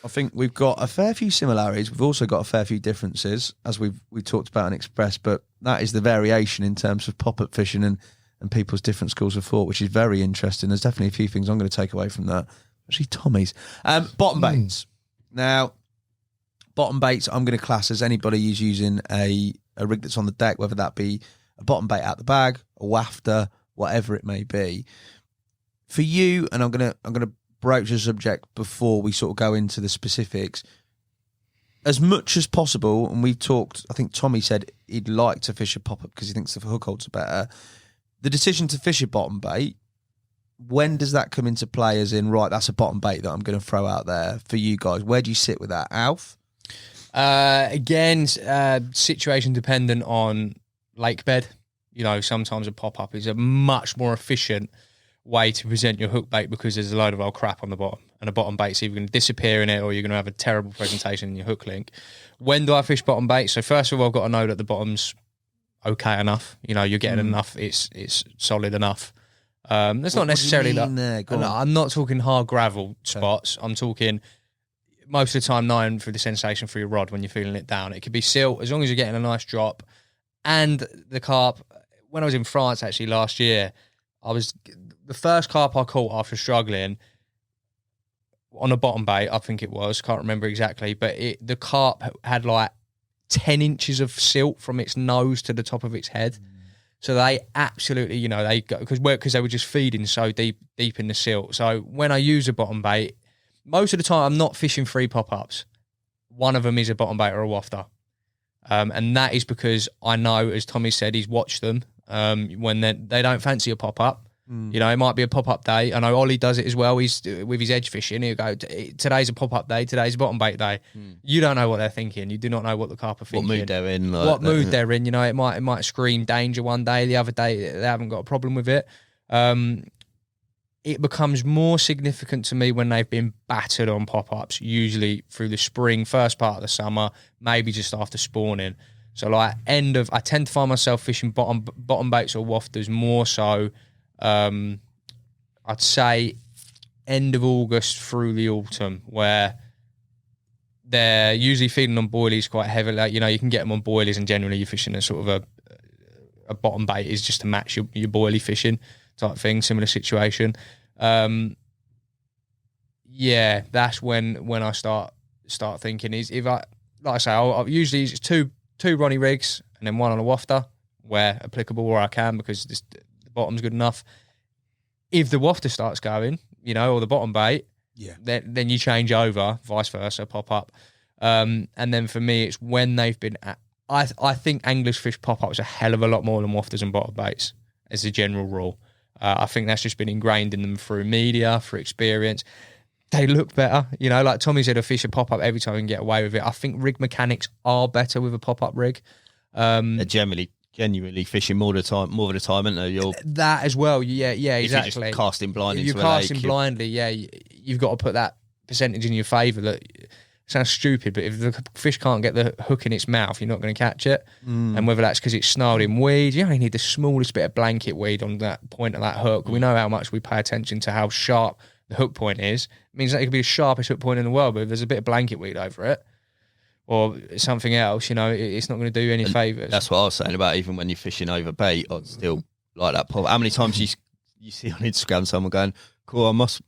I think we've got a fair few similarities. We've also got a fair few differences, as we talked about and expressed. But that is the variation in terms of pop-up fishing and people's different schools of thought, which is very interesting. There's definitely a few things I'm going to take away from that. Actually, Tommy's bottom baits. Now, bottom baits, I'm going to class as anybody who's using a rig that's on the deck, whether that be a bottom bait out the bag, a wafter, whatever it may be. For you, and I'm going to broach the subject before we sort of go into the specifics, as much as possible, and we've talked, I think Tommy said he'd like to fish a pop-up because he thinks the hook holds are better. The decision to fish a bottom bait, when does that come into play as in, right, that's a bottom bait that I'm going to throw out there for you guys? Where do you sit with that, Alf? Again, situation dependent on lake bed. You know, sometimes a pop-up is a much more efficient way to present your hook bait because there's a load of old crap on the bottom, and a bottom bait's either going to disappear in it or you're going to have a terrible presentation in your hook link. When do I fish bottom bait? So first of all, I've got to know that the bottom's okay enough. You know, you're getting enough. It's solid enough. That's not necessarily that. I'm not talking hard gravel spots. I'm talking most of the time knowing through the sensation through your rod when you're feeling it down. It could be silt as long as you're getting a nice drop. And the carp, when I was in France actually last year, the first carp I caught after struggling on a bottom bait, I think it was, can't remember exactly, but the carp had like 10 inches of silt from its nose to the top of its head. So they absolutely, you know, because they were just feeding so deep in the silt. So when I use a bottom bait, most of the time I'm not fishing 3 pop-ups. One of them is a bottom bait or a wafter. And that is because I know, as Tommy said, he's watched them when they don't fancy a pop-up. You know, it might be a pop-up day. I know Ollie does it as well. He's with his edge fishing. He'll go, today's a pop-up day, today's a bottom bait day. You don't know what they're thinking. You do not know what the carp are thinking. What mood they're in. What mood they're in. You know, it might scream danger one day. The other day, they haven't got a problem with it. It becomes more significant to me when they've been battered on pop-ups, usually through the spring, first part of the summer, maybe just after spawning. So like I tend to find myself fishing bottom baits or wafters more so, I'd say end of August through the autumn, where they're usually feeding on boilies quite heavily. Like, you know, you can get them on boilies, and generally you're fishing a sort of a bottom bait is just to match your boilie fishing type thing, similar situation. Yeah, that's when I start thinking is if I, like I say, I'll usually it's two Ronnie rigs and then one on a wafter where applicable, where I can, because the bottom's good enough. If the wafter starts going, you know, or the bottom bait, then you change over, vice versa, pop up. And then for me, it's when they've been I think anglers fish pop-ups a hell of a lot more than wafters and bottom baits as a general rule. I think that's just been ingrained in them through media, through experience. They look better. You know, like Tommy said, a fish a pop-up every time and get away with it. I think rig mechanics are better with a pop-up rig. They're genuinely fishing more of the time, aren't they? That as well, yeah, exactly. If you're just casting blind into a lake. If you're casting blindly, you've got to put that percentage in your favour. That sounds stupid, but if the fish can't get the hook in its mouth, you're not going to catch it. And whether that's because it's snarled in weed, you only need the smallest bit of blanket weed on that point of that hook. We know how much we pay attention to how sharp the hook point is. It means that it could be the sharpest hook point in the world, but if there's a bit of blanket weed over it, or something else, you know, it's not going to do you any favours. That's what I was saying about even when you're fishing over bait, I'd still like that pop. How many times you see on Instagram someone going, cool, I must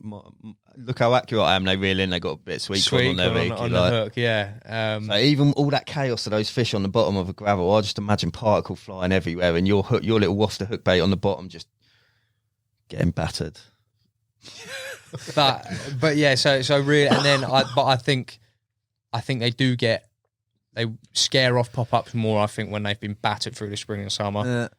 look how accurate I am. They reel in, they got a bit of sweet corn on their rig. On the hook, yeah. So even all that chaos of those fish on the bottom of a gravel, I just imagine particle flying everywhere and your little wafter hook bait on the bottom just getting battered. but yeah, so really, and then I think they scare off pop-ups more, I think, when they've been battered through the spring and summer.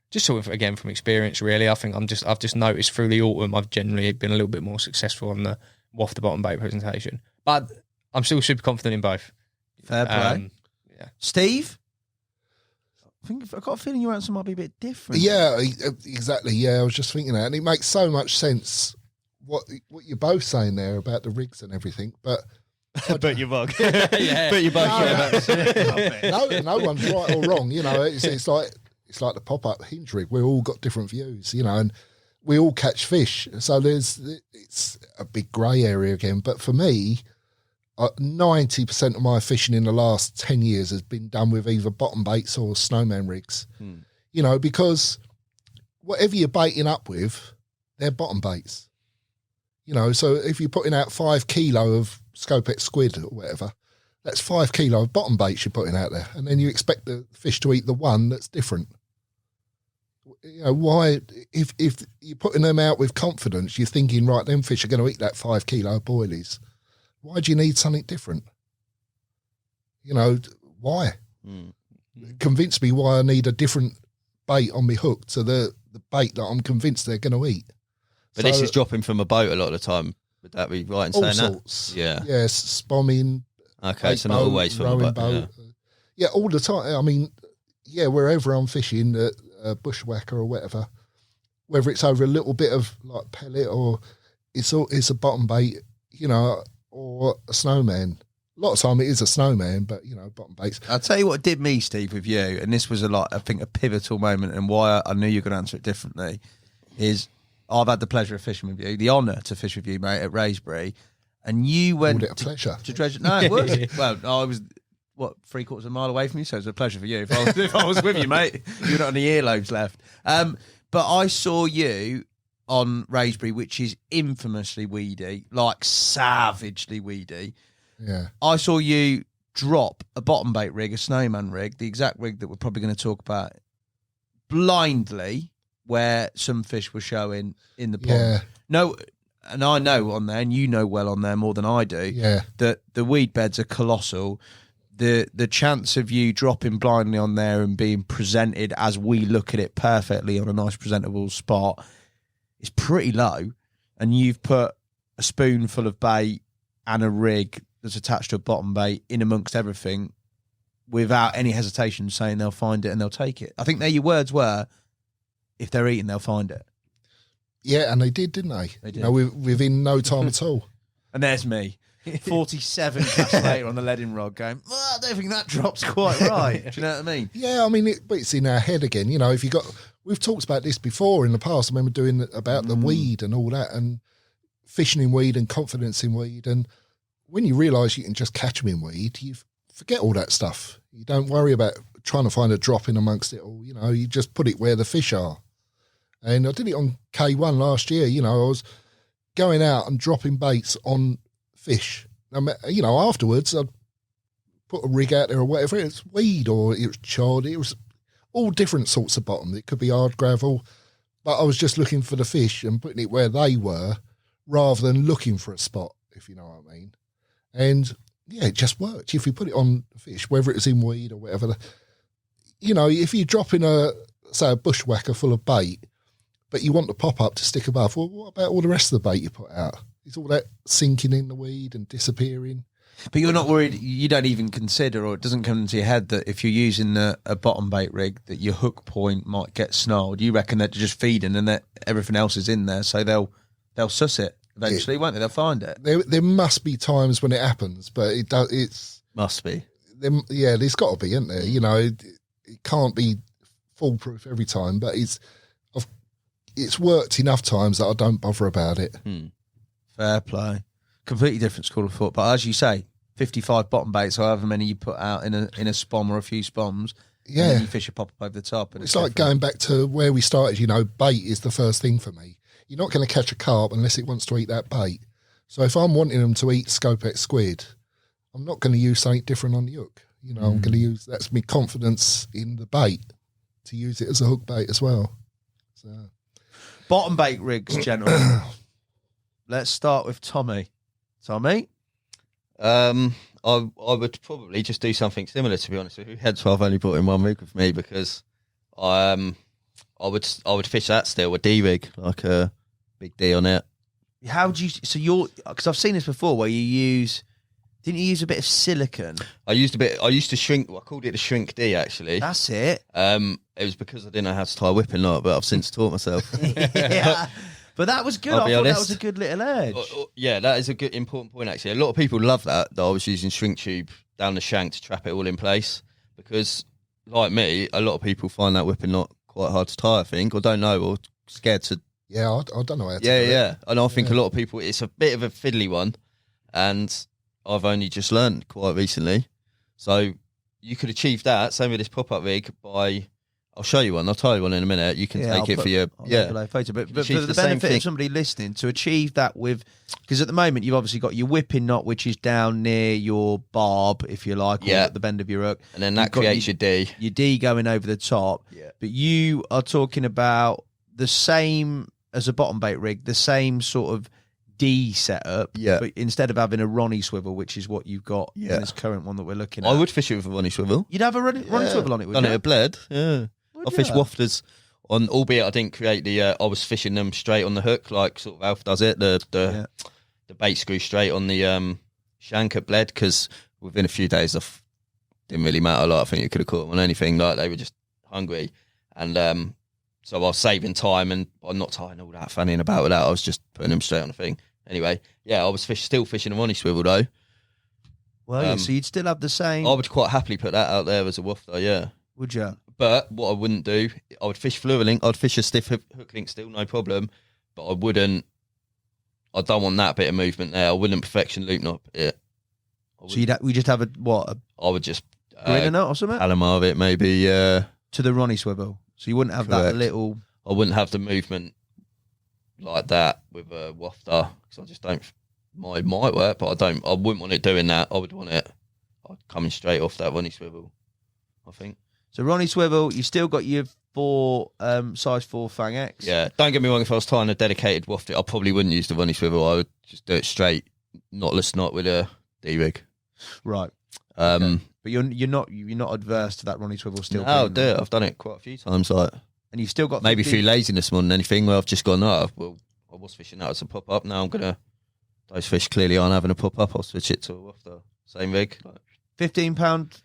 Just sort of, again, from experience, really. I think I've just noticed through the autumn, I've generally been a little bit more successful on the wafter bottom bait presentation. But I'm still super confident in both. Fair play. Yeah. Steve? I've got a feeling your answer might be a bit different. Yeah, exactly. Yeah, I was just thinking that. And it makes so much sense what you're both saying there about the rigs and everything. But but your bug. But your bug. No one's right or wrong. You know, it's like the pop-up hinge rig. We've all got different views, you know, and we all catch fish. So it's a big grey area again. But for me, 90% of my fishing in the last 10 years has been done with either bottom baits or snowman rigs. You know, because whatever you're baiting up with, they're bottom baits. You know, so if you're putting out 5 kilo of Scopex squid or whatever, that's 5 kilo of bottom baits you're putting out there. And then you expect the fish to eat the one that's different. You know, why, if you're putting them out with confidence, you're thinking, right, them fish are going to eat that 5 kilo of boilies. Why do you need something different? You know, why? Convince me why I need a different bait on my hook to the bait that I'm convinced they're going to eat. But this is dropping from a boat a lot of the time. Would that be right in saying that? All sorts. Yeah. Yes, spomming. Okay, so not always from a boat. Yeah, all the time. I mean, yeah, wherever I'm fishing, a bushwhacker or whatever, whether it's over a little bit of like pellet or it's a bottom bait, you know, or a snowman. A lot of time it is a snowman, but, you know, bottom baits. I'll tell you what did me, Steve, with you, and this was I think a pivotal moment, and why I knew you were going to answer it differently, is I've had the pleasure of fishing with you, the honour to fish with you, mate, at Raysbury, and you went... Called it a pleasure. To treasure... No, it was. Well, I was, 3/4 of a mile away from you, so it was a pleasure for you. If I was with you, mate, you're not any earlobes left. But I saw you on Raysbury, which is infamously weedy, like savagely weedy. Yeah. I saw you drop a bottom bait rig, a snowman rig, the exact rig that we're probably going to talk about, blindly, where some fish were showing in the pond. Yeah. No, and I know on there, and you know well on there more than I do, that the weed beds are colossal. The chance of you dropping blindly on there and being presented as we look at it perfectly on a nice presentable spot is pretty low. And you've put a spoonful of bait and a rig that's attached to a bottom bait in amongst everything without any hesitation, saying they'll find it and they'll take it. I think your words were, if they're eating, they'll find it. Yeah, and they did, didn't they? They did. You know, within no time at all. And there's me, 47 casts later on the leading rod going, well, I don't think that drop's quite right. Do you know what I mean? Yeah, I mean, but it's in our head again. You know, we've talked about this before in the past. I remember doing about the weed and all that, and fishing in weed and confidence in weed. And when you realise you can just catch them in weed, you forget all that stuff. You don't worry about trying to find a drop in amongst it all. You know, you just put it where the fish are. And I did it on K1 last year. You know, I was going out and dropping baits on fish. You know, afterwards I'd put a rig out there or whatever. It was weed or it was chod. It was all different sorts of bottom. It could be hard gravel. But I was just looking for the fish and putting it where they were rather than looking for a spot, if you know what I mean. And yeah, it just worked. If you put it on the fish, whether it's in weed or whatever, you know, if you drop in a bushwhacker full of bait, but you want the pop-up to stick above, well, what about all the rest of the bait you put out? Is all that sinking in the weed and disappearing? But you're not worried, you don't even consider, or it doesn't come into your head that if you're using a bottom bait rig, that your hook point might get snarled. You reckon that they're just feeding and that everything else is in there, so they'll suss it eventually, won't they? They'll find it. There must be times when it happens, but it's... Must be. Yeah, there's got to be, isn't there? You know, it can't be foolproof every time, but it's worked enough times that I don't bother about it. Fair play. Completely different school of thought. But as you say, 55 bottom baits, however many you put out in a spom or a few spoms, yeah, and then you fish a pop up over the top. And it's like going back to where we started. You know, bait is the first thing for me. You're not going to catch a carp unless it wants to eat that bait. So if I'm wanting them to eat Scopex squid, I'm not going to use something different on the hook. You know, I'm going to use, that's my confidence in the bait to use it as a hook bait as well. So. Bottom bait rigs, gentlemen. Let's start with Tommy. Tommy? I would probably just do something similar, to be honest with you. Hence why I've only brought in one rig with me, because I would fish that still, a D rig, like a big D on it. How do you, because I've seen this before where didn't you use a bit of silicone? I used to shrink, I called it a shrink D actually. That's it. It was because I didn't know how to tie a whipping knot, but I've since taught myself. Yeah. But that was good. I thought that was a good little edge. Yeah, that is a good important point actually. A lot of people love that I was using shrink tube down the shank to trap it all in place, because like me, a lot of people find that whipping knot quite hard to tie, I think, or don't know, or scared to Yeah, I don't know how to Yeah, do it. yeah. And I think a lot of people, it's a bit of a fiddly one. And I've only just learned quite recently. So you could achieve that, same with this pop-up rig, by... I'll show you one. I'll tell you one in a minute. You can take it for your... Photo. But for the benefit of somebody listening, to achieve that with... Because at the moment, you've obviously got your whipping knot, which is down near your barb, if you like, or at the bend of your hook. And then that creates your D. Your D going over the top. Yeah. But you are talking about the same as a bottom bait rig, the same sort of D setup. Yeah. But instead of having a Ronnie swivel, which is what you've got in this current one that we're looking at. I would fish it with a Ronnie swivel. You'd have a Ronnie swivel on it, would Done you? it at Bled, yeah. I fish wafters on, albeit I didn't create the. I was fishing them straight on the hook, like sort of Alf does it. The bait screw straight on the shank at Bled, because within a few days, didn't really matter. Like, I think you could have caught them on anything. Like, they were just hungry, and so I was saving time, and I'm not tying all that fanning about with that. I was just putting them straight on the thing. Anyway, yeah, I was still fishing a Ronnie swivel though. Well, so you'd still have the same. I would quite happily put that out there as a wafter, yeah. Would you? But what I wouldn't do, I would fish fluoro link. I'd fish a stiff hook link still, no problem. But I wouldn't. I don't want that bit of movement there. I wouldn't perfection loop knot it. So we just have a I would just gorilla knot or something. Palomar of it, maybe. To the Ronnie swivel. So you wouldn't have that little. I wouldn't have the movement like that with a wafter, because I just don't. Might work, but I don't. I wouldn't want it doing that. I would want it coming straight off that Ronnie swivel, I think. So Ronnie swivel, you still got your size 4 Fang X. Yeah, don't get me wrong. If I was tying a dedicated wafter, I probably wouldn't use the Ronnie swivel. I would just do it straight, knotless knot with a D rig. Right. Okay. But you're not adverse to that Ronnie swivel still. No, I'll do it. I've done it quite a few times. Like, and you've still got maybe through laziness more than anything. Where I've just gone, well, I was fishing that as a pop up. Now I'm gonna. Those fish clearly aren't having a pop up. I'll switch it to a wafter. Same rig. Like, £15.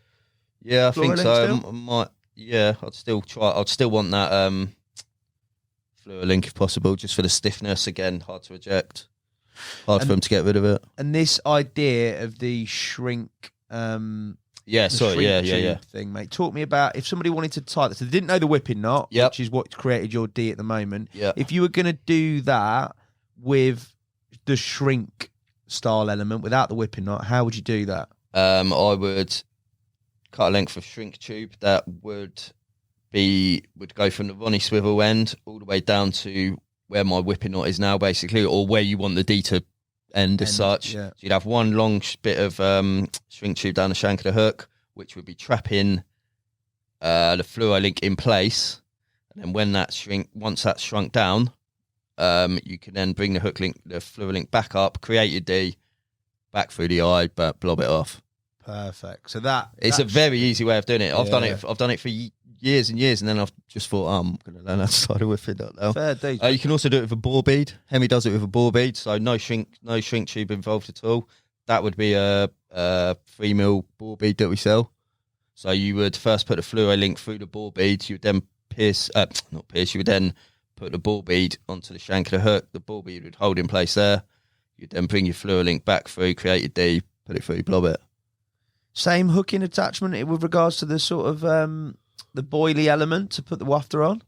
Yeah, I think so. I might. Yeah, I'd still try. I'd still want that fluoro link if possible, just for the stiffness. Again, hard to eject. Hard for them to get rid of it. And this idea of the shrink. Thing, mate. Talk me about if somebody wanted to tie that. So they didn't know the whipping knot, which is what created your D at the moment. Yeah. If you were going to do that with the shrink style element without the whipping knot, how would you do that? I would cut a length of shrink tube that would go from the Ronnie swivel end all the way down to where my whipping knot is now, basically, or where you want the D to end as such. Yeah. So you'd have one long bit of shrink tube down the shank of the hook, which would be trapping the fluoro link in place, and then once that's shrunk down, you can then bring the fluoro link back up, create your D, back through the eye, but blob it off. Perfect. So it's a very easy way of doing it. I've done it for years and years, and then I've just thought, I'm going to learn how to start a whipping knot now. Fair days. You can also do it with a bore bead. Hemi does it with a bore bead, so no shrink tube involved at all. That would be a 3mm bore bead that we sell. So you would first put the fluoro link through the bore bead. You would then you would then put the bore bead onto the shank of the hook. The bore bead would hold in place there. You'd then bring your fluoro link back through, create your D, put it through, blob it. Same hooking attachment with regards to the sort of the boilie element to put the wafter on?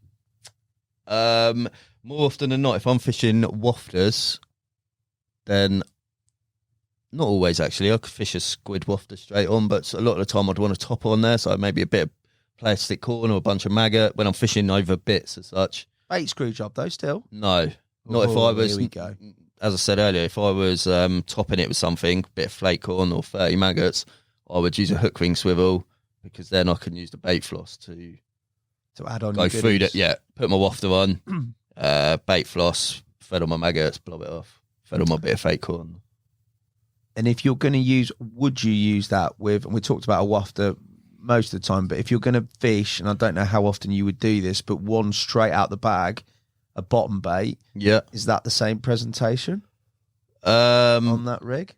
More often than not, if I'm fishing wafters, then not always actually. I could fish a squid wafter straight on, but a lot of the time I'd want a top on there, so maybe a bit of plastic corn or a bunch of maggot when I'm fishing over bits as such. Bait screw job though, still? No, not if I was. Here we go. As I said earlier, if I was topping it with something, a bit of flake corn or 30 maggots, I would use a hook ring swivel, because then I can use the bait floss to add on. Go through that, yeah. Put my wafter on, bait floss, fed on my maggots, blob it off, fed on my bit of fake corn. And if you're going to use, would you use that with? And we talked about a wafter most of the time, but if you're going to fish, and I don't know how often you would do this, but one straight out the bag, a bottom bait. Yeah, is that the same presentation on that rig?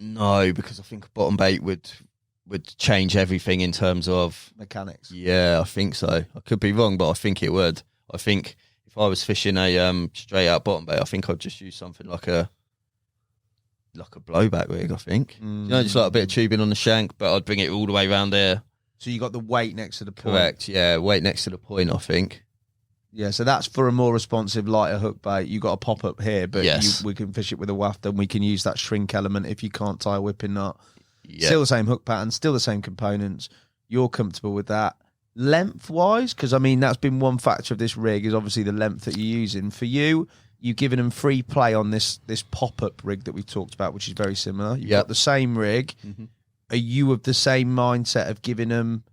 No, because I think a bottom bait would change everything in terms of mechanics. Yeah, I think so. I could be wrong, but I think it would. I think if I was fishing a straight out bottom bait, I think I'd just use something like a blowback rig. I think just like a bit of tubing on the shank, but I'd bring it all the way around there. So you got the weight next to the point. Correct. Yeah, weight next to the point. I think. Yeah, so that's for a more responsive, lighter hook bait. You got a pop up here, but Yes. we can fish it with a wafter, and we can use that shrink element if you can't tie a whipping knot. Yeah. Still the same hook pattern, still the same components. You're comfortable with that. Length wise, because I mean that's been one factor of this rig is obviously the length that you're using. For you, you've given them free play on this pop up rig that we talked about, which is very similar. You've got the same rig. Mm-hmm. Are you of the same mindset of giving them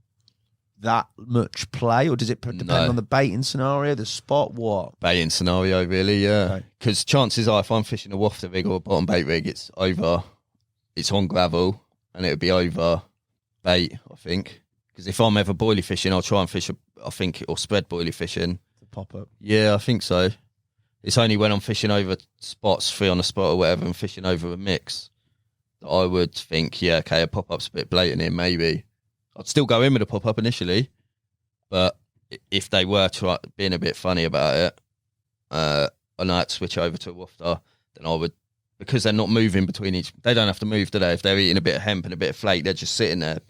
that much play, or does it depend on the baiting scenario, the spot, what? Baiting scenario, really, yeah. Because chances are, if I'm fishing a wafter rig or a bottom bait rig, it's on gravel, and it'll be over bait, I think. Because if I'm ever boilie fishing, I'll try and fish, or spread boilie fishing. The pop up. Yeah, I think so. It's only when I'm fishing over spots, 3 on a spot or whatever, and fishing over a mix, that I would think, yeah, okay, a pop up's a bit blatant here, maybe. I'd still go in with a pop up initially, but if they were being a bit funny about it, and I had to switch over to a wafter, then I would, because they're not moving between each. They don't have to move, do they? If they're eating a bit of hemp and a bit of flake, they're just sitting there,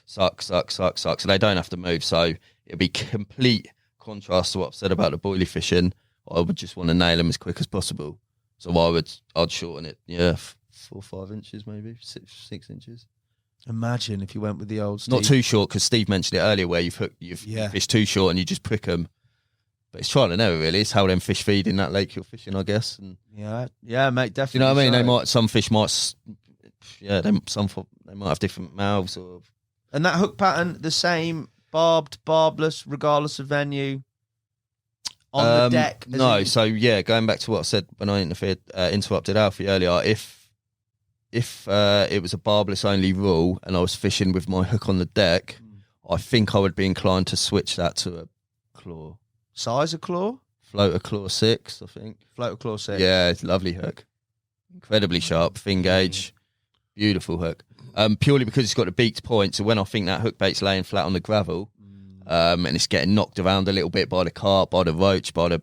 suck. So they don't have to move. So it'd be complete contrast to what I've said about the boilie fishing. I would just want to nail them as quick as possible. So I'd shorten it, 4 or 5 inches, maybe 6 inches. Imagine if you went with the old Steve. Not too short, because Steve mentioned it earlier where you've fished too short and you just prick them. But it's trial and error, really. It's how them fish feed in that lake you're fishing, I guess. And yeah, mate, definitely. You know what I mean? Some fish might, they might have different mouths. And that hook pattern, the same, barbed, barbless, regardless of venue, on the deck. No, going back to what I said when I interrupted Alfie earlier, if it was a barbless only rule and I was fishing with my hook on the deck, I think I would be inclined to switch that to a claw. Size of claw? Floater claw 6, I think. Floater claw 6. Yeah, it's a lovely hook. Incredibly sharp, fin gauge, beautiful hook. Purely because it's got a beaked point, so when I think that hook bait's laying flat on the gravel, and it's getting knocked around a little bit by the carp, by the roach, by the,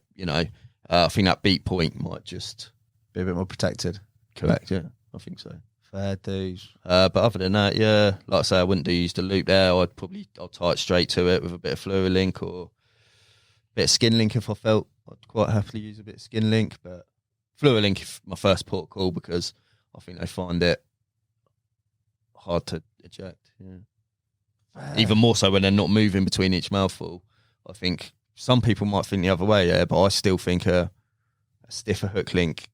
I think that beak point might just be a bit more protected. Correct, yeah. I think so. Fair dues. But other than that, yeah, like I say, I wouldn't use the loop there. I'll tie it straight to it with a bit of fluoro link or a bit of skin link if I felt. I'd quite happily use a bit of skin link, but fluoro link is my first port call because I think they find it hard to eject. Yeah. Even more so when they're not moving between each mouthful. I think some people might think the other way, yeah, but I still think a stiffer hook link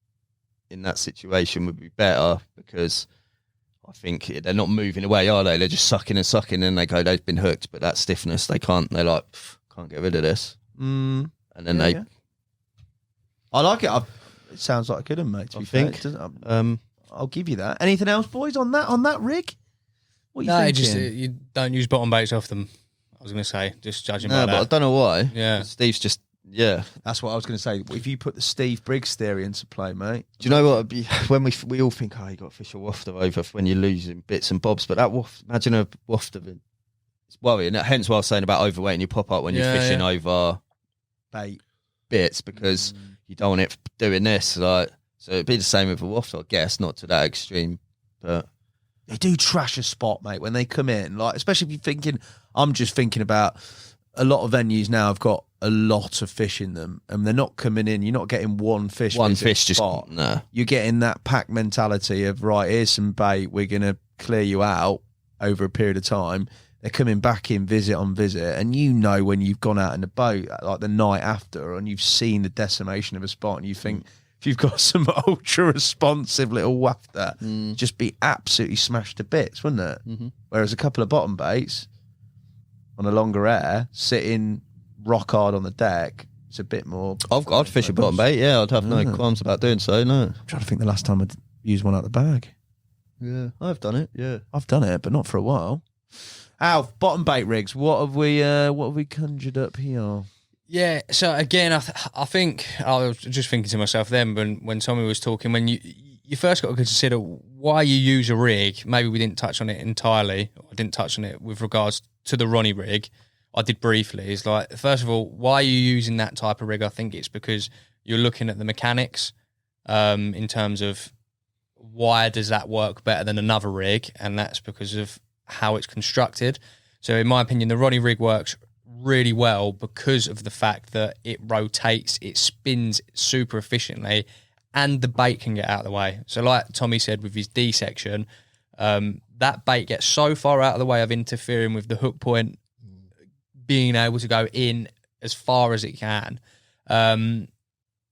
in that situation would be better because I think they're not moving away, are they? They're just sucking and sucking, and they go, they've been hooked, but that stiffness, they're like, can't get rid of this. And then I like it. It sounds like a good one, mate, to be fair. I'll give you that. Anything else, boys, on that rig? What are you thinking? You don't use bottom baits off them. I was going to say, just judging by that. No, but I don't know why. Yeah. Steve's just, yeah. That's what I was going to say. If you put the Steve Briggs theory into play, mate. Do you know what? When we all think, you got to fish a wafter over when you're losing bits and bobs, but that imagine a wafter, it's worrying. Hence why I was saying about overweighting your pop up when you're fishing over bait bits because you don't want it doing this. So it'd be the same with a wafter, I guess, not to that extreme, but they do trash a spot, mate, when they come in. Like, especially if you're thinking, I'm just thinking about a lot of venues now have got a lot of fish in them, and they're not coming in. You're not getting one fish. Spot. No. You're getting that pack mentality of, right, here's some bait. We're going to clear you out over a period of time. They're coming back in visit on visit, and when you've gone out in the boat like the night after and you've seen the decimation of a spot, and you think, if you've got some ultra responsive little wafter, just be absolutely smashed to bits, wouldn't it? Mm-hmm. Whereas a couple of bottom baits on a longer air, sitting rock hard on the deck, it's a bit more. I'd fish a bottom bait, yeah. I'd have no qualms about doing so, no. I'm trying to think the last time I'd used one out the bag. Yeah, I've done it, yeah. I've done it, but not for a while. Alf, bottom bait rigs, what have we conjured up here? Yeah, so again, I think I was just thinking to myself then when Tommy was talking, when you first got to consider why you use a rig. Maybe we didn't touch on it entirely. I didn't touch on it with regards to the Ronnie rig. I did briefly. It's like, first of all, why are you using that type of rig? I think it's because you're looking at the mechanics in terms of why does that work better than another rig, and that's because of how it's constructed. So in my opinion, the Ronnie rig works really well because of the fact that it rotates, it spins super efficiently, and the bait can get out of the way. So like Tommy said with his D section, that bait gets so far out of the way of interfering with the hook point being able to go in as far as it can. And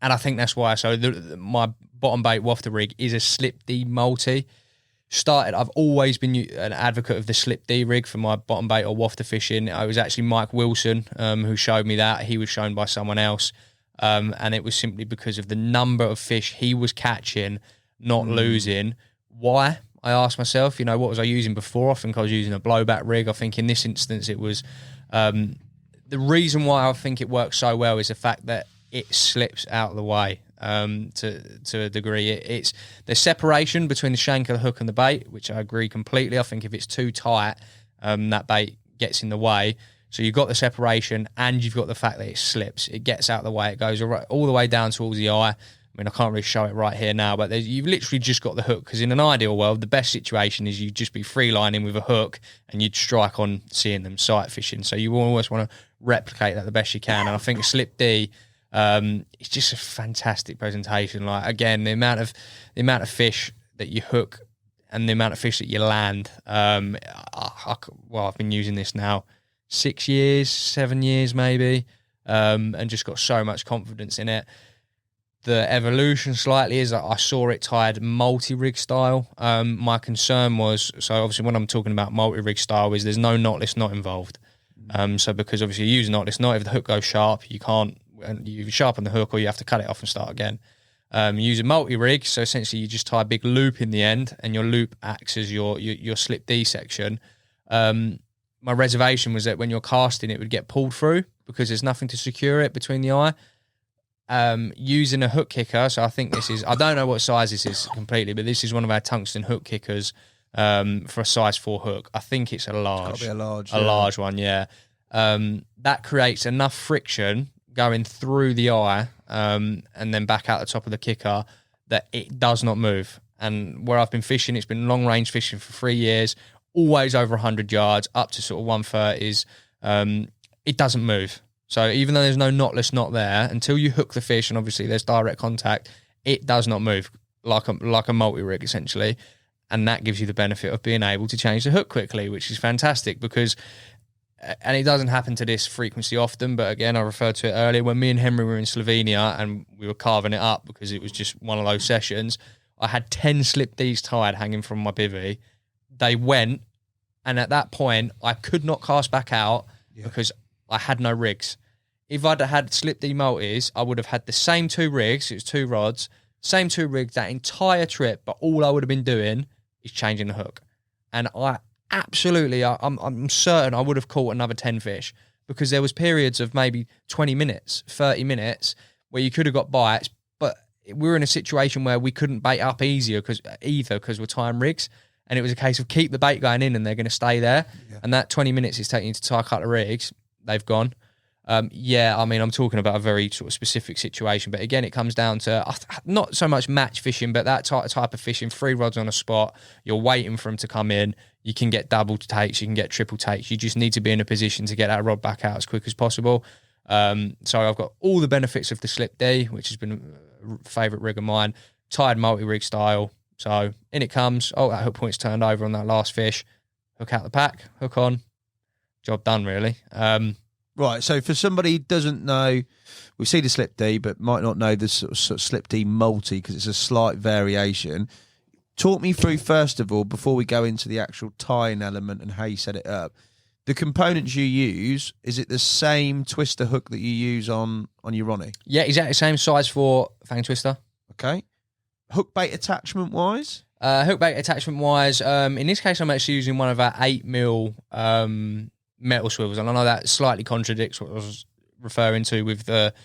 I think that's why. So my bottom bait wafter rig is a slip D multi. I've always been an advocate of the slip D rig for my bottom bait or wafter fishing. It was actually Mike Wilson who showed me that. He was shown by someone else. And it was simply because of the number of fish he was catching, not losing. Why? I asked myself, what was I using before? I think I was using a blowback rig. I think in this instance it was... the reason why I think it works so well is the fact that it slips out of the way to a degree. It's the separation between the shank of the hook and the bait, which I agree completely. I think if it's too tight, that bait gets in the way. So you've got the separation and you've got the fact that it slips. It gets out of the way. It goes all the way down towards the eye. I mean, I can't really show it right here now, but you've literally just got the hook. Because in an ideal world, the best situation is you'd just be free lining with a hook and you'd strike on seeing them sight fishing. So you always want to replicate that the best you can. And I think Slip D, it's just a fantastic presentation. Like, again, the amount of fish that you hook and the amount of fish that you land. I've been using this now 6 years, 7 years maybe, and just got so much confidence in it. The evolution slightly is that I saw it tied multi-rig style. My concern was, so obviously when I'm talking about multi-rig style, is there's no knotless knot involved. So because obviously you use a knotless knot, if the hook goes sharp, you sharpen the hook or you have to cut it off and start again. You use a multi-rig, so essentially you just tie a big loop in the end and your loop acts as your slip D section. My reservation was that when you're casting, it would get pulled through because there's nothing to secure it between the eye. Using a hook kicker, so I think this is, I don't know what size this is completely, but this is one of our tungsten hook kickers for a size 4 hook. I think it's a large. It's gotta be a large one, yeah. That creates enough friction going through the eye and then back out the top of the kicker that it does not move. And where I've been fishing, it's been long range fishing for 3 years, always over 100 yards, up to sort of 130s. It doesn't move. So even though there's no knotless knot there, until you hook the fish, and obviously there's direct contact, it does not move like a multi-rig essentially. And that gives you the benefit of being able to change the hook quickly, which is fantastic because, and it doesn't happen to this frequency often, but again, I referred to it earlier, when me and Henry were in Slovenia and we were carving it up because it was just one of those sessions, I had 10 slip Ds tied hanging from my bivvy. They went, and at that point, I could not cast back out because I had no rigs. If I'd had slip D multis, I would have had the same 2 rigs, it was 2 rods, same 2 rigs that entire trip, but all I would have been doing is changing the hook. And I'm certain I would have caught another 10 fish because there was periods of maybe 20 minutes, 30 minutes where you could have got bites, but we were in a situation where we couldn't bait up easier because we're tying rigs. And it was a case of keep the bait going in and they're going to stay there. Yeah. And that 20 minutes it's taking you to tie a couple of rigs, they've gone. I'm talking about a very sort of specific situation. But again, it comes down to not so much match fishing, but that type of fishing, 3 rods on a spot, you're waiting for them to come in. You can get double takes, you can get triple takes. You just need to be in a position to get that rod back out as quick as possible. So I've got all the benefits of the Slip D, which has been a favourite rig of mine, tied multi-rig style. So in it comes, that hook point's turned over on that last fish, hook out the pack, hook on, job done really. Right, so for somebody who doesn't know, we see the Slip D, but might not know the sort of Slip D multi because it's a slight variation. Talk me through, first of all, before we go into the actual tying element and how you set it up, the components you use, is it the same twister hook that you use on your Ronnie? Yeah, exactly, same size for fang twister. Okay. Hook bait attachment wise? In this case, I'm actually using one of our 8mm metal swivels, and I know that slightly contradicts what I was referring to with the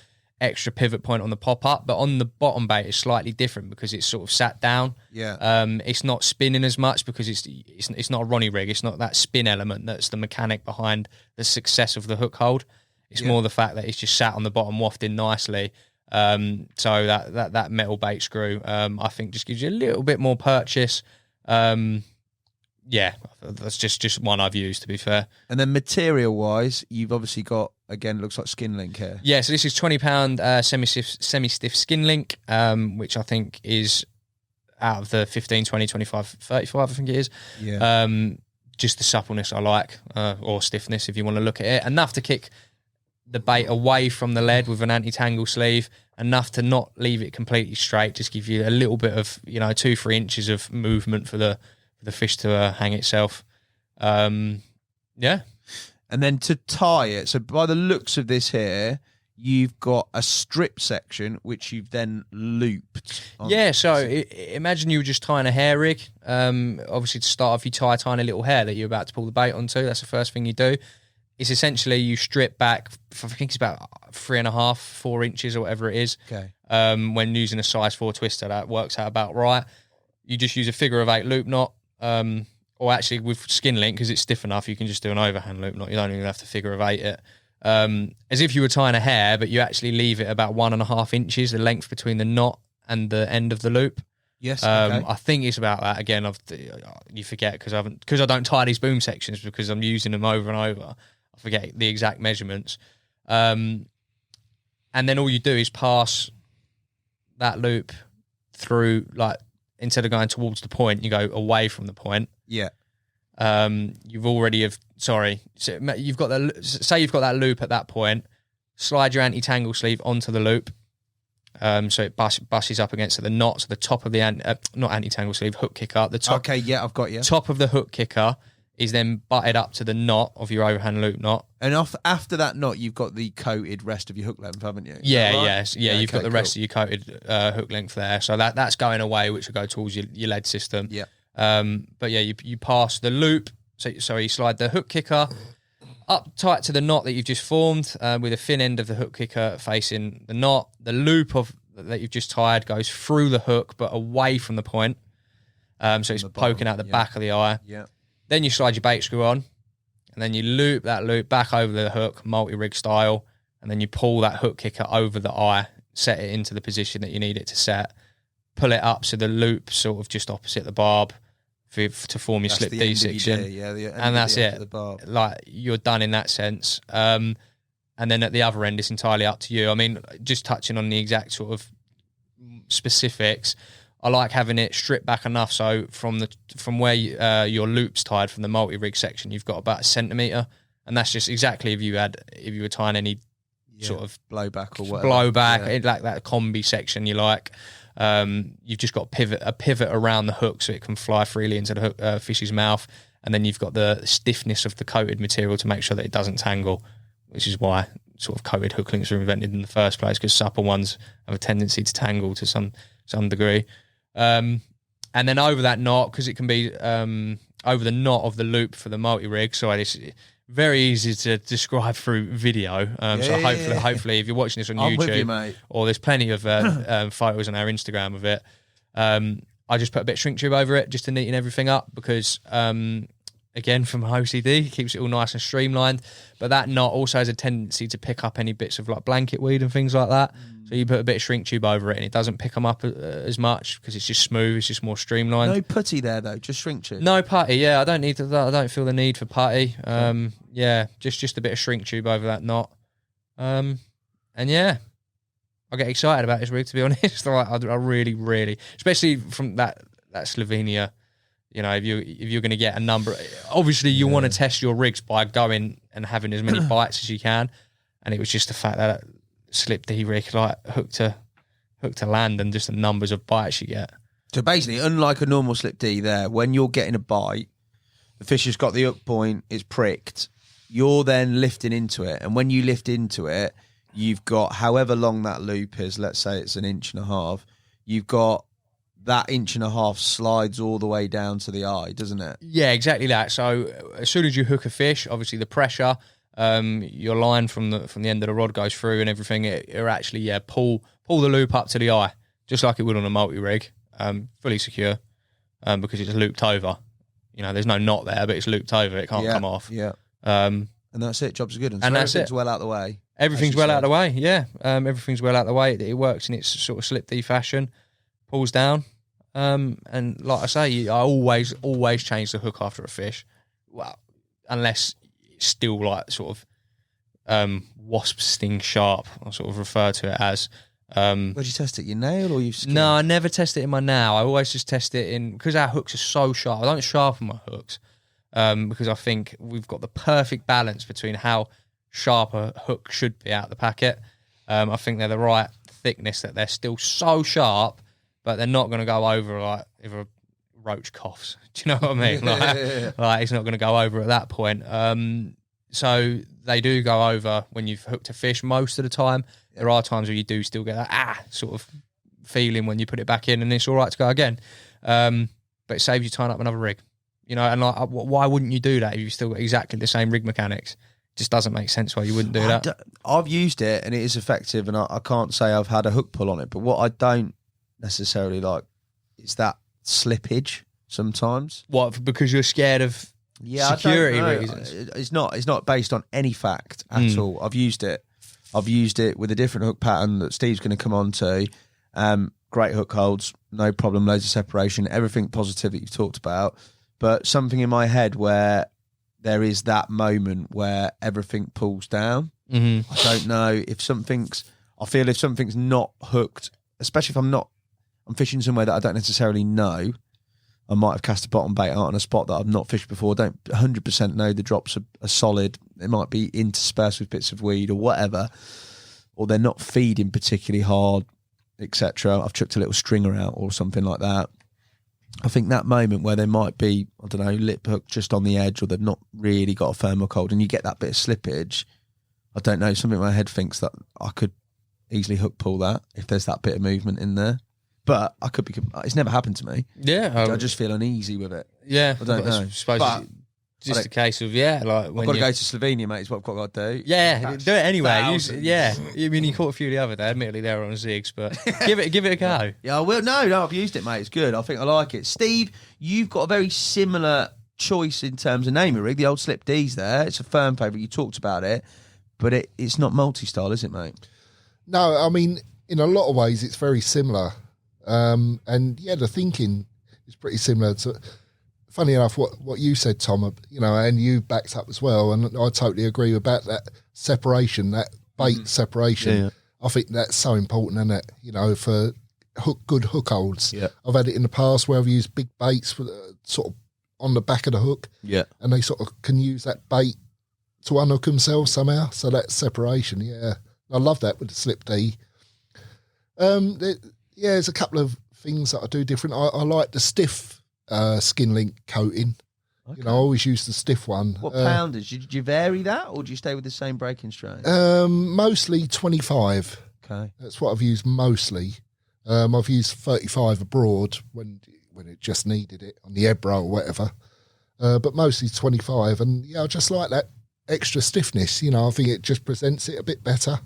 extra pivot point on the pop-up, but on the bottom bait it's slightly different because it's sort of sat down. Yeah. It's not spinning as much because it's not a Ronnie rig. It's not that spin element that's the mechanic behind the success of the hook hold. It's more the fact that it's just sat on the bottom wafting nicely. So that metal bait screw, I think just gives you a little bit more purchase. Yeah, that's just one I've used, to be fair. And then material-wise, you've obviously got, again, looks like skin link here. Yeah, so this is £20 semi-stiff skin link, which I think is out of the 15, 20, 25, 35, I think it is. Yeah. Just the suppleness I like, or stiffness if you want to look at it. Enough to kick the bait away from the lead with an anti-tangle sleeve, enough to not leave it completely straight, just give you a little bit of, 2-3 inches of movement for the fish to hang itself. Yeah. And then to tie it, so by the looks of this here, you've got a strip section which you've then looped. Yeah, so imagine you were just tying a hair rig. Obviously, to start off, you tie a tiny little hair that you're about to pull the bait onto. That's the first thing you do. It's essentially you strip back, I think it's about 3.5, 4 inches or whatever it is. Okay. When using a size 4 twister, that works out about right. You just use a figure of 8 loop knot. Or actually with skin link, because it's stiff enough, you can just do an overhand loop knot. You don't even have to figure of 8 it. As if you were tying a hair, but you actually leave it about 1.5 inches, the length between the knot and the end of the loop. Yes. Okay. I think it's about that. Again, you forget because I don't tie these boom sections because I'm using them over and over. I forget the exact measurements. And then all you do is pass that loop through, like, instead of going towards the point, you go away from the point. Yeah. You've already so you've got that loop at that point. Slide your anti-tangle sleeve onto the loop, so it busses up against the knot. So the top of the not anti-tangle sleeve, hook kicker. The top. Okay, yeah, I've got you. Top of the hook kicker is then butted up to the knot of your overhand loop knot. And after that knot, you've got the coated rest of your hook length, haven't you? Yeah. You've got the rest of your coated hook length there. So that's going away, which will go towards your lead system. Yeah. But yeah, you pass the loop. So you slide the hook kicker up tight to the knot that you've just formed, with the thin end of the hook kicker facing the knot. The loop that you've just tied goes through the hook, but away from the point. So it's poking out the back of the eye. Yeah. Then you slide your bait screw on, and then you loop that loop back over the hook, multi-rig style, and then you pull that hook kicker over the eye, set it into the position that you need it to set, pull it up so the loop sort of just opposite the barb to form your slip D section. And that's it. Like, you're done in that sense. And then at the other end, it's entirely up to you. I mean, just touching on the exact sort of specifics, I like having it stripped back enough so from where your loop's tied from the multi-rig section, you've got about 1 centimetre, and that's just exactly if you were tying any sort of blowback or whatever. Like that combi section you like. You've just got a pivot around the hook so it can fly freely into the fish's mouth, and then you've got the stiffness of the coated material to make sure that it doesn't tangle, which is why sort of coated hook links were invented in the first place, because supple ones have a tendency to tangle to some degree. And then over that knot, because it can be over the knot of the loop for the multi-rig. So it's very easy to describe through video. Hopefully, if you're watching this on YouTube, with you, mate. Or there's plenty of photos on our Instagram of it. I just put a bit of shrink tube over it just to neaten everything up because, again, from OCD, it keeps it all nice and streamlined. But that knot also has a tendency to pick up any bits of like blanket weed and things like that. So you put a bit of shrink tube over it and it doesn't pick them up as much because it's just smooth, it's just more streamlined. No putty there though, just shrink tube. No putty, yeah. I don't feel the need for putty. Yeah, just a bit of shrink tube over that knot. And yeah, I get excited about this rig, to be honest. I really, really, especially from that Slovenia. You know, if you're going to get a number, obviously you want to test your rigs by going and having as many bites as you can. And it was just the fact that slip D rig, like hook to land, and just the numbers of bites you get. So basically, unlike a normal slip D, there when you're getting a bite, the fish has got the hook point, it's pricked. You're then lifting into it, and when you lift into it, you've got however long that loop is. Let's say it's 1.5 inches. You've got that 1.5 inches slides all the way down to the eye, doesn't it? Yeah, exactly that. So as soon as you hook a fish, obviously the pressure, your line from the end of the rod goes through and everything. It actually pull the loop up to the eye, just like it would on a multi-rig, fully secure, because it's looped over. You know, there's no knot there, but it's looped over. It can't come off. Yeah. And that's it. Job's good. And so that's everything's it. well out of the way. Everything's well out of the way. Yeah. Everything's well out of the way. It works in its sort of slip D fashion. Pulls down. And like I say, I always change the hook after a fish. Well, unless it's still like sort of wasp sting sharp, I sort of refer to it as. Where'd you test it? Your nail or you? No, I never test it in my nail. I always just test it in, because our hooks are so sharp. I don't sharpen my hooks because I think we've got the perfect balance between how sharp a hook should be out the packet. I think they're the right thickness, that they're still so sharp, but they're not going to go over like if a roach coughs. Do you know what I mean? Like it's not going to go over at that point. So they do go over when you've hooked a fish most of the time. There are times where you do still get that sort of feeling when you put it back in, and it's all right to go again. But it saves you tying up another rig, you know. And like, why wouldn't you do that if you've still got exactly the same rig mechanics? It just doesn't make sense why you wouldn't do that. I've used it and it is effective, and I can't say I've had a hook pull on it. But what I don't necessarily like is that slippage sometimes. What? Because you're scared of security reasons? It's not based on any fact at all. I've used it with a different hook pattern that Steve's going to come on to. Great hook holds, no problem, loads of separation, everything positive that you've talked about. But something in my head where there is that moment where everything pulls down. I don't know if something's not hooked, especially if I'm fishing somewhere that I don't necessarily know. I might have cast a bottom bait out on a spot that I've not fished before. I don't 100% know the drops are solid. It might be interspersed with bits of weed or whatever, or they're not feeding particularly hard, etc. I've chucked a little stringer out or something like that. I think that moment where they might be, I don't know, lip hook just on the edge, or they've not really got a firm hook hold, and you get that bit of slippage. I don't know, something in my head thinks that I could easily hook pull that if there's that bit of movement in there. But I could be. It's never happened to me. Yeah, I just feel uneasy with it. Yeah, I don't know. I suppose it's just a case of like I've when got to go to Slovenia, mate. Is what I've got to do. Yeah, do it anyway. I mean, you caught a few the other day. Admittedly, they were on zigs, but give it a go. Yeah, I will. No, I've used it, mate. It's good. I think I like it. Steve, you've got a very similar choice in terms of naming rig. The old Slip D's there. It's a firm favourite. You talked about it, but it's not multi-style, is it, mate? No, I mean, in a lot of ways, it's very similar. And yeah, the thinking is pretty similar to, funny enough, what you said, Tom, you know, and you backed up as well. And I totally agree about that separation, that bait separation. Yeah. I think that's so important, isn't it? You know, for good hook holds. Yeah. I've had it in the past where I've used big baits for sort of on the back of the hook. Yeah. And they sort of can use that bait to unhook themselves somehow. So that separation, yeah. I love that with the Slip D. Yeah, there's a couple of things that I do different. I like the stiff skin link coating. Okay. You know, I always use the stiff one. What poundage? Did you vary that, or do you stay with the same breaking strain? Mostly 25. Okay. That's what I've used mostly. I've used 35 abroad when it just needed it, on the Ebro or whatever. But mostly 25. And yeah, I just like that extra stiffness. You know, I think it just presents it a bit better.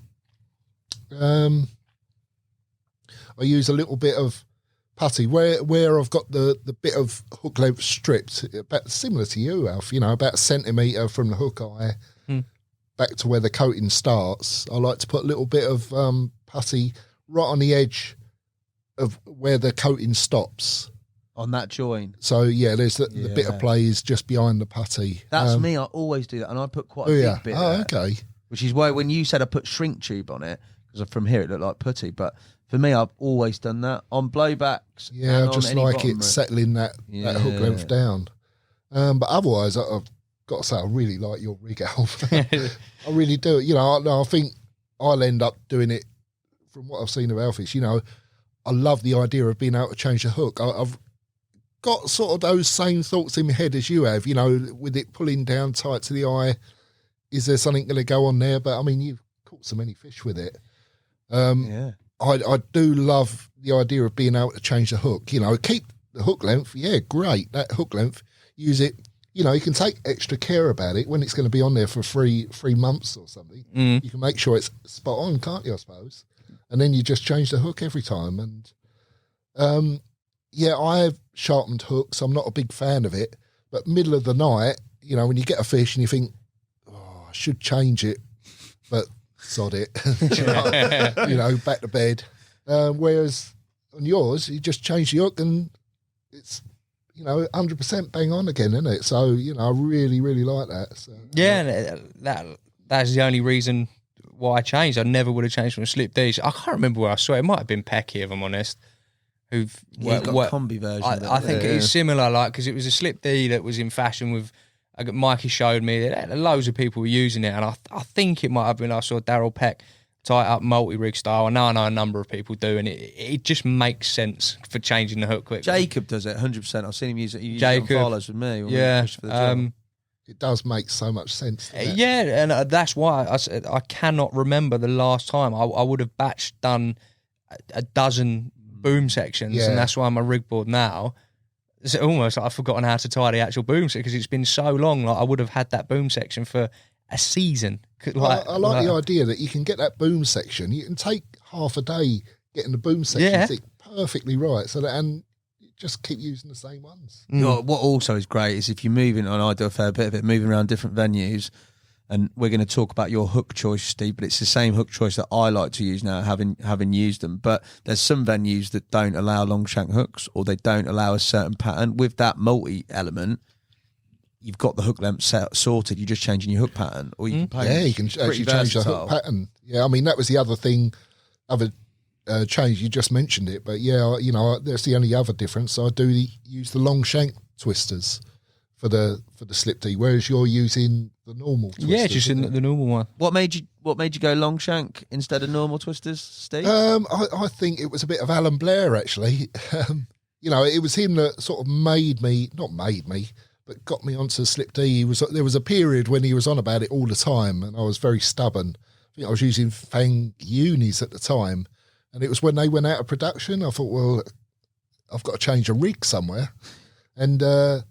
I use a little bit of putty where I've got the bit of hook length stripped, about similar to you, Alf, you know, about a centimetre from the hook eye back to where the coating starts. I like to put a little bit of putty right on the edge of where the coating stops. On that join. So, yeah, there's the bit of play is just behind the putty. That's me. I always do that, and I put quite a big bit there. Okay. Which is why when you said I put shrink tube on it, because from here it looked like putty, but for me, I've always done that on blowbais. Yeah, I just like it settling that hook length down. But otherwise, I've got to say, I really like your rig, Alf. I really do. You know, I think I'll end up doing it from what I've seen of Alfie's. You know, I love the idea of being able to change the hook. I've got sort of those same thoughts in my head as you have, you know, with it pulling down tight to the eye. Is there something going to go on there? But, I mean, you've caught so many fish with it. I do love the idea of being able to change the hook. You know, keep the hook length. Yeah, great. That hook length, use it. You know, you can take extra care about it when it's going to be on there for three months or something. You can make sure it's spot on, can't you, I suppose? And then you just change the hook every time. And, yeah, I have sharpened hooks. I'm not a big fan of it. But middle of the night, you know, when you get a fish and you think, I should change it, but sod it, you know, back to bed. Whereas on yours, you just change the hook and it's, 100% bang on again, isn't it? So, I really, really like that. So, yeah, that's the only reason why I changed. I never would have changed from a slip D. I can't remember where I saw it. It might have been Pecky, if I'm honest. Who've got a combi version. I think it's similar, because it was a slip D that was in fashion with. Mikey showed me that loads of people were using it, and I think it might have been. I saw Daryl Peck tie it up multi-rig style. I know a number of people do, and it just makes sense for changing the hook quickly. Jacob does it 100%. I've seen him use it. He uses it on follows with me. Yeah. It does make so much sense. Yeah, and that's why I said I cannot remember the last time I would have done a dozen boom sections, and that's why I'm a rig board now. It's almost like I've forgotten how to tie the actual boom section because it's been so long. Like I would have had that boom section for a season. I like the idea that you can get that boom section. You can take half a day getting the boom section perfectly right, so that and just keep using the same ones. What also is great is if you're moving, and I do a fair bit of it, moving around different venues. And we're going to talk about your hook choice, Steve, but it's the same hook choice that I like to use now, having used them. But there's some venues that don't allow long shank hooks, or they don't allow a certain pattern. With that multi-element, you've got the hook length sorted. You're just changing your hook pattern, or you can play. You can actually change the hook pattern. Yeah, I mean that was the other thing, change. You just mentioned it, but that's the only other difference. I do use the long shank twisters for the slip D, whereas you're using the normal twisters. Yeah, just in the normal one. What made you go long shank instead of normal twisters, Steve? I think it was a bit of Alan Blair actually. It was him that sort of but got me onto slip D. There was a period when he was on about it all the time, and I was very stubborn. I think I was using Fang unis at the time, and it was when they went out of production. I thought, well, I've got to change a rig somewhere, and that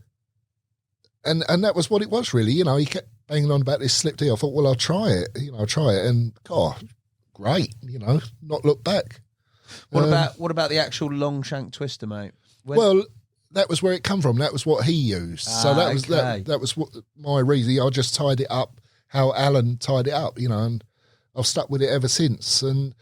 was what it was really. He kept banging on about this slip D. I thought, well, I'll try it. And great. Not look back. What about the actual long shank twister, mate? Well, that was where it come from. That was what he used. So that was that was what my reason. I just tied it up how Alan tied it up. And I've stuck with it ever since. And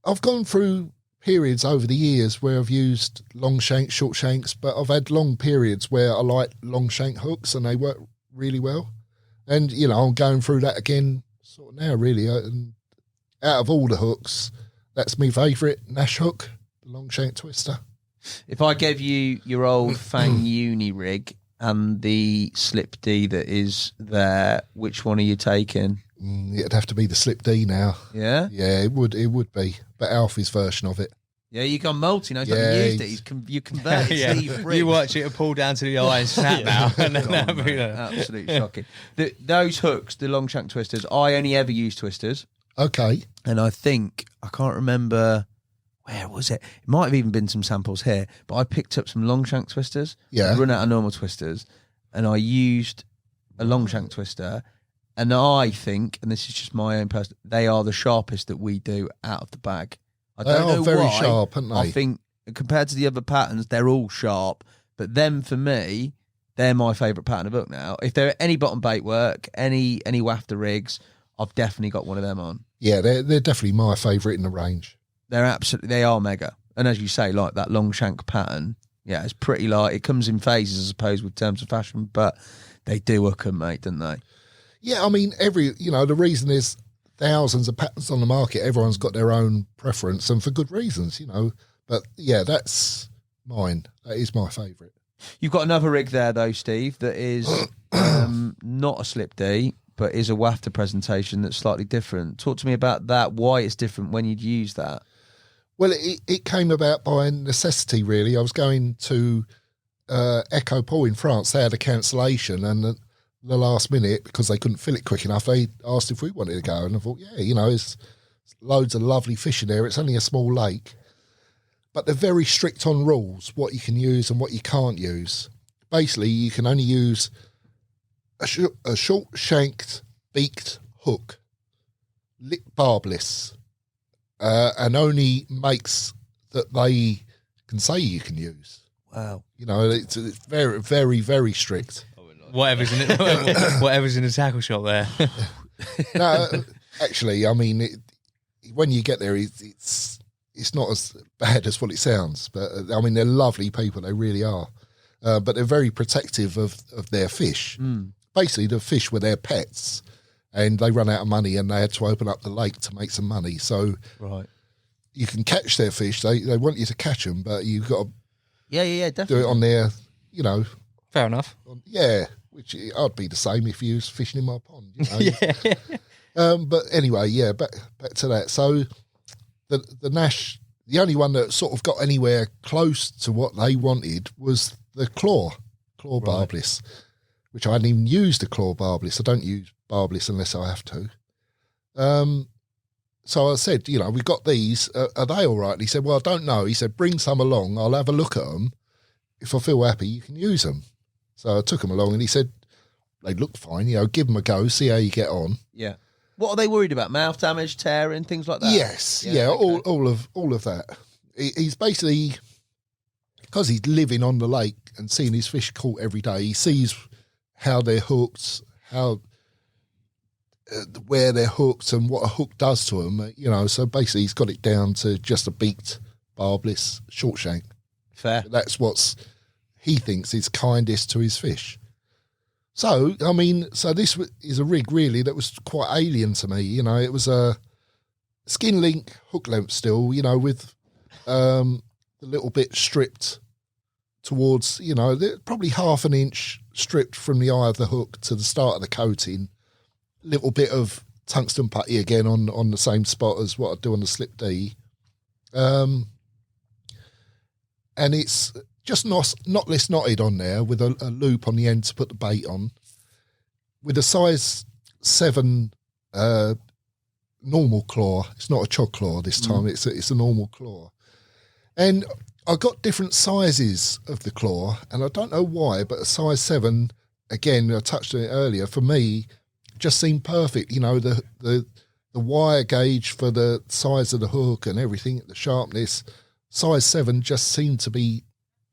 I've gone through periods over the years where I've used long shanks, short shanks, but I've had long periods where I like long shank hooks and they work really well. And, I'm going through that again sort of now, really. And out of all the hooks, that's my favourite Nash hook, the long shank twister. If I gave you your old Fang Uni rig and the slip D that is there, which one are you taking? It'd have to be the slip D now. Yeah? Yeah, it would be. But Alfie's version of it. Yeah, you gone multi now. He's not used it. You converted Steve Briggs. You watch it pull down to the eye and snap now. And then absolutely shocking. Those hooks, the long shank twisters, I only ever use twisters. Okay. And I can't remember, where was it? It might have even been some samples here, but I picked up some long shank twisters. Yeah. Run out of normal twisters. And I used a long shank twister. And I think, and this is just my own personal, they are the sharpest that we do out of the bag. I don't know very why. Sharp, aren't they? I think compared to the other patterns, they're all sharp. But them, for me, they're my favourite pattern of hook now. If there are any bottom bait work, any wafter rigs, I've definitely got one of them on. Yeah, they're definitely my favourite in the range. They are mega. And as you say, like that long shank pattern, yeah, it's pretty light. It comes in phases, I suppose, with terms of fashion, but they do hook 'em, mate, don't they? Yeah, I mean, the reason is thousands of patterns on the market. Everyone's got their own preference and for good reasons, But yeah, that's mine. That is my favourite. You've got another rig there, though, Steve, that is not a slip D, but is a wafter presentation that's slightly different. Talk to me about that, why it's different when you'd use that. Well, it came about by necessity, really. I was going to Echo Paul in France. They had a cancellation, and the last minute, because they couldn't fill it quick enough, they asked if we wanted to go. And I thought, yeah, it's loads of lovely fish in there. It's only a small lake. But they're very strict on rules, what you can use and what you can't use. Basically, you can only use a short-shanked, beaked hook, barbless, and only makes that they can say you can use. Wow. It's very, very, very strict. Whatever's in the tackle shop there. No, actually, I mean, when you get there, it's it's not as bad as what it sounds. But I mean, they're lovely people. They really are. But they're very protective of their fish. Basically, the fish were their pets, and they run out of money, and they had to open up the lake to make some money. So you can catch their fish. They want you to catch them, but you've got to definitely do it on their, Fair enough. which I'd be the same if you was fishing in my pond. But anyway, back to that. So the Nash, the only one that sort of got anywhere close to what they wanted was the claw barbless, which I hadn't even used the claw barbless. I don't use barbless unless I have to. So I said, we've got these. Are they all right? And he said, well, I don't know. He said, bring some along. I'll have a look at them. If I feel happy, you can use them. So I took them along, and he said, they look fine. Give them a go, see how you get on. Yeah. What are they worried about? Mouth damage, tearing, things like that? Yes. All of that. He's basically, because he's living on the lake and seeing his fish caught every day, he sees how they're hooked, where they're hooked and what a hook does to them, so basically he's got it down to just a beaked, barbless short shank. Fair. That's he thinks is kindest to his fish. So, I mean, this is a rig really that was quite alien to me. It was a skin link hook length still, with the little bit stripped towards, probably half an inch stripped from the eye of the hook to the start of the coating. Little bit of tungsten putty again on the same spot as what I do on the Slip D. And it's just knotless knotted on there with a loop on the end to put the bait on. With a size 7 normal claw. It's not a chod claw this time. It's a normal claw. And I got different sizes of the claw, and I don't know why, but a size 7, again, I touched on it earlier, for me, just seemed perfect. The wire gauge for the size of the hook and everything, the sharpness, size 7 just seemed to be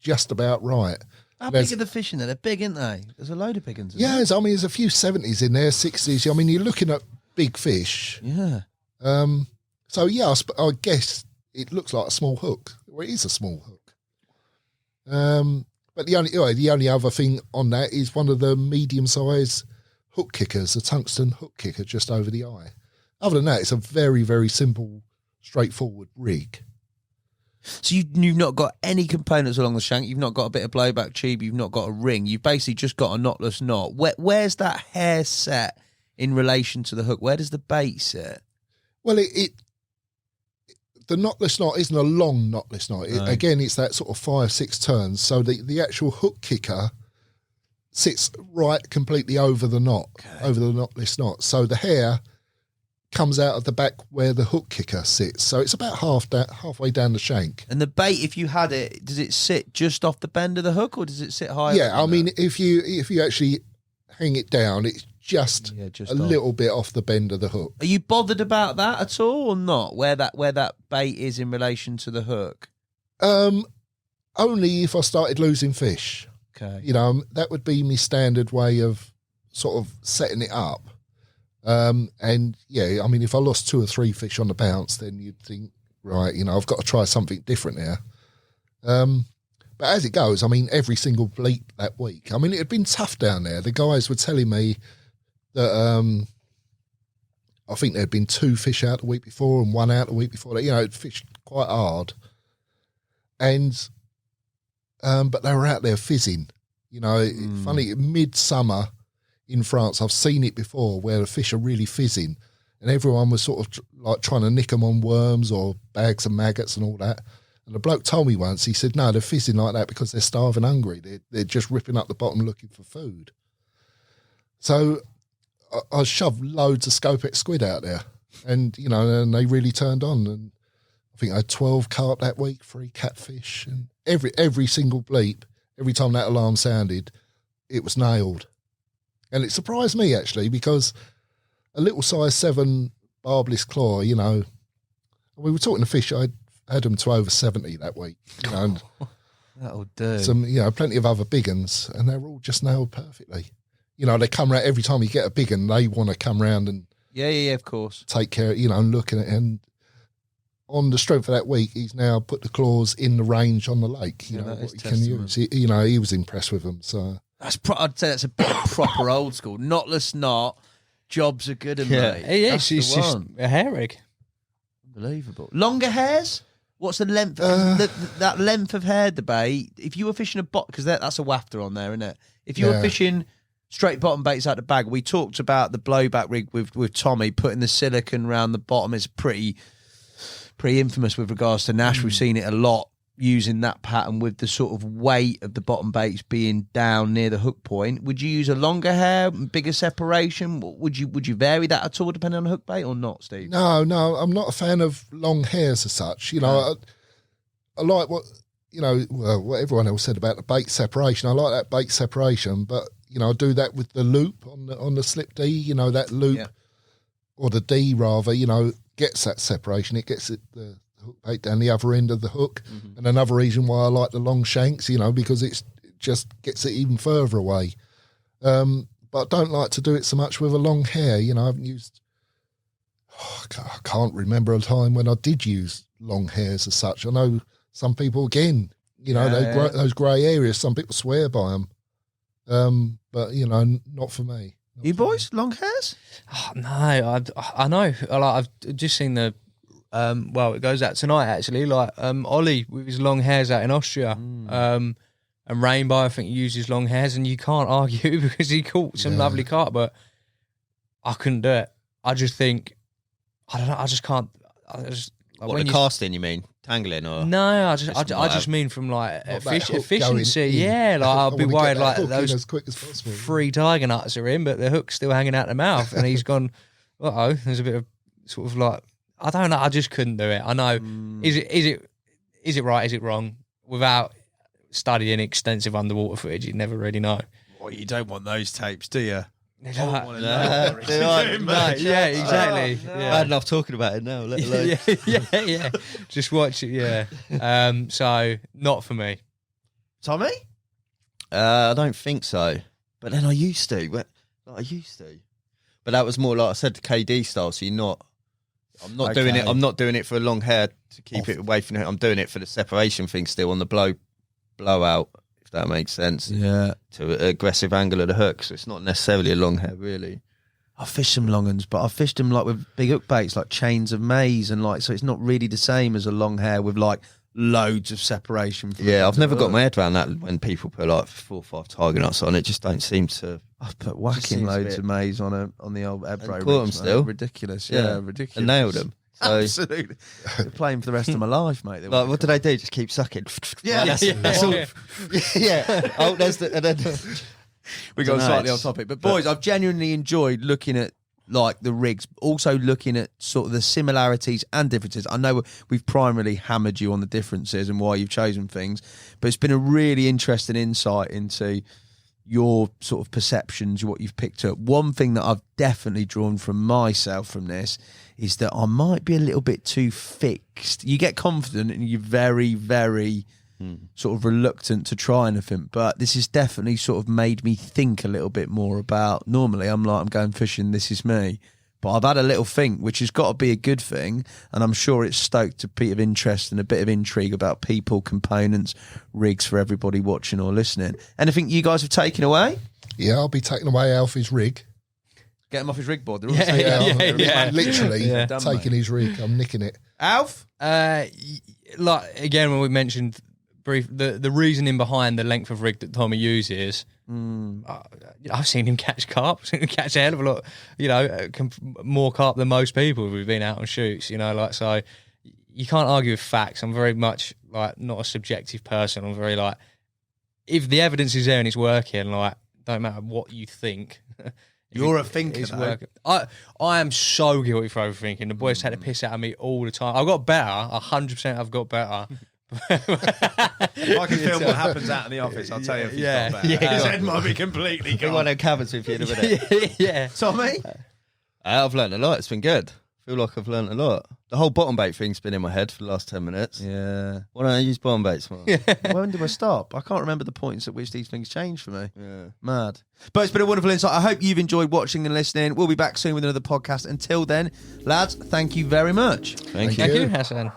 just about right. How big are the fish in there? They're big, aren't they? There's a load of big ones. There's a few 70s in there, 60s. I mean, you're looking at big fish. Yeah. I guess it looks like a small hook. Well, it is a small hook. But the only other thing on that is one of the medium-sized hook kickers, a tungsten hook kicker just over the eye. Other than that, it's a very, very simple, straightforward rig. So you've not got any components along the shank. You've not got a bit of blowback tube. You've not got a ring. You've basically just got a knotless knot. Where's that hair set in relation to the hook? Where does the bait sit? Well, the knotless knot isn't a long knotless knot. Again, it's that sort of 5-6 turns. So the actual hook kicker sits right completely over the knot, over the knotless knot. So the hair comes out of the back where the hook kicker sits. So it's about halfway down the shank. And the bait, if you had it, does it sit just off the bend of the hook, or does it sit higher? Yeah, I mean, if you actually hang it down, it's just a little bit off the bend of the hook. Are you bothered about that at all, or not? Where that bait is in relation to the hook? Only if I started losing fish. Okay. That would be my standard way of sort of setting it up. And yeah, I mean, if I lost 2 or 3 fish on the bounce, then you'd think, right, I've got to try something different here. But as it goes, I mean, every single bleep that week, I mean, it had been tough down there. The guys were telling me that I think there had been 2 fish out the week before and 1 out the week before that. It fished quite hard. And but they were out there fizzing. Funny, midsummer in France, I've seen it before where the fish are really fizzing, and everyone was sort of like trying to nick them on worms or bags of maggots and all that. And the bloke told me once, he said, no, they're fizzing like that because they're starving hungry. They're just ripping up the bottom looking for food. So I shoved loads of Scopex squid out there, and and they really turned on. And I think I had 12 carp that week, 3 catfish, and every single bleep, every time that alarm sounded, it was nailed. And it surprised me, actually, because a little size 7 barbless claw, we were talking to fish, I had them to over 70 that week. And that'll do. Some, plenty of other big uns, and they were all just nailed perfectly. They come around, every time you get a big un, they want to come round and yeah, of course, take care, and look at it. And on the strength of that week, he's now put the claws in the range on the lake. You know what he can use. He was impressed with them. So I'd say that's a bit proper old school. Knotless knot. Jobs are good and mate. It's just a hair rig. Unbelievable. Longer hairs? What's the length? That length of hair debate. If you were fishing a bot, because that's a wafter on there, isn't it? If you were fishing straight bottom baits out the bag, we talked about the blowback rig with Tommy putting the silicone around the bottom. Is pretty infamous with regards to Nash. We've seen it a lot using that pattern with the sort of weight of the bottom baits being down near the hook point. Would you use a longer hair, bigger separation? Would you vary that at all depending on the hook bait or not, Steve? No, I'm not a fan of long hairs as such. You know, I like what everyone else said about the bait separation. I like that bait separation, but I do that with the loop on the slip D. You know, that loop or the D rather. Gets that separation. It gets the hook bait down the other end of the hook. And another reason why I like the long shanks, because it just gets it even further away. But I don't like to do it so much with a long hair. I haven't used. I can't remember a time when I did use long hairs as such. I know some people again. Those grey areas. Some people swear by them, but not for me. You boys, long hairs? Oh, no, I know. I've just seen the. It goes out tonight actually. Ollie with his long hairs out in Austria, and Rainbow. I think he uses long hairs, and you can't argue because he caught some lovely carp. But I couldn't do it. I just think I don't know. I just can't. Casting? You mean tangling or? No, I just mean from efficiency. Yeah, I'll be worried those as quick as possible. 3 tiger nuts are in, but the hook's still hanging out the mouth, and he's gone. There's a bit of sort of I don't know. I just couldn't do it. I know. Is it right? Is it wrong? Without studying extensive underwater footage, you'd never really know. Well, you don't want those tapes, do you? Yeah, exactly. Bad enough talking about it now, let alone. yeah. Just watch it. Yeah. So not for me. Tommy? I don't think so. But then I used to. But that was more like I said, the KD style. So I'm not doing it. I'm not doing it for a long hair to keep it away from it. I'm doing it for the separation thing still on the blowout, if that makes sense. Yeah. To an aggressive angle of the hook. So it's not necessarily a long hair, really. I fished some long uns, but I fished them with big hook baits, like chains of maize, and so it's not really the same as a long hair with loads of separation. I've never got my head around that when people put 4 or 5 tiger nuts on. It just don't seem to. I've put whacking loads of maize on the old Ebro. Caught them still. Ridiculous, ridiculous. And nailed them. So, absolutely. They're playing for the rest of my life, mate. What did I do? Just keep sucking. Yeah. Yeah. Oh, there's the. And then, we got slightly off topic, but boys, I've genuinely enjoyed looking at the rigs, also looking at sort of the similarities and differences. I know we've primarily hammered you on the differences and why you've chosen things, but it's been a really interesting insight into your sort of perceptions, what you've picked up. One thing that I've definitely drawn from myself from this is that I might be a little bit too fixed. You get confident and you're very, very sort of reluctant to try anything, but this has definitely sort of made me think a little bit more about. Normally I'm going fishing, this is me, but I've had a little think, which has got to be a good thing, and I'm sure it's stoked a bit of interest and a bit of intrigue about people, components, rigs for everybody watching or listening. Anything you guys have taken away? Yeah, I'll be taking away Alfie's rig. Get him off his rig board. Literally taking his rig. I'm nicking it. Alf? Again, when we mentioned the reasoning behind the length of rig that Tommy uses, I've seen him catch carp. I've seen him catch a hell of a lot, more carp than most people who've been out on shoots, so you can't argue with facts. I'm very much not a subjective person. I'm very if the evidence is there and it's working, don't matter what you think. You're a thinker. I am so guilty for overthinking. The boys take the piss out of me all the time. I've got better. 100% I've got better. If I can film what happens out in the office, I'll tell you if you've got better. His head might be completely gone. One of cabins with you in a minute. Yeah. Tommy? I've learned a lot. It's been good. feel like I've learnt a lot. The whole bottom bait thing's been in my head for the last 10 minutes. Yeah. Why don't I use bottom baits more? When did I stop? I can't remember the points at which these things changed for me. Yeah. Mad. But it's been a wonderful insight. I hope you've enjoyed watching and listening. We'll be back soon with another podcast. Until then, lads, thank you very much. Thank you. Thank you, Hassan.